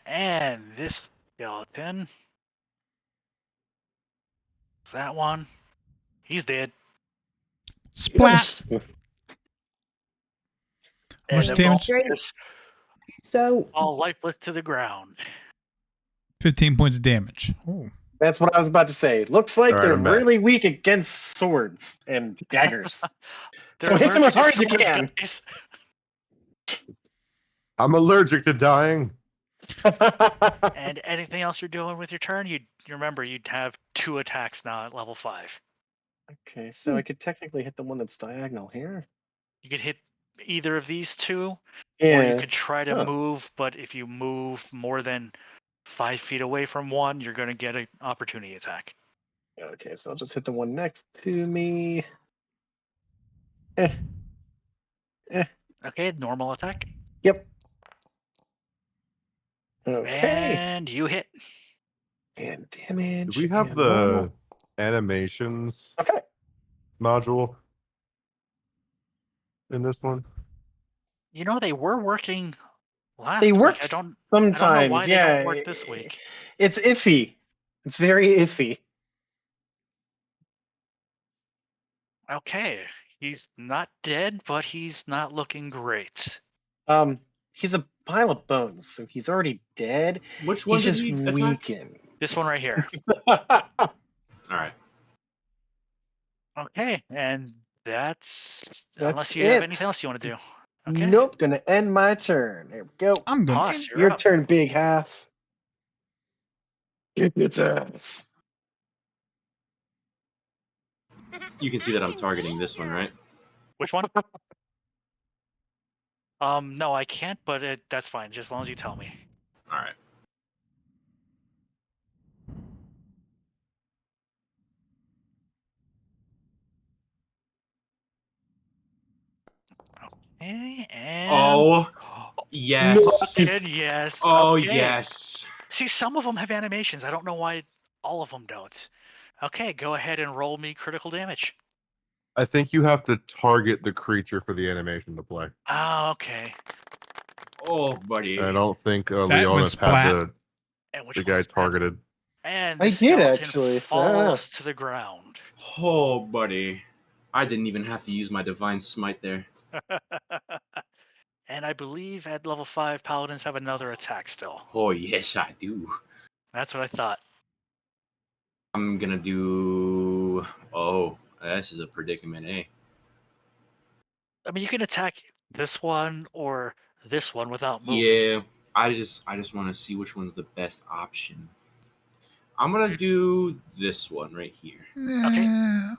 And this skeleton. It's that one. He's dead. Splat. How much And damage? the bonus, So all lifeless to the ground. 15 points of damage. Oh. That's what I was about to say. Looks like All right, they're I'm back. really weak against swords and daggers. They're So hit them as allergic hard to as you swords, can. guys. I'm allergic to dying. And anything else you're doing with your turn, you remember you'd have 2 attacks now at level 5. Okay, so I could technically hit the one that's diagonal here. You could hit either of these 2, Yeah. or you could try to Huh. move, but if you move more than 5 feet away from one, you're going to get an opportunity attack. Okay, so I'll just hit the one next to me. Okay, normal attack. Yep. Okay. And you hit. And damage. Do we have and the normal. animations Okay. module in this one? You know, they were working last They week. worked I don't sometimes. know why yeah. they don't work this week. It's iffy. It's very iffy. Okay, he's not dead, but he's not looking great. He's a pile of bones, so he's already dead. Which one He's did just he attack? weakened. This one right here. All right. Okay, and that's That's unless you have it. anything else you want to do. Okay. Nope, gonna end my turn. There we go. I'm going Hoss, to. you're Your up. turn, big ass. Kick its ass. You can see that I'm targeting this one, right? Which one? No, I can't, but that's fine, just as long as you tell me. All right. Okay, and Oh, yes. and yes. Oh, okay. yes. See, some of them have animations. I don't know why all of them don't. Okay, go ahead and roll me critical damage. I think you have to target the creature for the animation to play. Oh, okay. Oh, buddy. I don't think That Leonis splat. had the And which guy one's that? targeted. And I the did, skeleton actually, so I don't know. falls to the ground. Oh, buddy. I didn't even have to use my divine smite there. And I believe at level 5, paladins have another attack still. Oh, yes, I do. That's what I thought. I'm gonna do. Oh, this is a predicament, eh? I mean, you can attack this one or this one without moving. Yeah, I just want to see which one's the best option. I'm gonna do this one right here. Okay.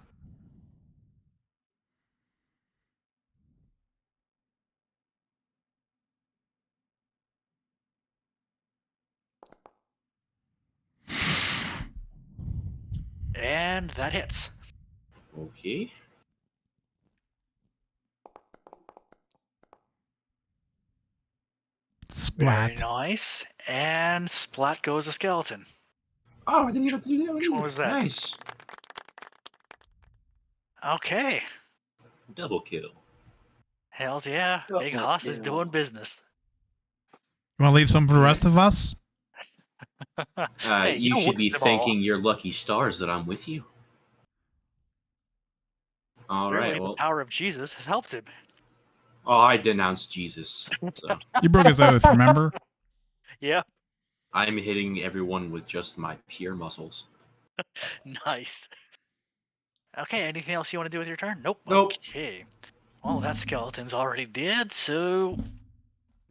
And that hits. Okay. Very Splat. nice. And splat goes a skeleton. Oh, I didn't even have to do that. Which one was that? Nice. Okay. Double kill. Hells yeah. Big Double Hoss is kill. doing business. You want to leave some for the rest of us? Hey, You should be whipped them all. thanking your lucky stars that I'm with you. All Really, right. Well, the power of Jesus has helped him. I denounced Jesus. So You broke his oath, remember? Yeah. I'm hitting everyone with just my pure muscles. Nice. Okay, anything else you want to do with your turn? Nope. Nope. Okay. Well, that skeleton's already dead, so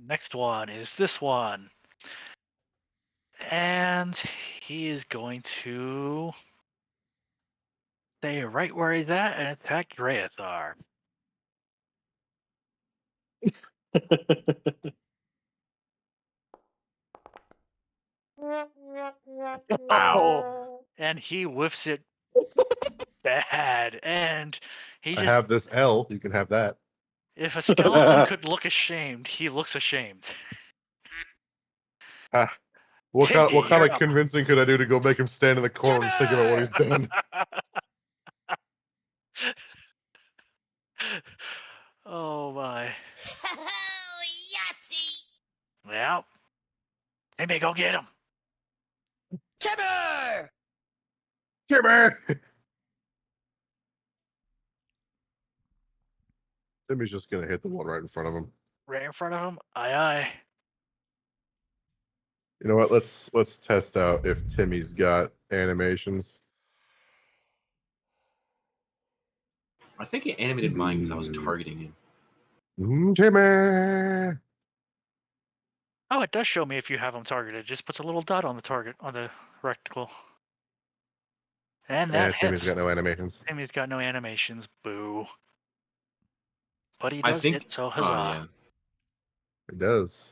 next one is this one. And he is going to stay right where he's at and attack Dreathar. Ow. And he whiffs it bad. And he I just, have this L. You can have that. if a skeleton could look ashamed, he looks ashamed. What Timmy, kind you're of up. convincing could I do to go make him stand in the corner and think about what he's done? Oh my. Oh, Yahtzee! Well, Timmy, go get him. Timber! Timmy! Timmy's just gonna hit the one right in front of him. Right in front of him. Aye, aye. You know what? Let's test out if Timmy's got animations. I think it animated mine because I was targeting him. Timmy! Oh, it does show me if you have him targeted. It just puts a little dot on the target, on the rectangle. And Yeah, that Timmy's hits. got no animations. Timmy's got no animations. Boo. But he I does think. hit, so Oh, huzzah. yeah. It does.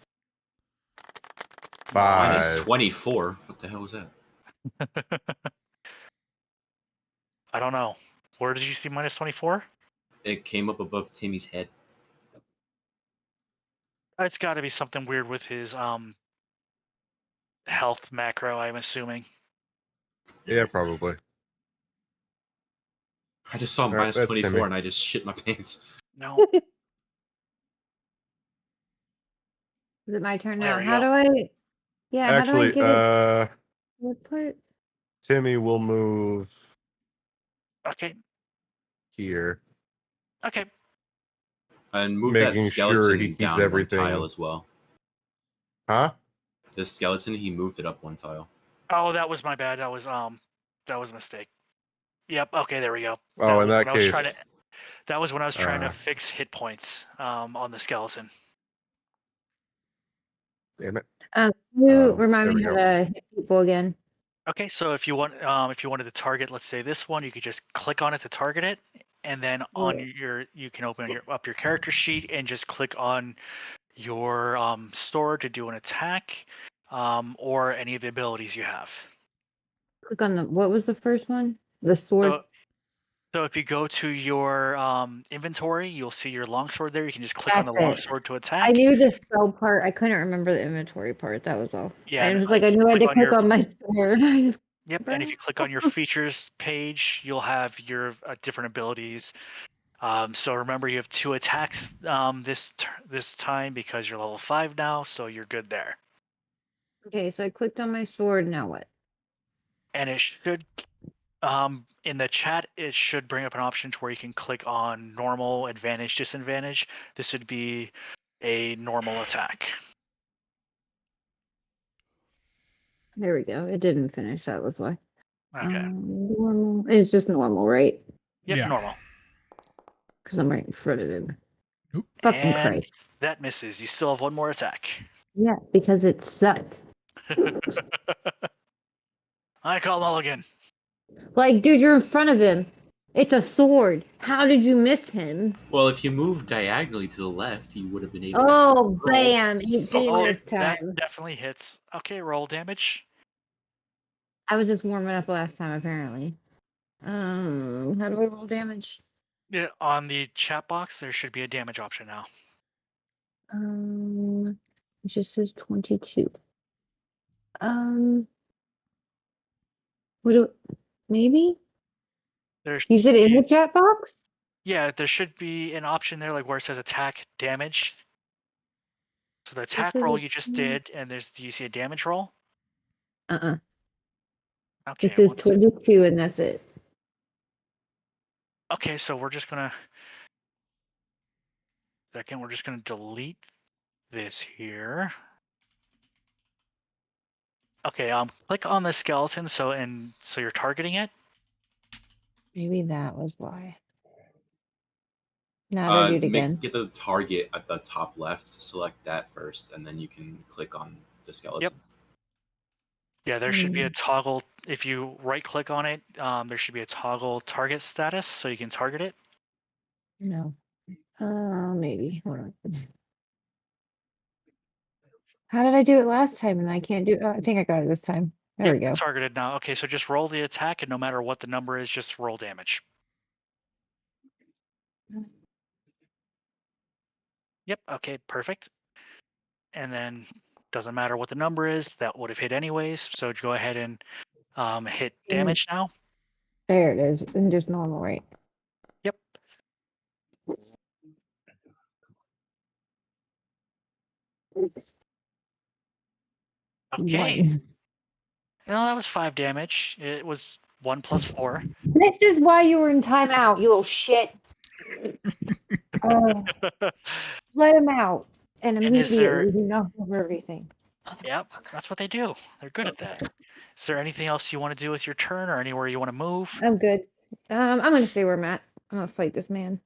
Minus 5. 24. What the hell was that? I don't know. Where did you see minus 24? It came up above Timmy's head. It's got to be something weird with his health macro, I'm assuming. Yeah, probably. I just saw right, minus that's 24 Timmy. and I just shit my pants. No. Is it my turn There now? we How go. do I? Yeah, how Actually, do I get it? What? Timmy will move Okay. here, Okay. And move that making skeleton sure he keeps down everything. one tile as well. Huh? The skeleton, he moved it up one tile. Oh, that was my bad. That was a mistake. Yep. Okay, there we go. Oh, in was that when I was case, trying to. That was when I was trying to Uh. fix hit points on the skeleton. damn it. Can you Um, remind there me we how go. to hit people again? Okay, so if you wanted to target, let's say this one, you could just click on it to target it, and then on you can open up your character sheet and just click on your sword to do an attack, or any of the abilities you have. Click on the. What was the first one? The sword. So if you go to your inventory, you'll see your longsword there. You can just click on the That's it. longsword to attack. I knew the spell part. I couldn't remember the inventory part. That was all. Yeah, I and, was like, I knew I had to click on click your- on my sword. I just Yep, and if you click on your features page, you'll have your different abilities. So remember, you have 2 attacks this time because you're level 5 now, so you're good there. Okay, so I clicked on my sword. Now what? And it should, in the chat, it should bring up an option to where you can click on normal, advantage, disadvantage. This would be a normal attack. There we go. It didn't finish. That was why. Okay. Normal. It's just normal, right? Yep, Yeah. normal. Because I'm right in front of him. Nope. Fucking And Christ. that misses. You still have 1 more attack. Yeah, because it sucked. I call Mulligan. Like, dude, you're in front of him. It's a sword. How did you miss him? Well, if you move diagonally to the left, you would have been able Oh, roll. bam. 18 Oh, this that time. definitely hits. Okay, roll damage. I was just warming up last time, apparently. How do I roll damage? Yeah, on the chat box, there should be a damage option now. It just says 22. What do maybe? There's You said in the chat box? yeah, there should be an option there, like where it says attack damage. So the attack is roll a you just 20. did, and do you see a damage roll? Okay, It says one second. 22 and that's it. Okay, so we're just gonna delete this here. Okay, click on the skeleton so you're targeting it. Maybe that was why. Now to do it again. Get the target at the top left. Select that first, and then you can click on the skeleton. Yeah, there should be a toggle. If you right click on it, there should be a toggle target status so you can target it. No. Maybe. Hold on. How did I do it last time and I can't do it? I think I got it this time. There we go. It's targeted now. Okay, so just roll the attack, and no matter what the number is, just roll damage. Yep, okay, perfect. And then doesn't matter what the number is, that would have hit anyways. So go ahead and hit damage now. There it is. And just normal, right? Yep. Okay. One. No, that was 5 damage. It was 1 plus 4. This is why you were in timeout, you little shit. Let him out. And immediately he knocked over everything. Yep, that's what they do. They're good at that. Is there anything else you want to do with your turn or anywhere you want to move? I'm good. I'm gonna stay where I'm at. I'm gonna fight this man.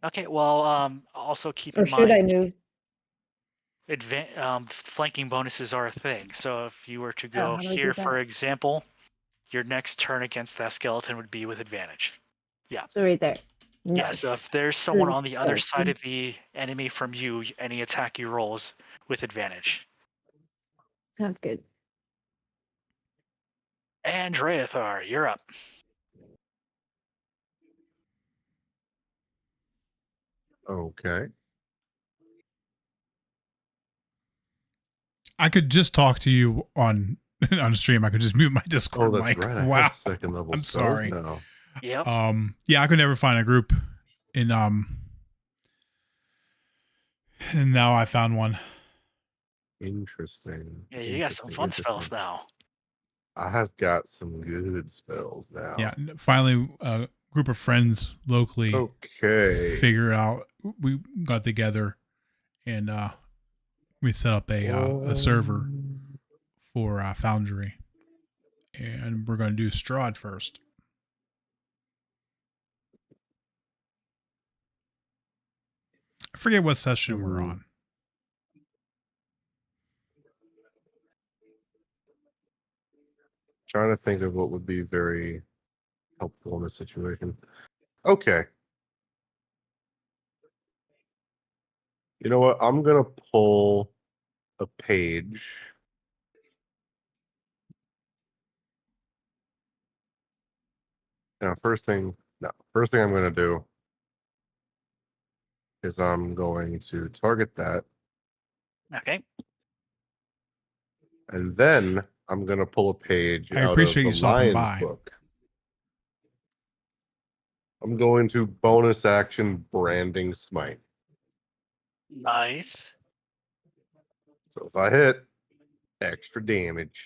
Okay, well, also keep Or in mind. should I move? Flanking bonuses are a thing. So if you were to go how do I do here, that? for example, your next turn against that skeleton would be with advantage. Yeah. So right there. Yeah, Nice. so if there's someone on the other skeleton. side of the enemy from you, any attack you roll is with advantage. Sounds good. And Dreathar, you're up. Okay. I could just talk to you on stream. I could just mute my Oh, Discord that's mic. right. I Wow. have second level I'm spells sorry. now. Yep. Yeah, I could never find a group in and now I found one. Interesting. Yeah, you got some fun spells now. I have got some good spells now. Yeah, finally a group of friends locally Okay. figured out, we got together and we set up a server for Foundry. And we're going to do Strahd first. I forget what session we're on. Trying to think of what would be very helpful in this situation. Okay. You know what? I'm going to pull a page. Now, first thing I'm going to do is I'm going to target that. Okay. And then I'm going to pull a page I out of appreciate the you stopping Lion's by. book. I'm going to bonus action branding smite. Nice. So if I hit, extra damage.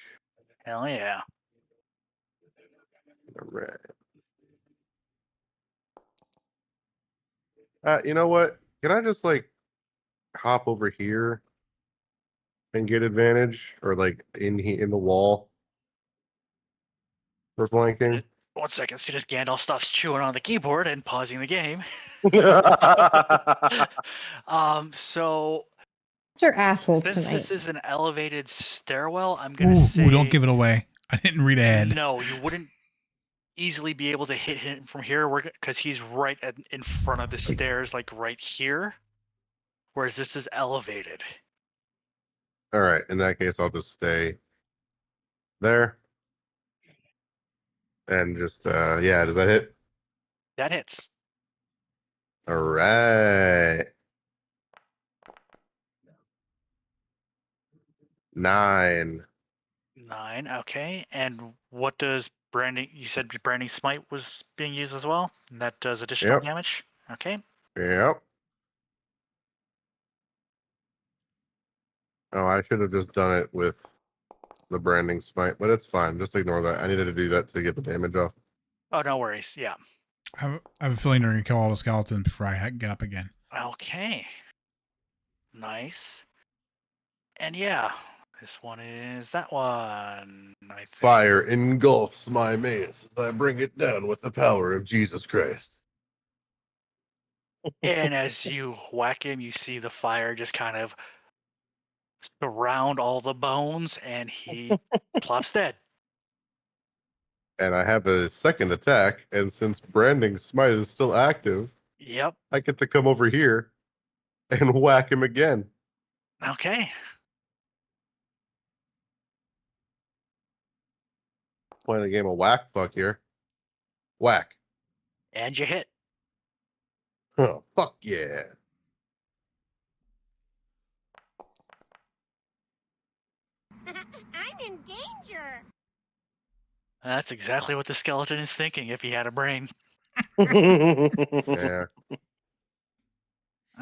Hell yeah. All right. You know what? Can I just like hop over here and get advantage, or like in the wall for flanking? 1 second, as soon as Gandalf stops chewing on the keyboard and pausing the game. So They're assholes since tonight. this is an elevated stairwell, I'm gonna say Ooh, don't give it away. I didn't read ahead. no, you wouldn't easily be able to hit him from here because he's right in front of the stairs, like right here. Whereas this is elevated. All right. In that case, I'll just stay there. And just yeah, does that hit? That hits. All right. 9. 9. Okay. And what does branding? You said branding smite was being used as well. And that does additional Yep. damage. Okay. Yep. Oh, I should have just done it with the branding smite, but it's fine. Just ignore that. I needed to do that to get the damage off. Oh, no worries. Yeah. I have a feeling they're going to kill all the skeletons before I get up again. Okay. Nice. And yeah, this one is that one. I think. Fire engulfs my mace as I bring it down with the power of Jesus Christ. And as you whack him, you see the fire just kind of surround all the bones, and he plops dead. And I have a second attack, and since branding smite is still active, Yep. I get to come over here and whack him again. Okay. Playing a game of whack fuck here. Whack. And you hit. Oh, fuck yeah. I'm in danger. That's exactly what the skeleton is thinking if he had a brain. Yeah.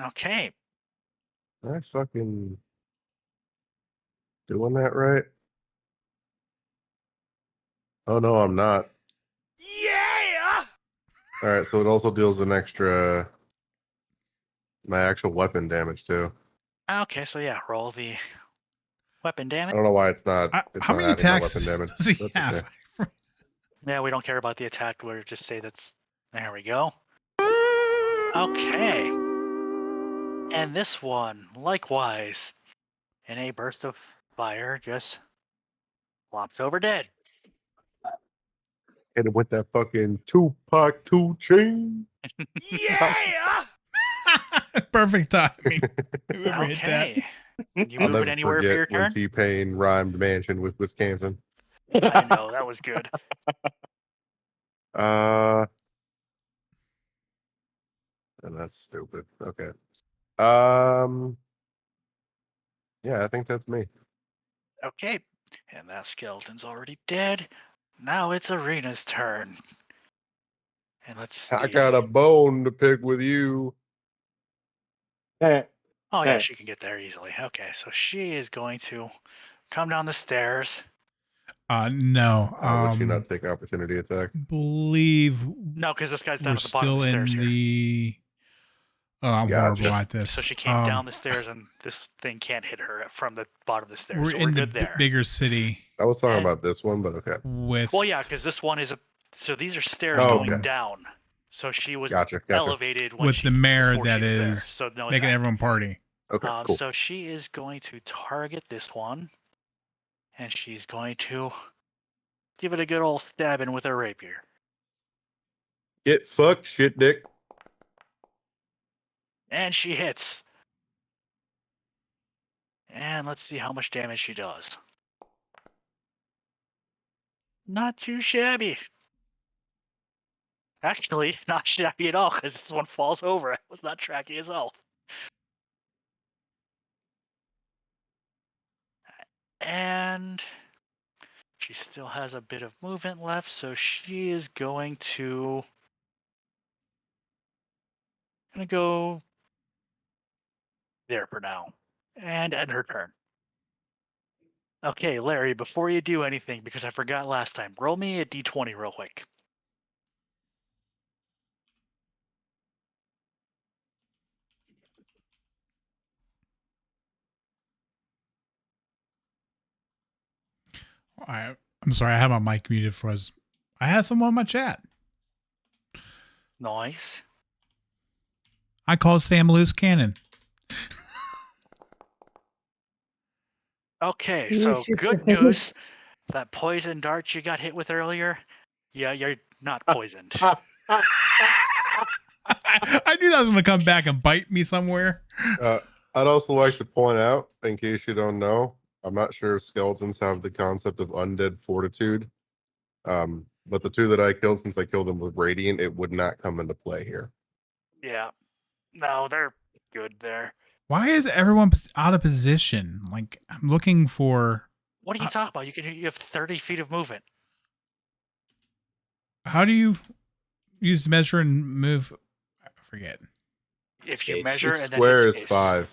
Okay. Am I fucking doing that right? Oh no, I'm not. Yeah! Alright, so it also deals an extra my actual weapon damage too. Okay, so yeah, roll the weapon I damage. don't know why it's not. It's How not many adding my attacks weapon damage. does he That's have? okay. Yeah, we don't care about the attack. We'll just say that's. There we go. Okay. And this one, likewise, in a burst of fire, just flops over dead. Hit him with that fucking Tupac 2 chain. Yeah! Perfect timing. Whoever hit that. Okay. Can you I'll move it never anywhere for your forget when turn? T-Pain rhymed mansion with Wisconsin. I know, that was good. And that's stupid. Okay. Yeah, I think that's me. Okay. And that skeleton's already dead. Now it's Arena's turn. And let's see. I got a bone to pick with you. Oh, yeah, Okay. she can get there easily. Okay, so she is going to come down the stairs. No. Would she not take opportunity attack? Believe No, because this guy's down we're at the bottom of still the stairs in here. the. Oh, I'm Gotcha. horrible at this. So she came down the stairs, and this thing can't hit her from the bottom of the stairs. We're So in we're the good there. bigger city I was talking And- about this one, but okay. with. Well, yeah, because this one is a. So these are stairs Oh, going okay. down. So she was Gotcha. elevated when with she, the mayor before that she was there. is So no making attack. everyone party. Okay, cool. So she is going to target this one, and she's going to give it a good old stabbing with her rapier. Get fucked, shit dick. And she hits. And let's see how much damage she does. Not too shabby. Actually, not shabby at all, because this one falls over. I was not tracking his health. And she still has a bit of movement left, so she is going to go there for now. And end her turn. Okay, Larry, before you do anything, because I forgot last time, roll me a d20 real quick. I'm sorry, I had my mic muted for us. I had someone in my chat. Nice. I called Sam Loose Cannon. Okay, You so shoot good the news. That poison dart you got hit with earlier, yeah, you're not poisoned. I knew that was going to come back and bite me somewhere. I'd also like to point out, in case you don't know, I'm not sure if skeletons have the concept of undead fortitude. But the 2 that I killed, since I killed them with radiant, it would not come into play here. Yeah. No, they're good there. Why is everyone out of position? Like, I'm looking for. What are you talking about? You have 30 feet of movement. How do you use the measure and move? I forget. If you Space. measure Each and then square hit is space. 5.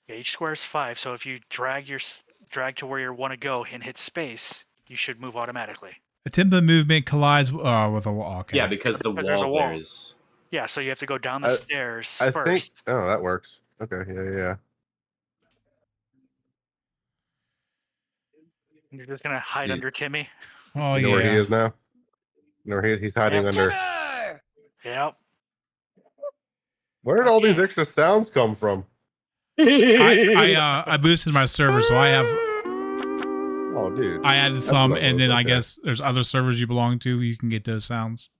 Yeah, each square is 5. So if you drag to where you want to go and hit space, you should move automatically. Attempt the movement collides with a wall. Okay. Yeah, because the Because there's a wall there wall. is. Yeah, so you have to go down the stairs I first. think. Oh, that works. Okay. Yeah. And you're just gonna hide Yeah. under Timmy. Oh You know yeah. where he is now? You know where he's hiding Yep. under. Yep. Where did all these Okay. extra sounds come from? I boosted my server, so I have Oh, dude. I added That's some, what it and was, then I okay. guess there's other servers you belong to. You can get those sounds.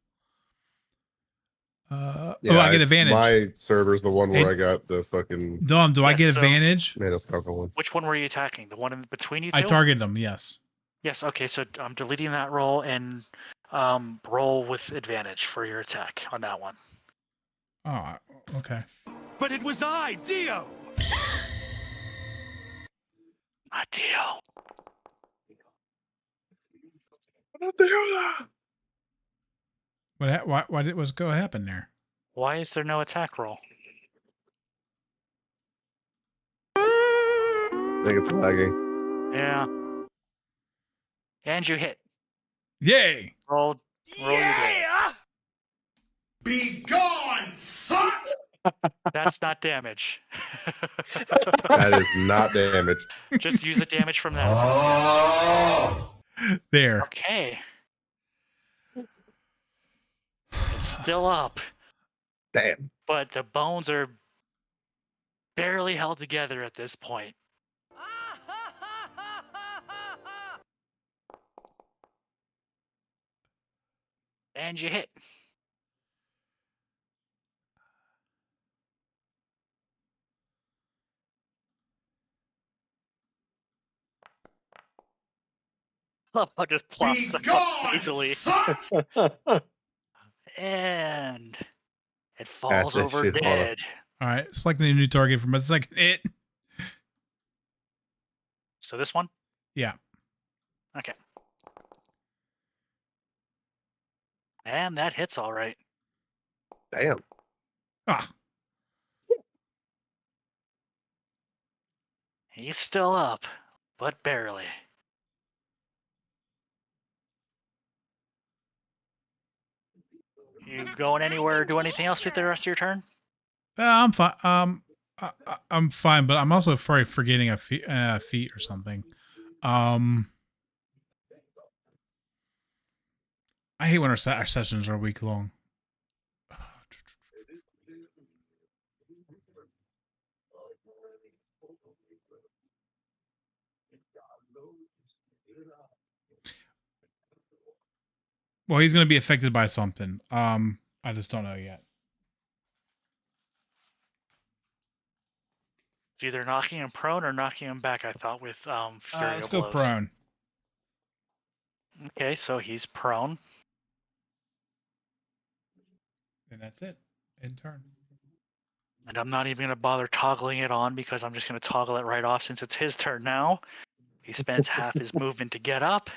I get advantage. My server's the one where Hey, I got the fucking Dom, do I Yes, get so- advantage? Maniscalco one. Which one were you attacking? The one in between you two? I targeted them. Yes. Yes. Okay. So I'm deleting that roll and roll with advantage for your attack on that one. Oh, okay. But it was I, Dio! Not deal. Why did what's go happen there? Why is there no attack roll? I think it's lagging. Yeah. And you hit. Yay! Roll your damage. Yeah! Be gone, fuck! That's not damage. That is not damage. Just use the damage from that. attack. There. Okay. It's still up, Damn. but the bones are barely held together at this point. And you hit. Love how it just plops Be up gone, easily. fuck! And it falls that over shit hard. dead. All right. Select a new target for my second hit. So this one? Yeah. Okay. And that hits all right. Damn. Ah. He's still up, but barely. You going anywhere or do anything else with the rest of your turn? I'm fine. I'm fine, but I'm also probably forgetting a feat or something. I hate when our sessions are a week long. Well, he's going to be affected by something. I just don't know yet. It's either knocking him prone or knocking him back, I thought, with Fury Let's go blows. prone. Okay, so he's prone. And that's it. In turn. And I'm not even going to bother toggling it on because I'm just going to toggle it right off since it's his turn now. He spends half his movement to get up.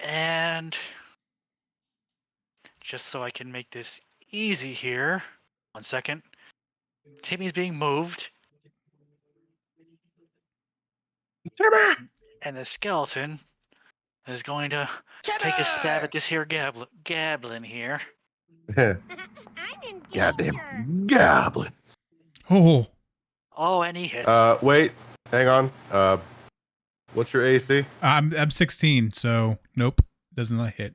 And just so I can make this easy here, 1 second. Timmy's being moved. And the skeleton is going to take a stab at this here gablin here. I'm in danger! Goddamn goblin. Oh, Oh, and he hits. Wait. Hang on. What's your AC? I'm 16, so nope. Doesn't hit.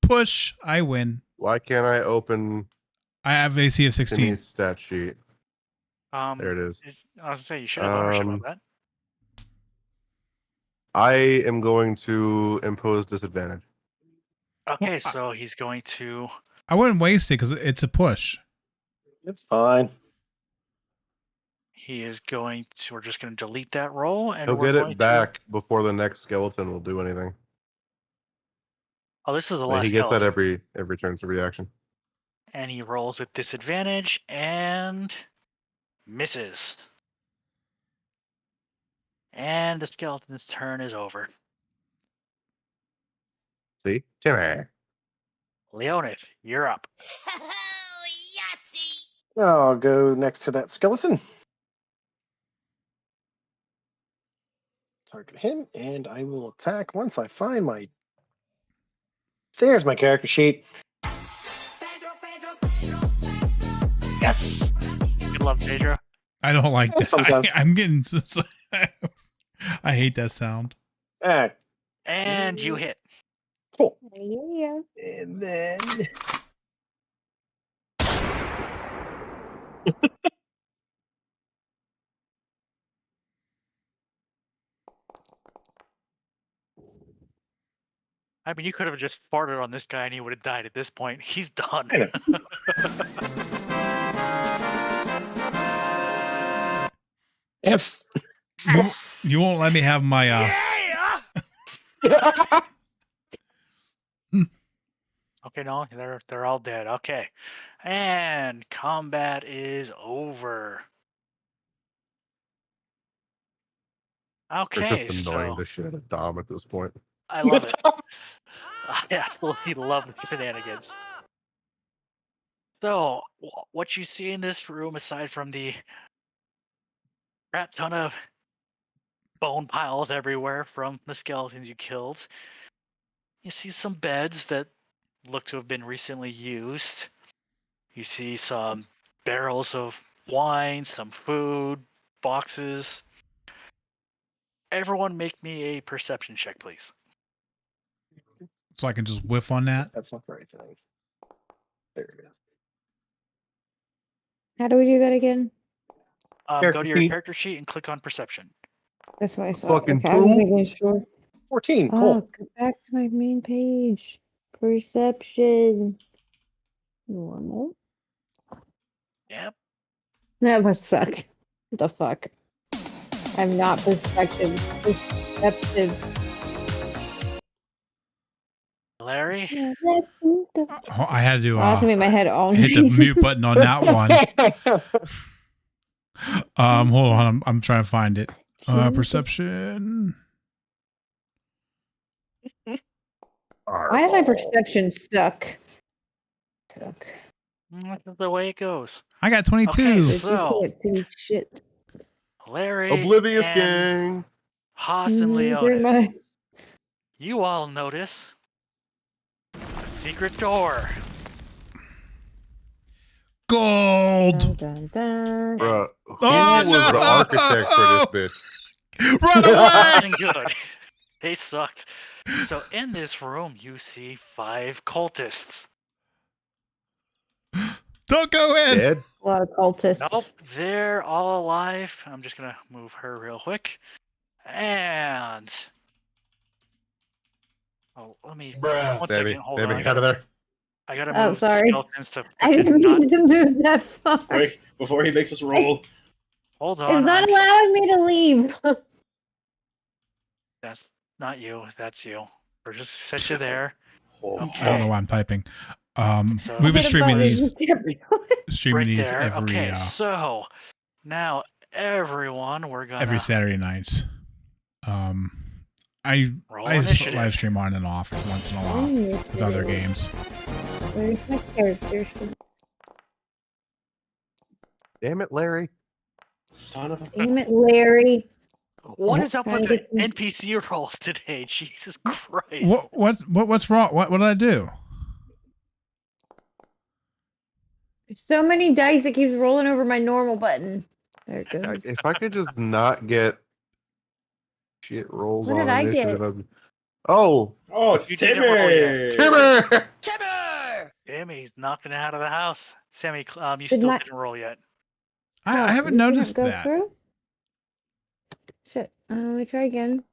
Push. I win. Why can't I open I have AC of 16. Timmy's stat sheet? There There it is. I was going to say, you should have ownership of that. I am going to impose disadvantage. Okay, so he's going to... I wouldn't waste it because it's a push. It's fine. He is going to... We're just going to delete that roll. And He'll we're get going it back before the next skeleton will do anything. Oh, this is the Like, last he gets that skeleton. every turn's a reaction. And he rolls with disadvantage and misses. And the skeleton's turn is over. See? Timmy. Leonid, you're up. Oh, Yahtzee! I'll go next to that skeleton. Target him, and I will attack once I find my. There's my character sheet. Yes. Good luck, Pedro. I don't like that. Sometimes. I'm getting. I hate that sound. And you hit. Cool. Yeah. And then. I mean, you could have just farted on this guy and he would have died at this point. He's done. I know. Yes. You won't let me have my. Okay, no, they're all dead. Okay. And combat is over. They're Okay, just annoying so the shit out of Dom at this point. I love it. I absolutely love the shenanigans. So, what you see in this room, aside from the crap ton of bone piles everywhere from the skeletons you killed, you see some beds that look to have been recently used. You see some barrels of wine, some food, boxes. Everyone make me a perception check, please. So I can just whiff on that. That's not the right thing. There it is. How do we do that again? Go Character to your sheet. character sheet and click on perception. That's what I thought. Fucking Okay, I was two? making sure. 14. Oh, Cool. go back to my main page. Perception. Normal. Yep. That must suck. What the fuck? I'm not perspective. Perceptive. Larry? Oh, I had to I have to make my head all hit the mute button on that one. Hold on, I'm trying to find it. Perception. Why is my perception stuck? Stuck. That's the way it goes. I got 22. Okay, So, So- you can't see shit. Larry, Oblivious and gang. Haas and Pretty Leonid, much. you all notice a secret door. Gold. Dun, dun, dun. Bruh, who Oh, was no! the architect for this bitch? Run away. Nothing good. They sucked. So in this room, you see 5 cultists. Don't go in. Dead? A lot of cultists. Nope, they're all alive. I'm just gonna move her real quick. And let me one Sammy, second. Hold Sammy, on. out of there. I gotta Oh, move sorry. the skeletons to I didn't not. mean to move that far. Wait, before he makes us roll. Hold on. It's not allowing me to leave. That's not you. That's you. We're just set you there. Oh, I don't know why I'm typing. So- We've been Hit a streaming button, these, just streaming Right these there. every Okay, so now everyone, we're gonna every Saturday nights. I roll I just initiative. live stream on and off once in a while Initiative. with other games. Where's my character sheet? Damn it, Larry. son of a. Damn it, Larry. What is up with Trying the to get NPC rolls today? Jesus Christ! What's wrong? What did I do? So many dice, it keeps rolling over my normal button. There it goes. If I could just not get shit rolls What on did I initiative. get? Oh, Oh, You didn't roll yet. Timmer! Sammy's knocking it out of the house. Sammy, you Did still my- didn't roll yet. Oh, I haven't it didn't noticed go that. through? Shit. Let me try again.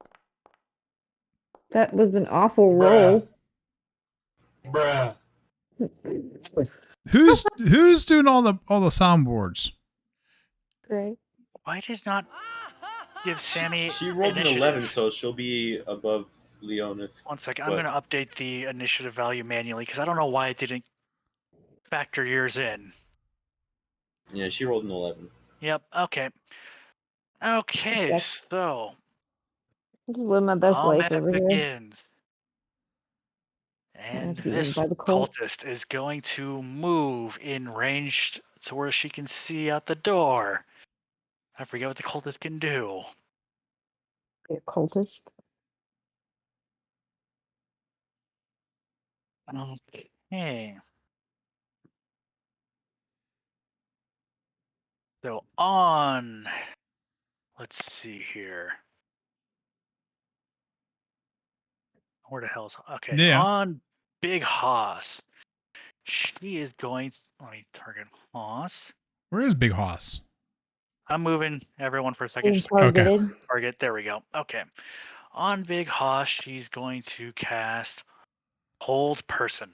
That was an awful roll. Bruh. Who's doing all the soundboards? Great. Why did not give Sammy She rolled an initiative? 11, so she'll be above Leonis. One second. I'm What? going to update the initiative value manually because I don't know why it didn't factor yours in. Yeah, she rolled an 11. Yep. Okay. Okay. Okay. So I'm just living my best life combat over here. begins. I have And to be eaten this by the cult. cultist is going to move in range to where she can see out the door. I forget what the cultist can do. A cultist. Okay. So on, let's see here. Where the hell's okay? Yeah. On Big Hoss, she is going. Let me target Hoss. Where is Big Hoss? I'm moving everyone for a second. Being Just targeted. target. There we go. Okay. On Big Hoss, she's going to cast Hold Person.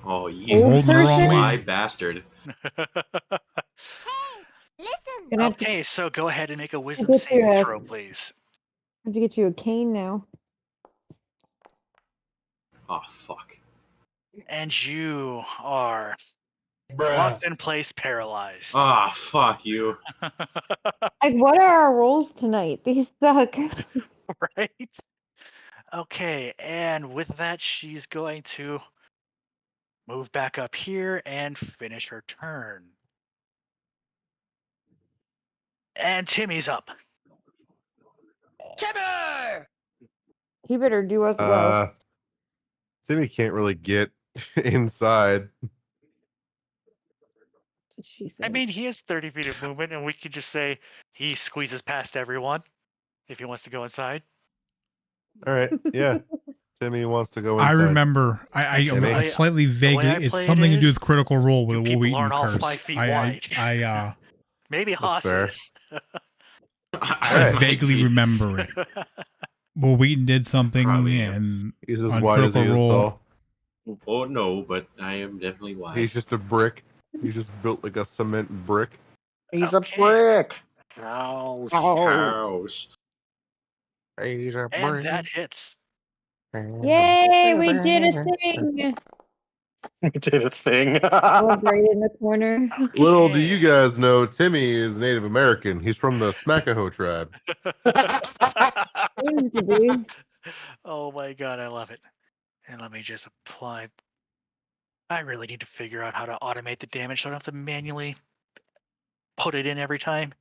Oh, Old you Holding her on sly me. bastard. Listen. Gonna have to, Okay, so go ahead and make a wisdom get you saving a- throw, please. have to get you a cane now. Oh, fuck. And you are Bruh. locked in place, paralyzed. Ah, fuck you. Like, what are our rolls tonight? These suck. Right? Okay, and with that, she's going to move back up here and finish her turn. And Timmy's up. Timmy! He better do us well. Timmy can't really get inside. She I said. mean, he has 30 feet of movement, and we could just say he squeezes past everyone if he wants to go inside. All right, yeah. Timmy wants to go I inside. remember. I Timmy? slightly vaguely. I It's play it something to do is, with Critical Role with you a people Wheaton aren't all curse. 5 feet I wide. Maybe Haas fair. is. Alright. vaguely remember it. Well, Wheaton did something, Probably am. and He's as on wide as he Critical is Role. tall. Oh, no, but I am definitely wide. He's just a brick. He's just built like a cement brick. He's Okay. a brick. House. Oh. House. He's a And that hits. Yay, we did a thing. We did a thing. Oh, right in the corner. Little do Okay. you guys know, Timmy is Native American. He's from the Smackahoe tribe. Seems to be. Oh my god, I love it. And let me just apply. I really need to figure out how to automate the damage so I don't have to manually put it in every time.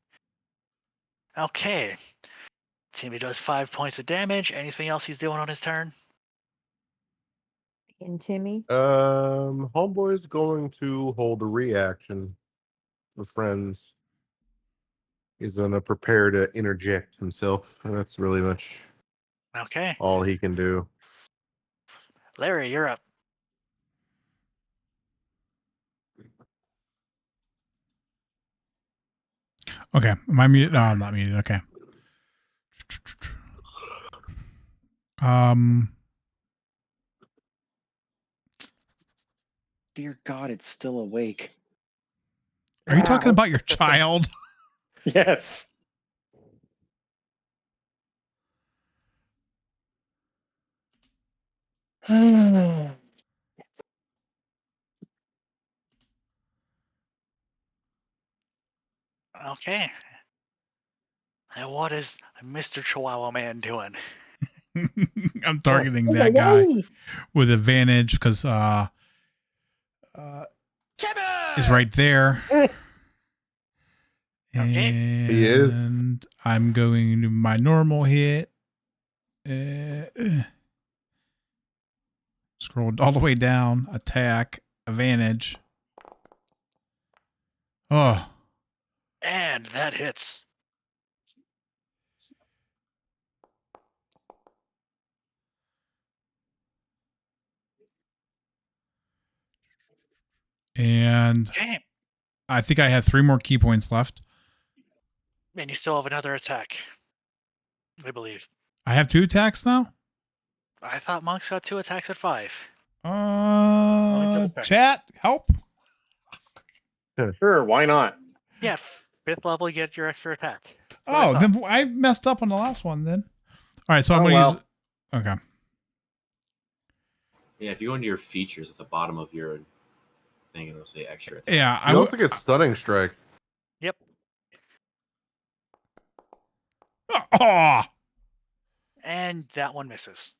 Okay. Timmy does 5 points of damage. Anything else he's doing on his turn? And Timmy. Homeboy's going to hold a reaction with friends. He's gonna prepare to interject himself. That's really much Okay. all he can do. Larry, you're up. Okay, am I muted? No, I'm not muted. Okay. Dear God, it's still awake. Are you talking about your child? Yes. Okay. And what is Mr. Chihuahua Man doing? I'm targeting that guy with advantage because is right there. Okay. And He is. I'm going to my normal hit. Scroll all the way down. Attack. Advantage. Oh. And that hits. And Okay. I think I have 3 more key points left. And you still have another attack. I believe. I have 2 attacks now? I thought Monk's got 2 attacks at 5. double-check. Chat, help. Sure, why not? Yeah, 5th level, you get your extra attack. Oh, then I messed up on the last one then. All right, so I'm Oh, going to well. use Okay. Yeah, if you go into your features at the bottom of your thing, it'll say extra attack. Yeah, You also get stunning strike. Yep. Oh! And that one misses.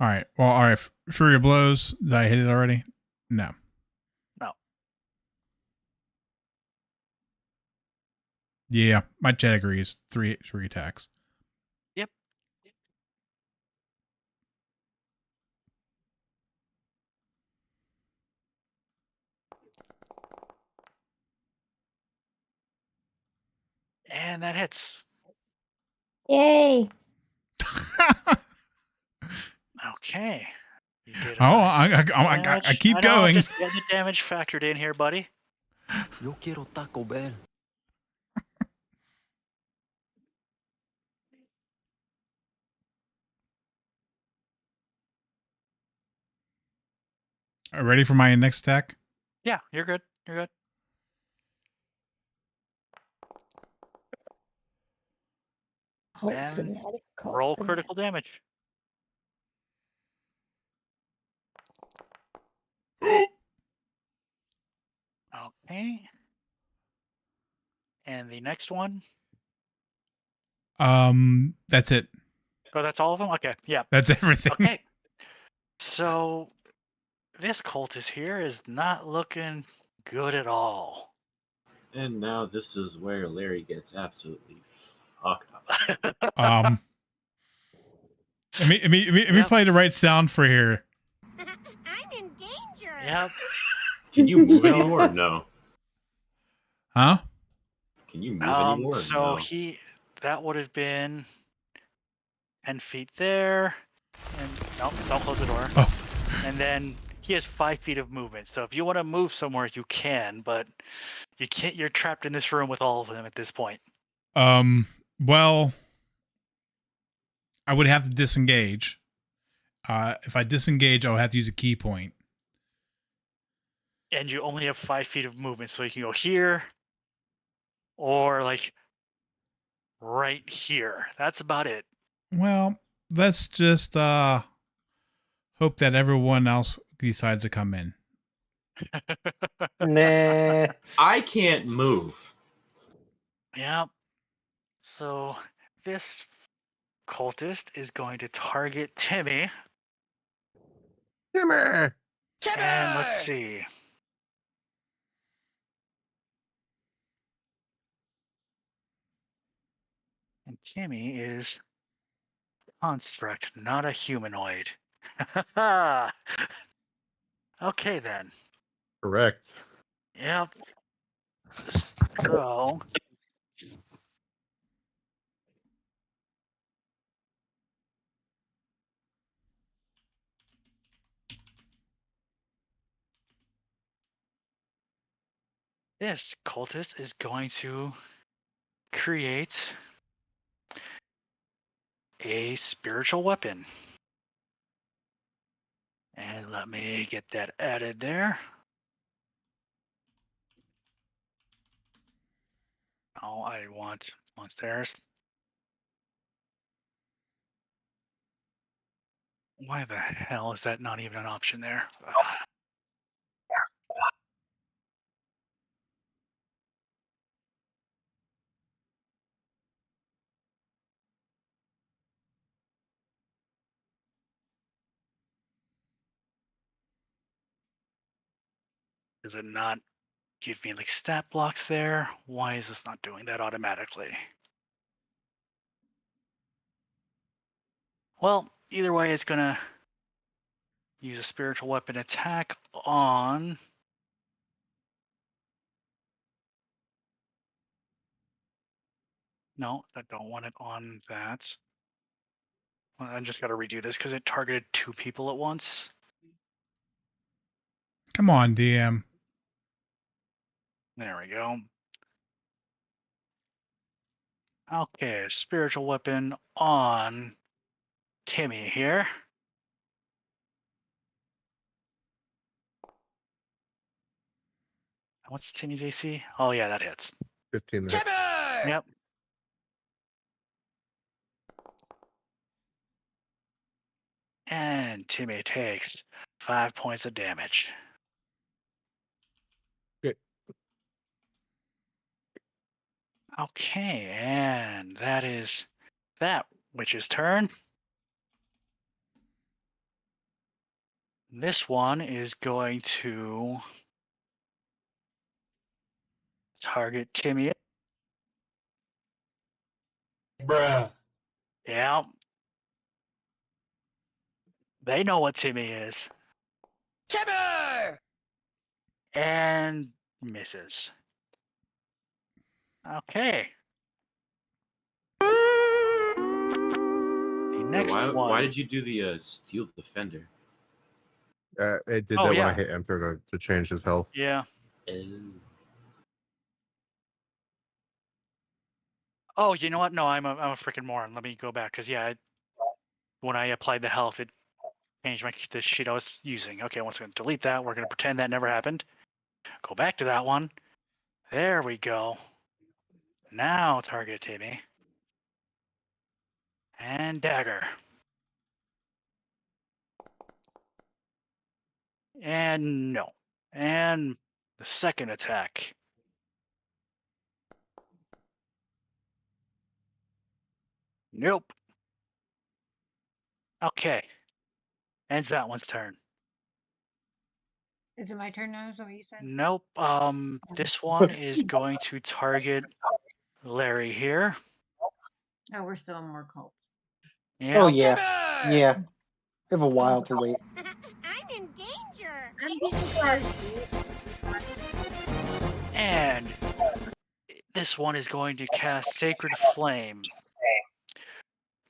All right. Well, all right. Fury of Blows. Did I hit it already? No. No. Yeah, my category is three attacks. Yep. And that hits. Yay! Okay. You did a Oh, nice I damage. keep I know, going. just getting the damage factored in here, buddy. Yo quiero Taco Bell. Ready for my next attack? Yeah, you're good. You're good. And roll critical damage. Okay. And the next one. That's it. Oh, that's all of them? Okay. Yeah. That's everything. Okay. So this cultist here is not looking good at all. And now this is where Larry gets absolutely fucked up. Let me play the right sound for here. I'm in danger. Yep. Can you move anymore or no? Huh? Can you move anymore or So no? that would have been 10 feet there. And no, don't close the door. Oh. And then he has 5 feet of movement. So if you want to move somewhere, you can, but you can't. You're trapped in this room with all of them at this point. Well, I would have to disengage. If I disengage, I'll have to use a key point. And you only have 5 feet of movement, so you can go here or like right here. That's about it. Well, let's just hope that everyone else decides to come in. Nah. I can't move. Yeah. So this cultist is going to target Timmy. Timmy! And let's see. And Timmy is construct, not a humanoid. Okay then. Correct. Yep. So this cultist is going to create a spiritual weapon. And let me get that added there. Oh, I want monsters. Why the hell is that not even an option there? Does it not give me like stat blocks there? Why is this not doing that automatically? Well, either way, it's gonna use a spiritual weapon attack on. No, I don't want it on that. I just got to redo this because it targeted 2 people at once. Come on, DM. There we go. Okay, spiritual weapon on Timmy here. What's Timmy's AC? Oh yeah, that hits. 15 minutes. Yep. And Timmy takes 5 points of damage. Okay. Okay, and that is that witch's turn. This one is going to target Timmy. Bruh. Yeah. They know what Timmy is. Timmy! And misses. Okay. The next why, one. why did you do the steel defender? It did Oh, that when I yeah. hit enter to change his health. Yeah. Oh. Oh, you know what? No, I'm a freaking moron. Let me go back because when I applied the health, it changed the sheet I was using. Okay, once again, delete that. We're gonna pretend that never happened. Go back to that one. There we go. Now target Timmy. And dagger. And no. And the second attack. Nope. Okay. Ends that one's turn. Is it my turn now? Is that what you said? Nope. This one is going to target Larry here. Oh, we're still in more cults. Yeah. Oh yeah, yeah. We have a while to wait. I'm in danger. I'm being hurt. And this one is going to cast Sacred Flame.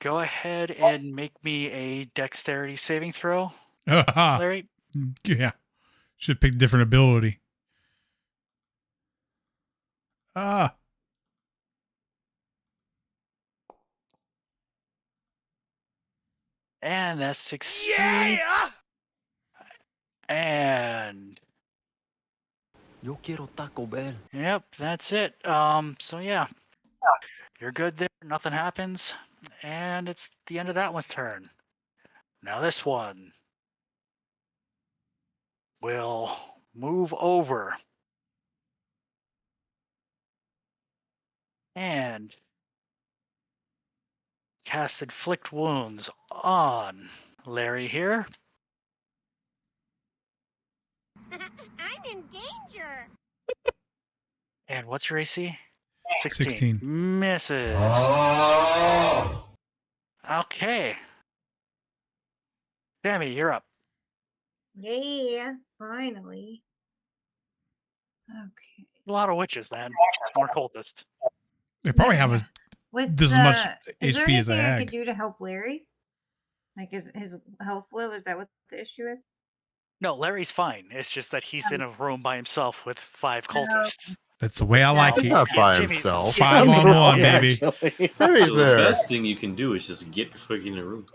Go ahead and make me a dexterity saving throw, Larry. Yeah. Should pick different ability. Ah. And that succeeds. And Yo quiero Taco Bell. yep, that's it. So yeah, you're good there. Nothing happens, and it's the end of that one's turn. Now this one will move over and cast Inflict Wounds on Larry here. I'm in danger. And what's your AC? 16. Misses. Okay. Sammy, you're up. Yeah, finally. Okay. A lot of witches, man. More cultists. They probably have With this much is there HP as a anything I hag. could do to help Larry? Like his health low? Is that what the issue is? No, Larry's fine. It's just that he's in a room by himself with 5 cultists. That's the way I like He's it. not by Timmy- himself. he's Five Timmy's on wrong, one, Yeah, baby. actually. Timmy's So the there. best thing you can do is just get the fuck in the room.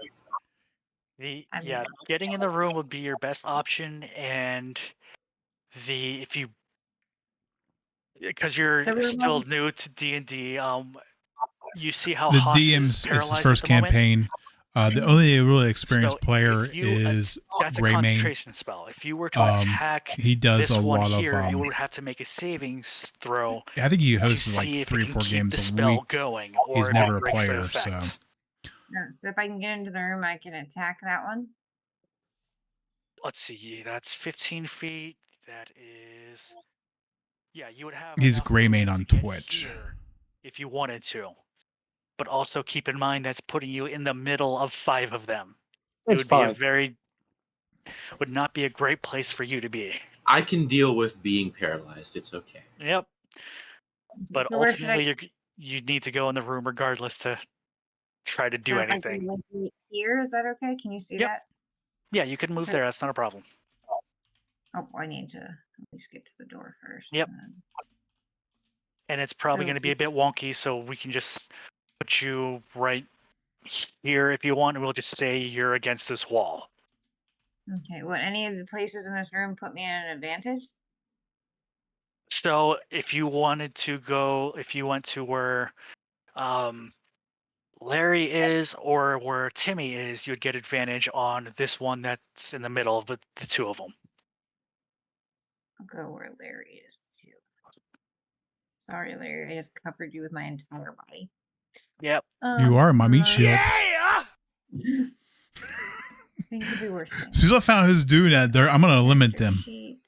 Yeah, getting in the room would be your best option, and if you, because you're The room still new to D&D, you see how The Haas is DM's it's paralyzed his first at the moment? campaign. The only really experienced So player if you- is That's a Greymane. concentration spell. If you were to attack He does this a one lot here, of. you would have to make a savings throw I think he to hosts see like if 3 it or can 4 keep games the a spell week. going, or He's if never it a breaks the player, effect. so No, so if I can get into the room, I can attack that one. Let's see, that's 15 feet. That is, yeah, you would have. he's enough Greymane room on to get Twitch. here if you wanted to, but also keep in mind that's putting you in the middle of 5 of them. It It's would be fine. would not be a great place for you to be. I can deal with being paralyzed. It's okay. Yep. But So where should I? ultimately, you need to go in the room regardless to try to do So if I anything. can, like, be here, is that okay? Can you see Yep. that? Yeah, you can move So- there. That's not a problem. Oh, I need to at least get to the door first. Yep. and then- And it's probably So going to be a bit wonky, so we can just put you right here if you want, and we'll just say you're against this wall. Okay. Would any of the places in this room put me at an advantage? So if you wanted to go, if you went to where Larry is or where Timmy is, you'd get advantage on this one that's in the middle of the two of them. I'll go where Larry is too. Sorry, Larry. I just covered you with my entire body. Yep. You are my meat shield. Things could be worse. As soon as I found who's doing that, I'm gonna limit Character them. sheet.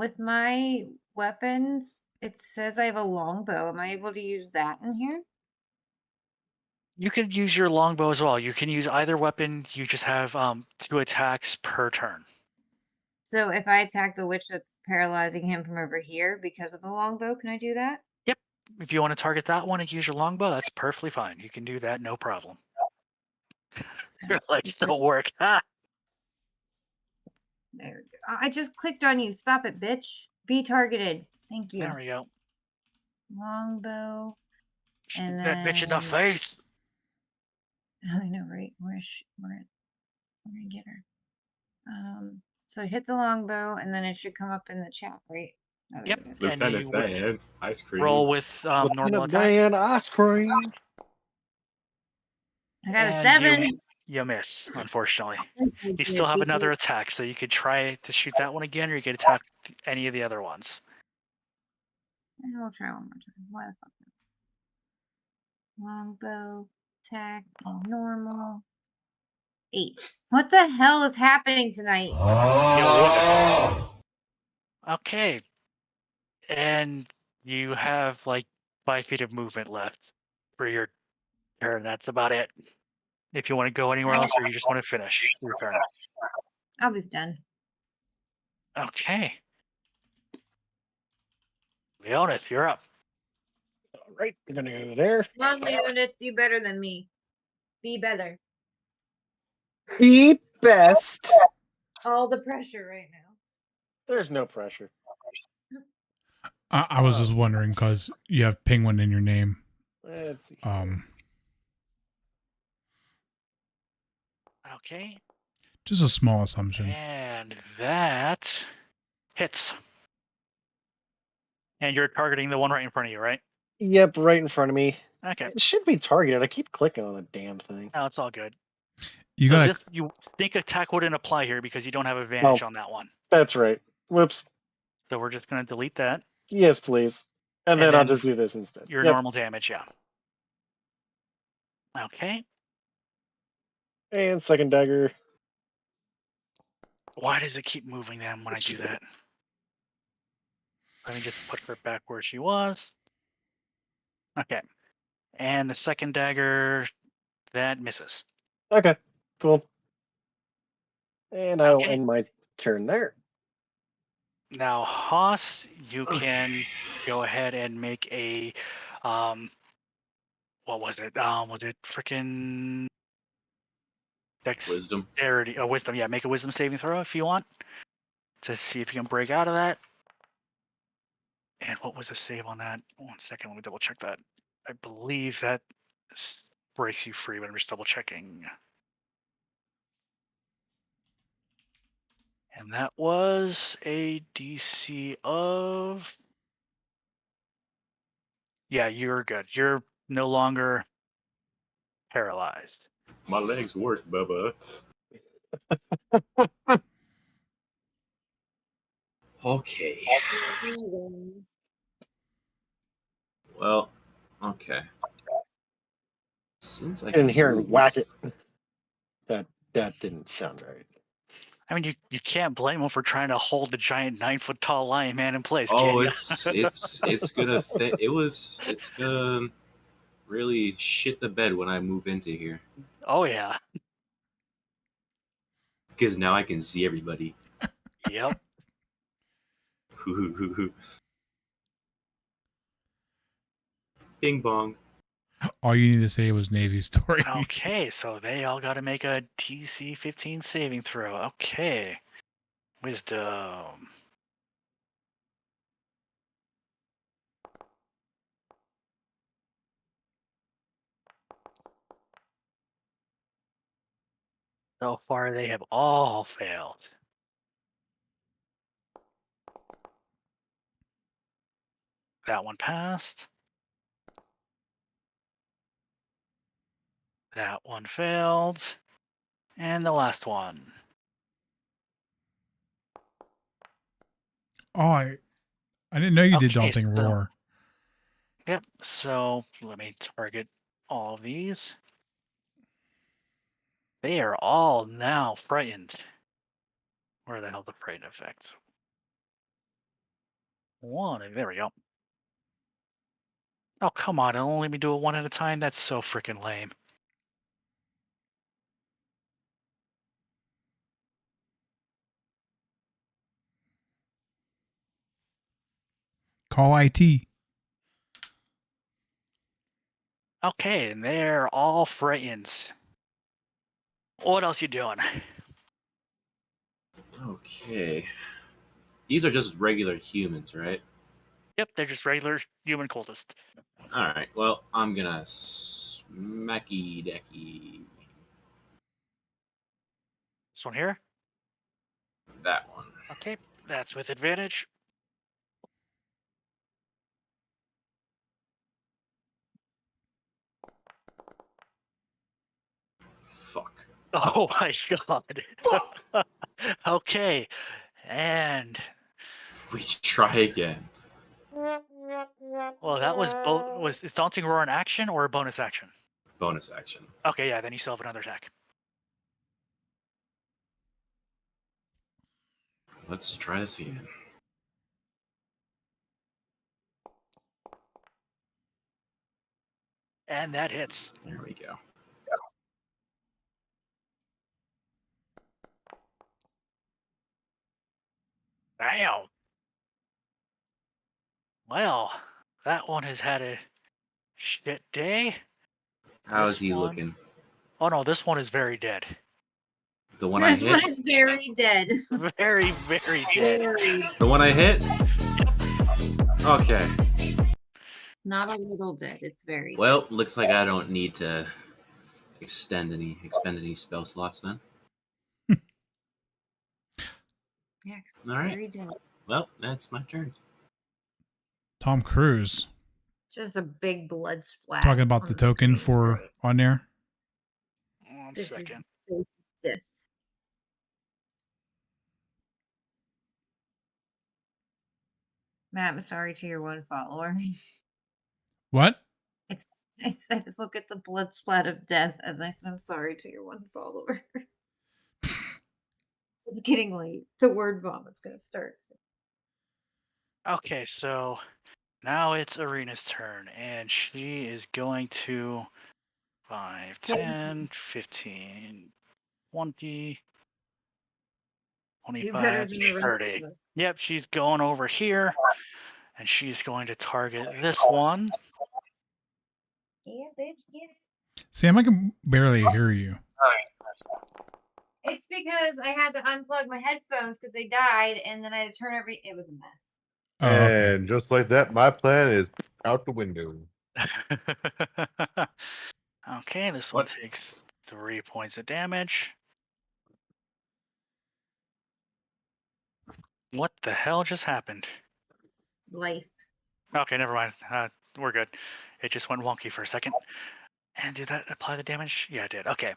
With my weapons, it says I have a longbow. Am I able to use that in here? You could use your longbow as well. You can use either weapon. You just have 2 attacks per turn. So if I attack the witch that's paralyzing him from over here because of the longbow, can I do that? Yep. If you want to target that one and use your longbow, that's perfectly fine. You can do that, no problem. Your legs don't work. Ha! There we go. I just clicked on you. Stop it, bitch. Be targeted. Thank you. There we go. Longbow. And that bitch in the then- face. I know, right? We're gonna get her. So hit the longbow, and then it should come up in the chat, right? Oh, there Yep. it is. And you Lieutenant would Dan, ice cream. roll with normal attack. Man, ice cream. I got a and 7. You miss, unfortunately. You still have another attack, so you could try to shoot that one again, or you could attack any of the other ones. And we'll try one more time. Why the fuck not? Longbow, attack, and normal. 8. What the hell is happening tonight? Okay. And you have like 5 feet of movement left for your turn. That's about it. If you want to go anywhere else, or you just want to finish your turn. I'll be done. Okay. Leonis, you're up. All right, we're gonna go there. Come on, Leonid, do better than me. Be better. Be best. All the pressure right now. There's no pressure. I was just wondering because you have penguin in your name. Let's see. Okay. Just a small assumption. And that hits. And you're targeting the one right in front of you, right? Yep, right in front of me. Okay. It should be targeted. I keep clicking on the damn thing. No, it's all good. You So gotta. you think attack wouldn't apply here because you don't have advantage Oh. on that one. That's right. Whoops. So we're just going to delete that. Yes, please. And And then I'll then just do this instead. Your Yep. normal damage, yeah. Okay. And second dagger. Why does it keep moving them when I do that? Let me just put her back where she was. Okay. And the second dagger, that misses. Okay, cool. And I'll Okay. end my turn there. Now, Haas, you can go ahead and make a, what was it? Was it freaking Wisdom. dexterity? Oh, wisdom. Yeah, make a wisdom saving throw if you want to see if you can break out of that. And what was the save on that? 1 second, let me double check that. I believe that breaks you free, but I'm just double checking. And that was a DC of. Yeah, you're good. You're no longer paralyzed. My legs work, Bubba. Okay. Well, okay. Since I In can here move, and whack it. That didn't sound right. I mean, you can't blame him for trying to hold the giant 9-foot tall lion man in place. Oh, can ya? it's gonna fit. It's gonna really shit the bed when I move into here Oh yeah. because now I can see everybody. Yep. Bing bong. All you need to say was Navy story. Okay, so they all got to make a DC 15 saving throw. Okay. Wisdom. So far, they have all failed. That one passed. That one failed. And the last one. Oh, I didn't know you did Okay, Daunting so- Roar. Yep, so let me target all of these. They are all now frightened. Where the hell the frightened effect? One, there we go. Oh, come on, it'll only let me do it one at a time? That's so freaking lame. Call IT. Okay, and they're all frightened. What else you doing? Okay. These are just regular humans, right? Yep, they're just regular human cultists. All right. Well, I'm gonna smacky decky This one here? that one. Okay, that's with advantage. Fuck. Oh my god. Okay, and We try again. well, that was is Daunting Roar an action or a bonus action? Bonus action. Okay, yeah, then you still have another attack. Let's try this again. And that hits. There we go. Damn. Well, that one has had a shit day. How's This he one- looking? Oh no, this one is very dead. The one I This one hit? is very dead. Very, very dead. Very. The one I hit? Okay. Not a little dead. It's very. Well, looks like I don't need to expend any spell slots then. Yeah, All right. very dead. Well, that's my turn. Tom Cruise Just a big blood splat. talking about on the token screen. for on there. One This second. is this. Matt, I'm sorry to your one follower. What? I said, look at the blood splat of death, and I said, I'm sorry to your one follower. It's getting late. The word vomit's gonna start. Okay, so now it's Arena's turn, and she is going to 5, So- 10, 15, 20, Do better 25, than the rest 30. of us. Yep, she's going over here, and she's going to target this one. Yeah, bitch, get it. Sam, I can barely hear you. It's because I had to unplug my headphones because they died, and then I had to turn it was a mess. Oh, okay. And just like that, my plan is out the window. Okay, this one takes 3 points of damage. What the hell just happened? Life. Okay, never mind. We're good. It just went wonky for a second. And did that apply the damage? Yeah, it did. Okay.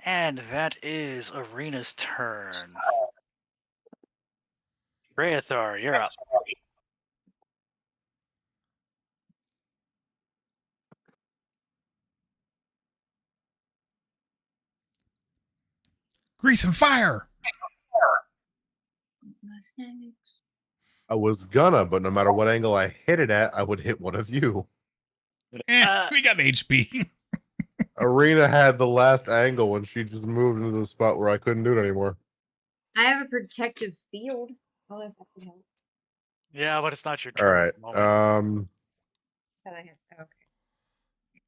And that is Arena's turn. Rhaethar, you're up. Grease and fire. I was gonna, but no matter what angle I hit it at, I would hit one of you. We got HP. Arena had the last angle and she just moved into the spot where I couldn't do it anymore. I have a protective field. Oh, if that can help. Yeah, but it's not your All turn. right. at the moment. That I have. Okay.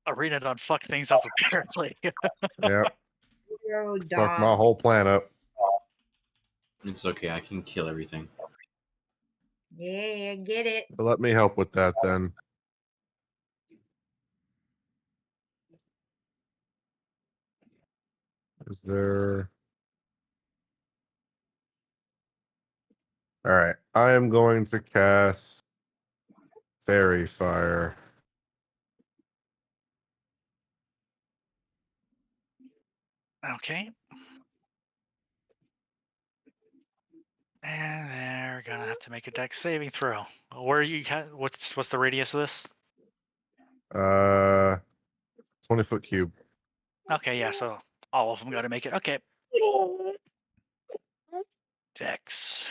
Arena done fucked things up apparently. Yeah. Zero Fuck my dog. whole plan up. It's okay. I can kill everything. Yeah, get it. So let me help with that then. Is there? All right. I am going to cast Fairy Fire. Okay. And they're gonna have to make a dex saving throw. Where you what's the radius of this? 20-foot cube. Okay, yeah, so all of them gotta make it. Okay. Dex.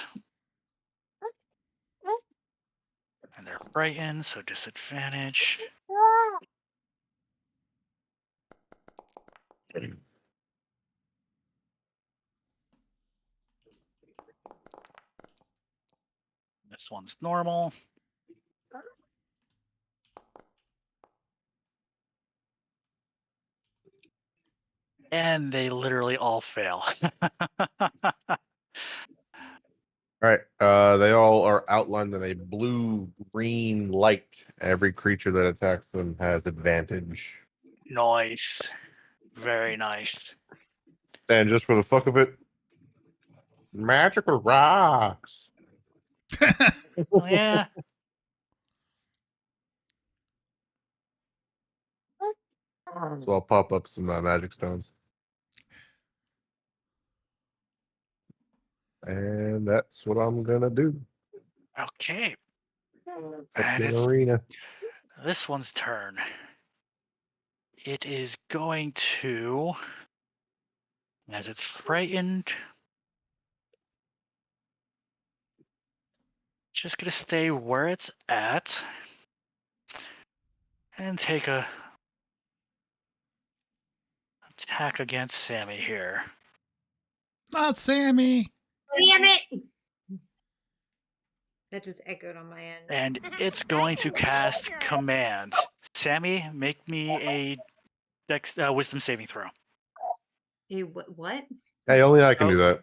And they're frightened, so disadvantage. This one's normal. And they literally all fail. All right. They all are outlined in a blue-green light. Every creature that attacks them has advantage. Nice. Very nice. And just for the fuck of it, magical rocks. Oh, yeah. So I'll pop up some magic stones. And that's what I'm gonna do. Okay. And Fucking it's arena. this one's turn. It is going to, as it's frightened, just gonna stay where it's at and take a attack against Sammy here. Not Sammy. Damn it! That just echoed on my end. And it's going to cast command. Sammy, make me a wisdom saving throw. What? Hey, only I can do that.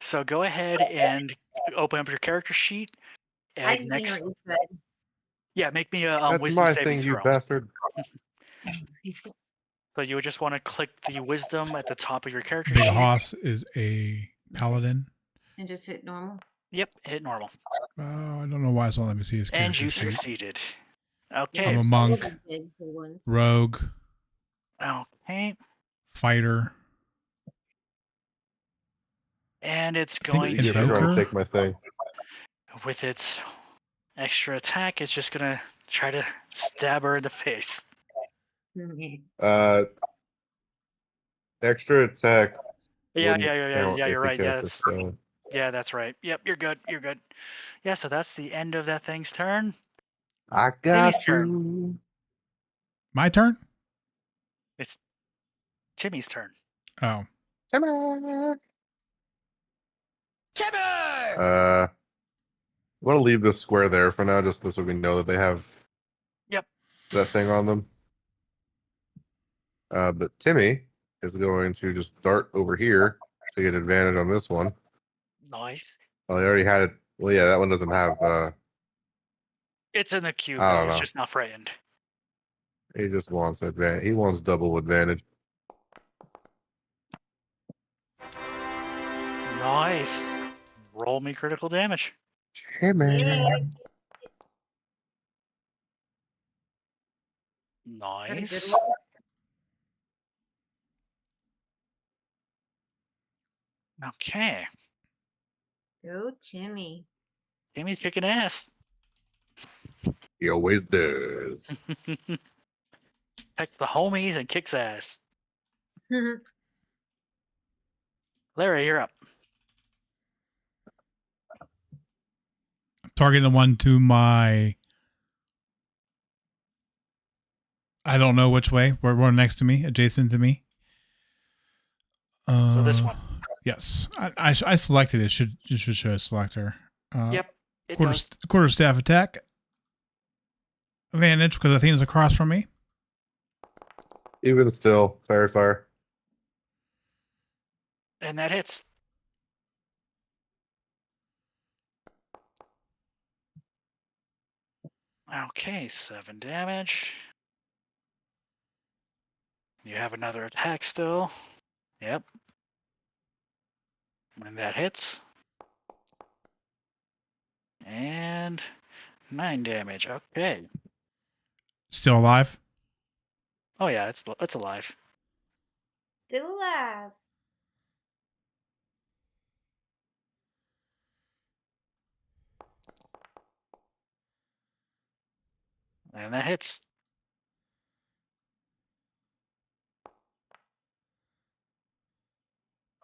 So go ahead and open up your character sheet. I And just next, didn't know what you said. yeah, make me a That's wisdom my saving thing, you throw. bastard. So you would just want to click the wisdom at the top of your character Big sheet. Hoss is a paladin. And just hit normal. Yep, hit normal. Oh, I don't know why it's not letting me see his And character you sheet. succeeded. I'm Okay. a monk, rogue, Okay. fighter. And it's I think going You're trying Invoker? to take my thing. with its extra attack, it's just gonna try to stab her in the face. Extra attack. Yeah, wouldn't yeah, count if you're he right. cast a spell. Yeah, that's right. Yep, you're good. You're good. Yeah, so that's the end of that thing's turn. I got Timmy's turn. you. My turn? It's Timmy's turn. Oh. I'm gonna leave this square there for now, just so we know that they have Yep. that thing on them. But Timmy is going to just dart over here to get advantage on this one. Nice. Well, he already had it. Well, yeah, that one doesn't have. It's in the cube, I though. don't It's know. just not frightened. He just wants advantage. He wants double advantage. Nice. Roll me critical damage. Timmy. Nice. Okay. Go, Timmy. Timmy's kicking ass. He always does. Protects the homies and kicks ass. Larry, you're up. Targeting the one to my. I don't know which way. We're next to me, adjacent to me. So this one. Yes, I selected it. Should show a selector. Yep, it does. Quarter staff attack. Advantage because Athena's across from me. Even still, fire. And that hits. Okay, 7 damage. You have another attack still. Yep. And that hits. And 9 damage. Okay. Still alive. Oh yeah, it's alive. Still alive. And that hits.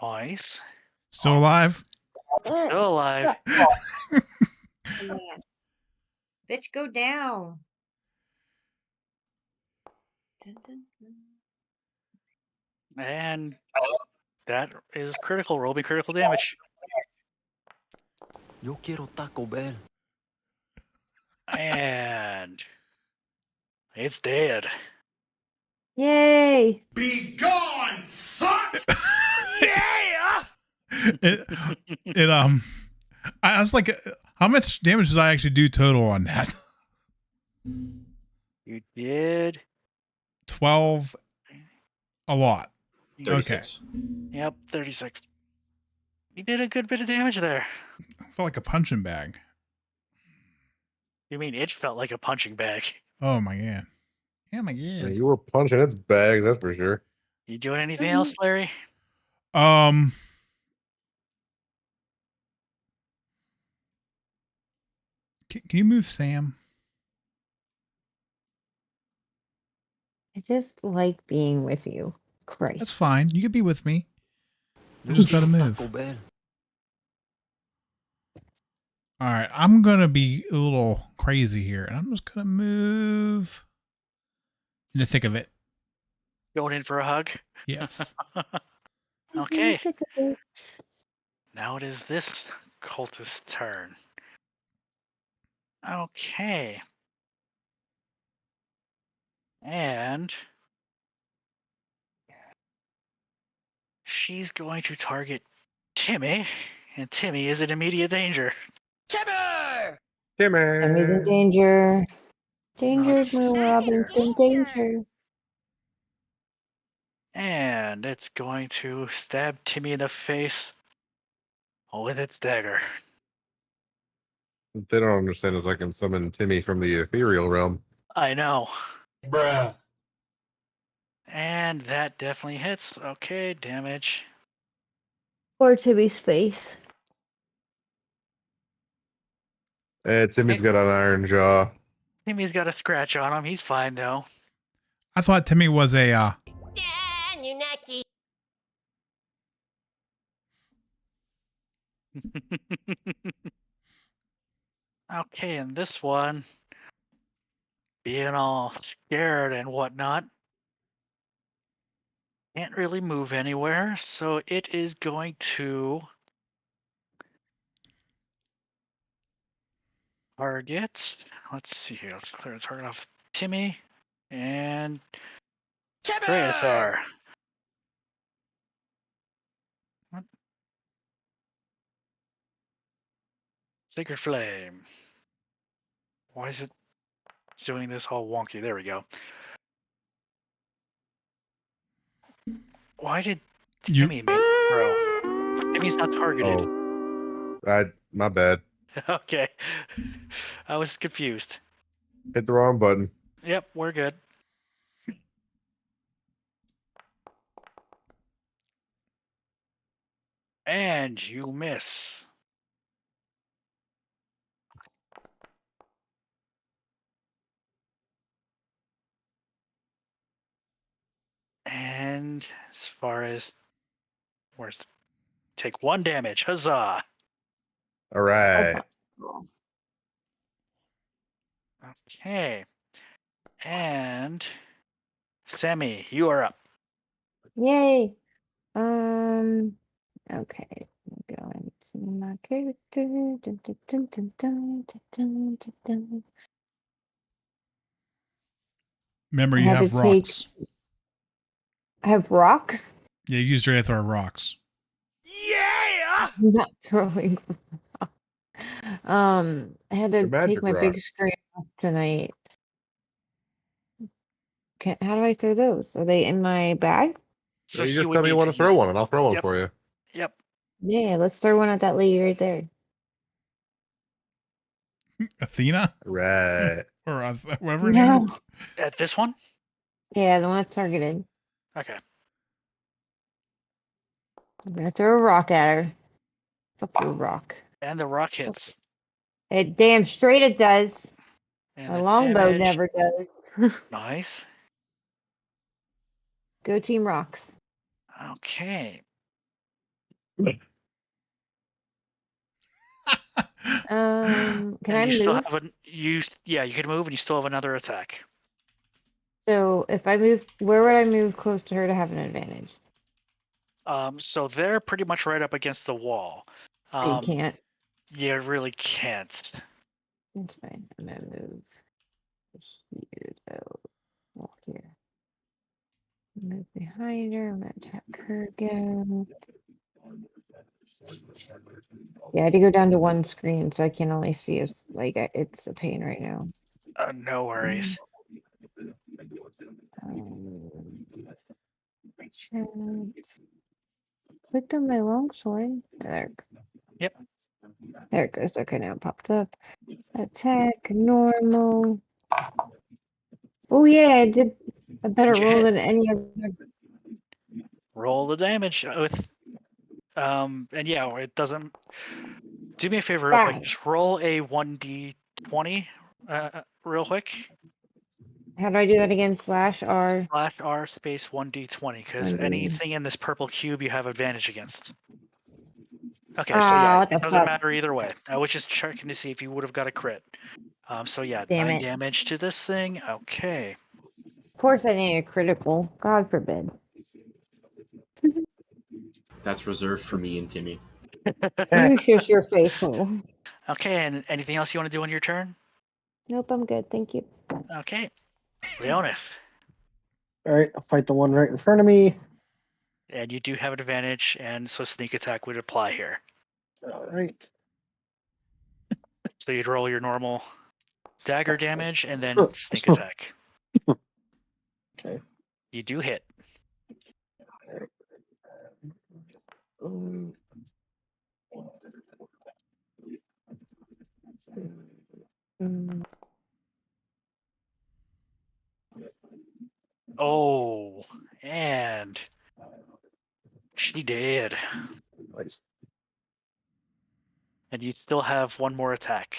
Nice. Still alive? Still alive. Man. Bitch, go down. Dun, dun, dun. And that is critical. Roll me critical damage. Yo quiero Taco Bell. And it's dead. Yay! Be gone, thought! It I was like, how much damage did I actually do total on that? You did. 12. A lot. 36. Yep, 36. You did a good bit of damage there. I felt like a punching bag. You mean it felt like a punching bag? Oh my god. Yeah, my Yeah, god. you were punching its bags, that's for sure. You doing anything else, Larry? Can you move Sam? I just like being with you. Christ. That's fine. You can be with me. Yo just gotta quiero move. Taco Bell. All right, I'm gonna be a little crazy here, and I'm just gonna move in the thick of it. Going in for a hug? Yes. Okay. Now it is this cultist's turn. Okay. And she's going to target Timmy, and Timmy is in immediate danger. Timber! Timmy's in danger. Danger, Let's- Blue Robinson, danger. And it's going to stab Timmy in the face with its dagger. What they don't understand is I can summon Timmy from the ethereal realm. I know. Bruh. And that definitely hits. Okay, damage. Or Timmy's face. Timmy's got an iron jaw. Timmy's got a scratch on him. He's fine though. I thought Timmy was a Yeah, Nunaki. Okay, and this one, being all scared and whatnot, can't really move anywhere, so it is going to target. Let's see here. Let's clear the target off Timmy and Draethar. What? Sacred Flame. Why is it doing this all wonky? There we go. Why did You- Timmy make throw? Timmy's not targeted. Oh, my bad. Okay. I was confused. Hit the wrong button. Yep, we're good. And you miss. And as far as take 1 damage. Huzzah! All right. Okay. And Sammy, you are up. Yay. Okay. Go and see my character. Dun, dun, dun, dun, dun, dun, dun, dun, dun. remember I you had have to take- rocks. I have rocks. Yeah, you use Draethar rocks. Yeah! I'm not throwing. I had to The magic take my big rocks. screen off tonight. How do I throw those? Are they in my bag? So you he just would tell me you need want to throw use- one, and I'll throw one Yep. for you. Yep. Yeah, let's throw one at that lady right there. Athena? Right. Or whatever her name No, is. At this one? Yeah, the one that's targeted. Okay. I'm gonna throw a rock at her. Fuck you, rock. And the rock hits. It damn straight it does. And My the longbow damage. never does. Nice. Go team rocks. Okay. Can And I you still move? have yeah, you can move and you still have another attack. So if I move, where would I move close to her to have an advantage? So they're pretty much right up against the wall. You can't. You really can't. That's fine. I'm gonna move here though. Walk here. Move behind her. I'm gonna attack her again. Yeah, I had to go down to one screen, so I can only see us. Like it's a pain right now. No worries. Chat. Clicked on my longsword. There. Yep. There it goes. Okay, now it popped up. Attack normal. Oh yeah, I did a better Did you roll hit? than any other. Roll the damage with and yeah, it doesn't. Do me a favor real quick. 5. Just roll a 1d20 real quick. How do I do that again? /R. /R space 1d20 because 1D. anything in this purple cube you have advantage against. Okay, so Ah, yeah, what the it doesn't fuck? matter either way. I was just checking to see if you would have got a crit. So yeah, Damn 9 it. damage to this thing. Okay. Of course I need a critical. God forbid. That's reserved for me and Timmy. You shush your face hole. Okay, and anything else you want to do on your turn? Nope, I'm good. Thank you. Okay. Leonif. All right, I'll fight the one right in front of me. And you do have advantage, and so sneak attack would apply here. All right. So you'd roll your normal dagger damage and then sneak attack. Okay. You do hit. Oh, and she did. Nice. And you still have one more attack.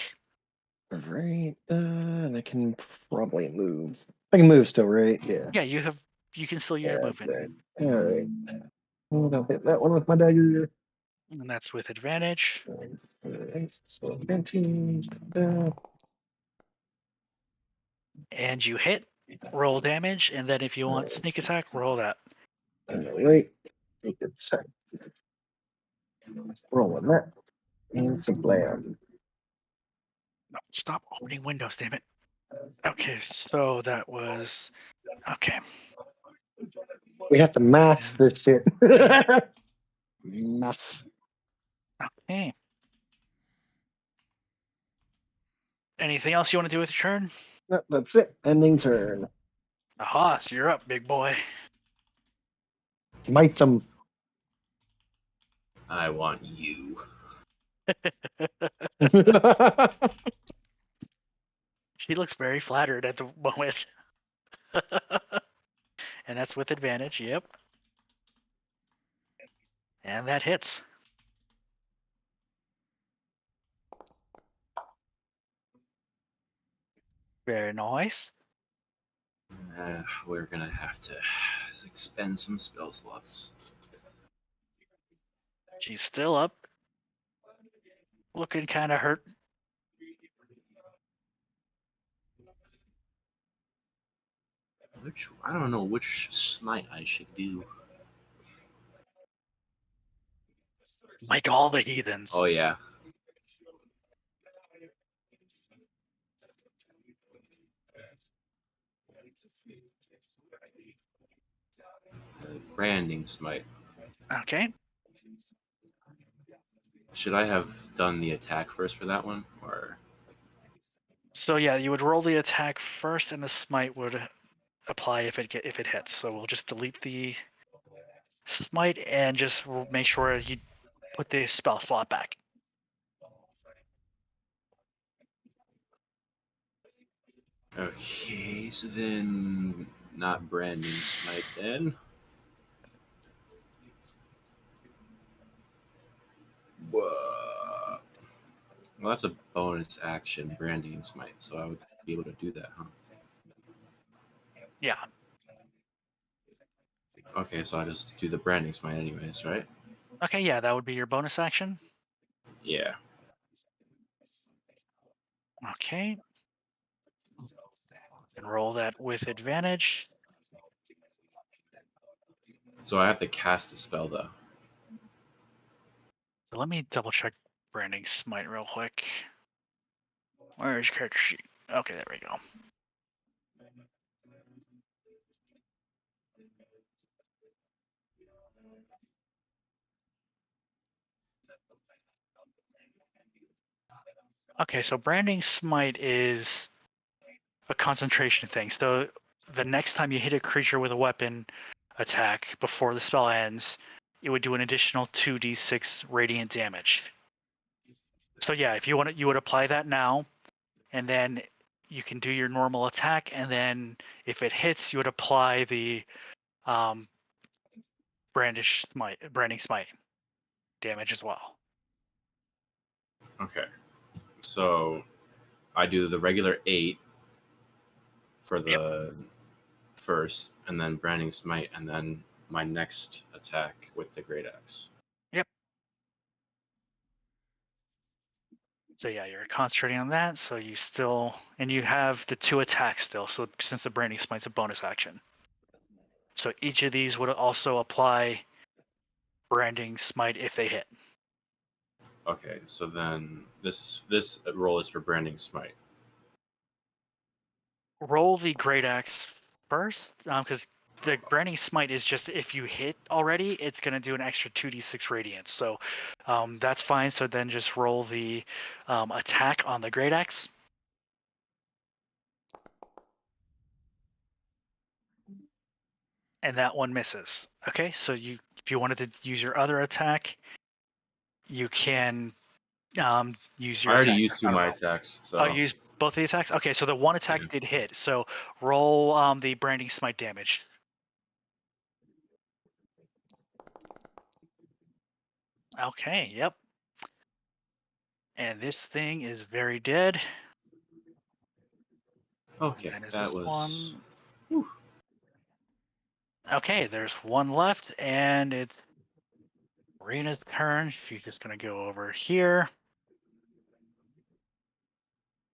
All right, and I can probably move. I can move still, right? Yeah. Yeah, you can still use your That's movement. right. All right. I'll hit that one with my dagger. And that's with advantage. All right, so 19. And you hit. Roll damage, and then if you want sneak attack, roll that. All right. Make it second. Rolling that. And some blam. No, stop opening windows, damn it. Okay, so that was okay. We have to mask this shit. Mask. Okay. Anything else you want to do with your turn? No, that's it. Ending turn. Aha, so you're up, big boy. Might some. I want you. She looks very flattered at the moment. And that's with advantage, yep. And that hits. Very nice. We're gonna have to expend some spell slots. She's still up. Looking kind of hurt. I don't know which smite I should do. Like all the heathens. Oh yeah. The branding smite. Okay. Should I have done the attack first for that one, or? So yeah, you would roll the attack first, and the smite would apply if it hits. So we'll just delete the smite and just make sure you put the spell slot back. Okay, so then not branding smite then. Whoa. Well, that's a bonus action, branding smite, so I would be able to do that, huh? Yeah. Okay, so I just do the branding smite anyways, right? Okay, yeah, that would be your bonus action. Yeah. Okay. And roll that with advantage. So I have to cast a spell though. So let me double check branding smite real quick. Where's your character sheet? Okay, there we go. Okay, so branding smite is a concentration thing. So the next time you hit a creature with a weapon attack before the spell ends, it would do an additional 2d6 radiant damage. So yeah, if you want it, you would apply that now, and then you can do your normal attack, and then if it hits, you would apply the branding smite damage as well. Okay. So I do the regular 8 for the first, and then branding smite, and then my next attack with the great axe. Yep. So yeah, you're concentrating on that. So you still, and you have the 2 attacks still. So since the branding smite's a bonus action, so each of these would also apply branding smite if they hit. Okay, so then this roll is for branding smite. Roll the great axe first, because the branding smite is just if you hit already, it's gonna do an extra 2d6 radiance. So that's fine. So then just roll the attack on the great axe. And that one misses. Okay, so if you wanted to use your other attack, you can use I your already attack. used 2 of my attacks, so Oh, you use both the attacks? Okay, so the one attack Yeah. did hit. So roll the branding smite damage. Okay, yep. And this thing is very dead. Okay, And is that this was. one? Okay, there's one left, and it's Rena's turn. She's just gonna go over here.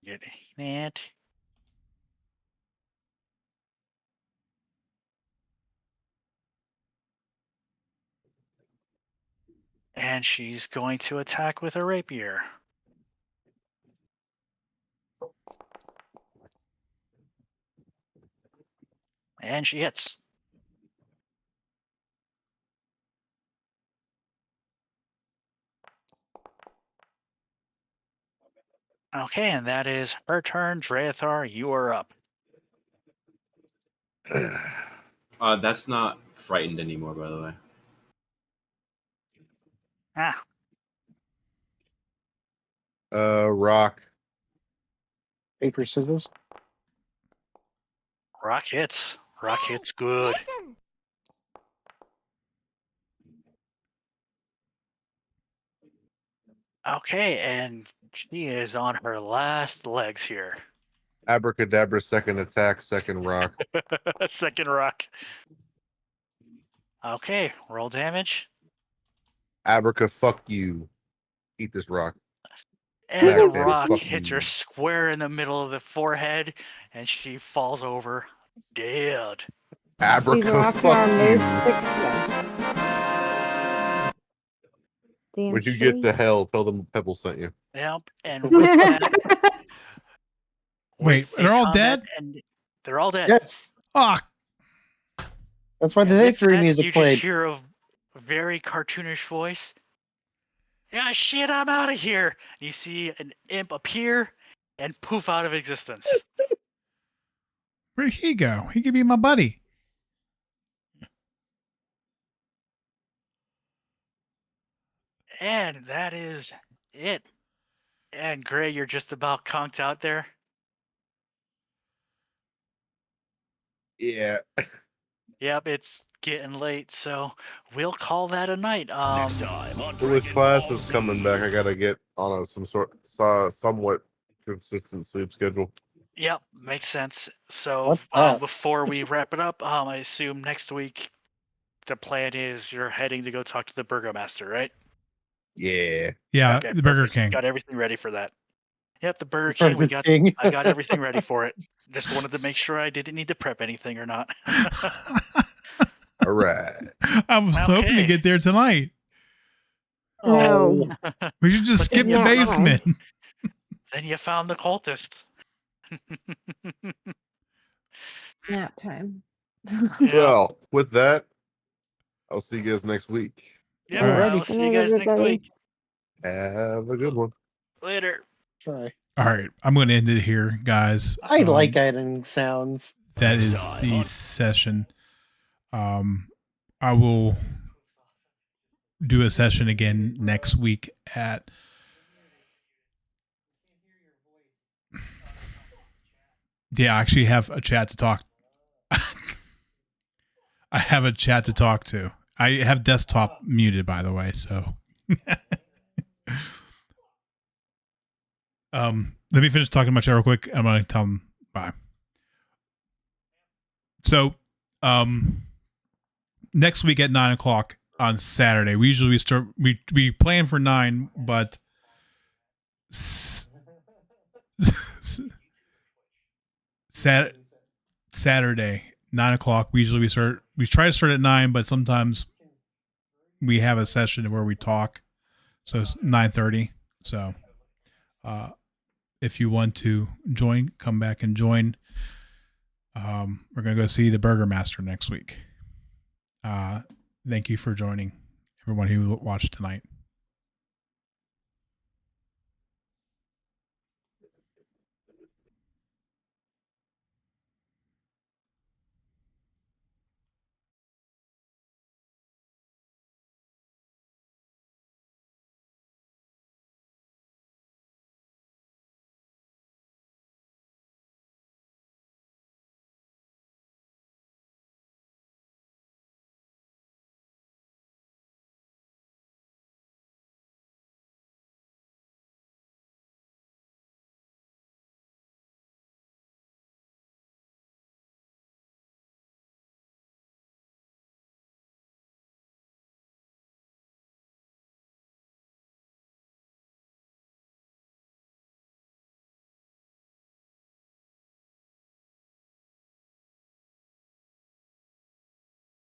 Get that. And she's going to attack with a rapier. And she hits. Okay, and that is her turn. Dreathar, you are up. That's not frightened anymore, by the way. Ah, Rock. Paper, scissors. rock hits. Rock hits good. Okay, and she is on her last legs here. Abracadabra, second attack, second rock. Second rock. Okay, roll damage. Abraca, fuck you. Eat this rock. And the Backhanded, rock fuck hits you. her square in the middle of the forehead, and she falls over dead. These Abraca, rocks fuck are most you. expensive. Damn When you get shitty. to hell, tell them Pebble sent you. Yep, and with that, Wait, with the they're all combat dead? and they're all dead. Yes. Ah, That's why the And with victory that, music you played. just hear a very cartoonish voice. Yeah, shit, I'm out of here. You see an imp appear and poof out of existence. where'd he go? He could be my buddy. And that is it. And Gray, you're just about conked out there. Yeah. Yep, it's getting late, so we'll call that a night. With classes coming back, I gotta get on some somewhat consistent sleep schedule. Yep, makes sense. So What's that? before we wrap it up, I assume next week the plan is you're heading to go talk to the Burgomaster, right? Yeah. Yeah, Okay, the Burger perfect. King. Got everything ready for that. Yep, the Burger King. I got everything ready for it. Just wanted to make sure I didn't need to prep anything or not. All right. I was hoping to Okay. get there tonight. No. We should just But skip then the Yeah, you found- basement. Then you found the cultist. Nap time. Yeah. Well, with that, I'll see you guys next week. Yep, All right. I'll see you guys next week. Have a good one. Later. Sorry. All right, I'm going to end it here, guys. I like editing sounds. That is the session. I will do a session again next week at yeah, I actually have a chat to talk. I have a chat to talk to. I have desktop muted, by the way, so let me finish talking to my chat real quick. I'm gonna tell them bye. So next week at 9:00 on Saturday. We usually start we plan for 9, but Saturday 9:00. We try to start at 9, but sometimes we have a session where we talk. So it's 9:30. So if you want to join, come back and join. We're gonna go see the Burgomaster next week. Thank you for joining, everyone who watched tonight.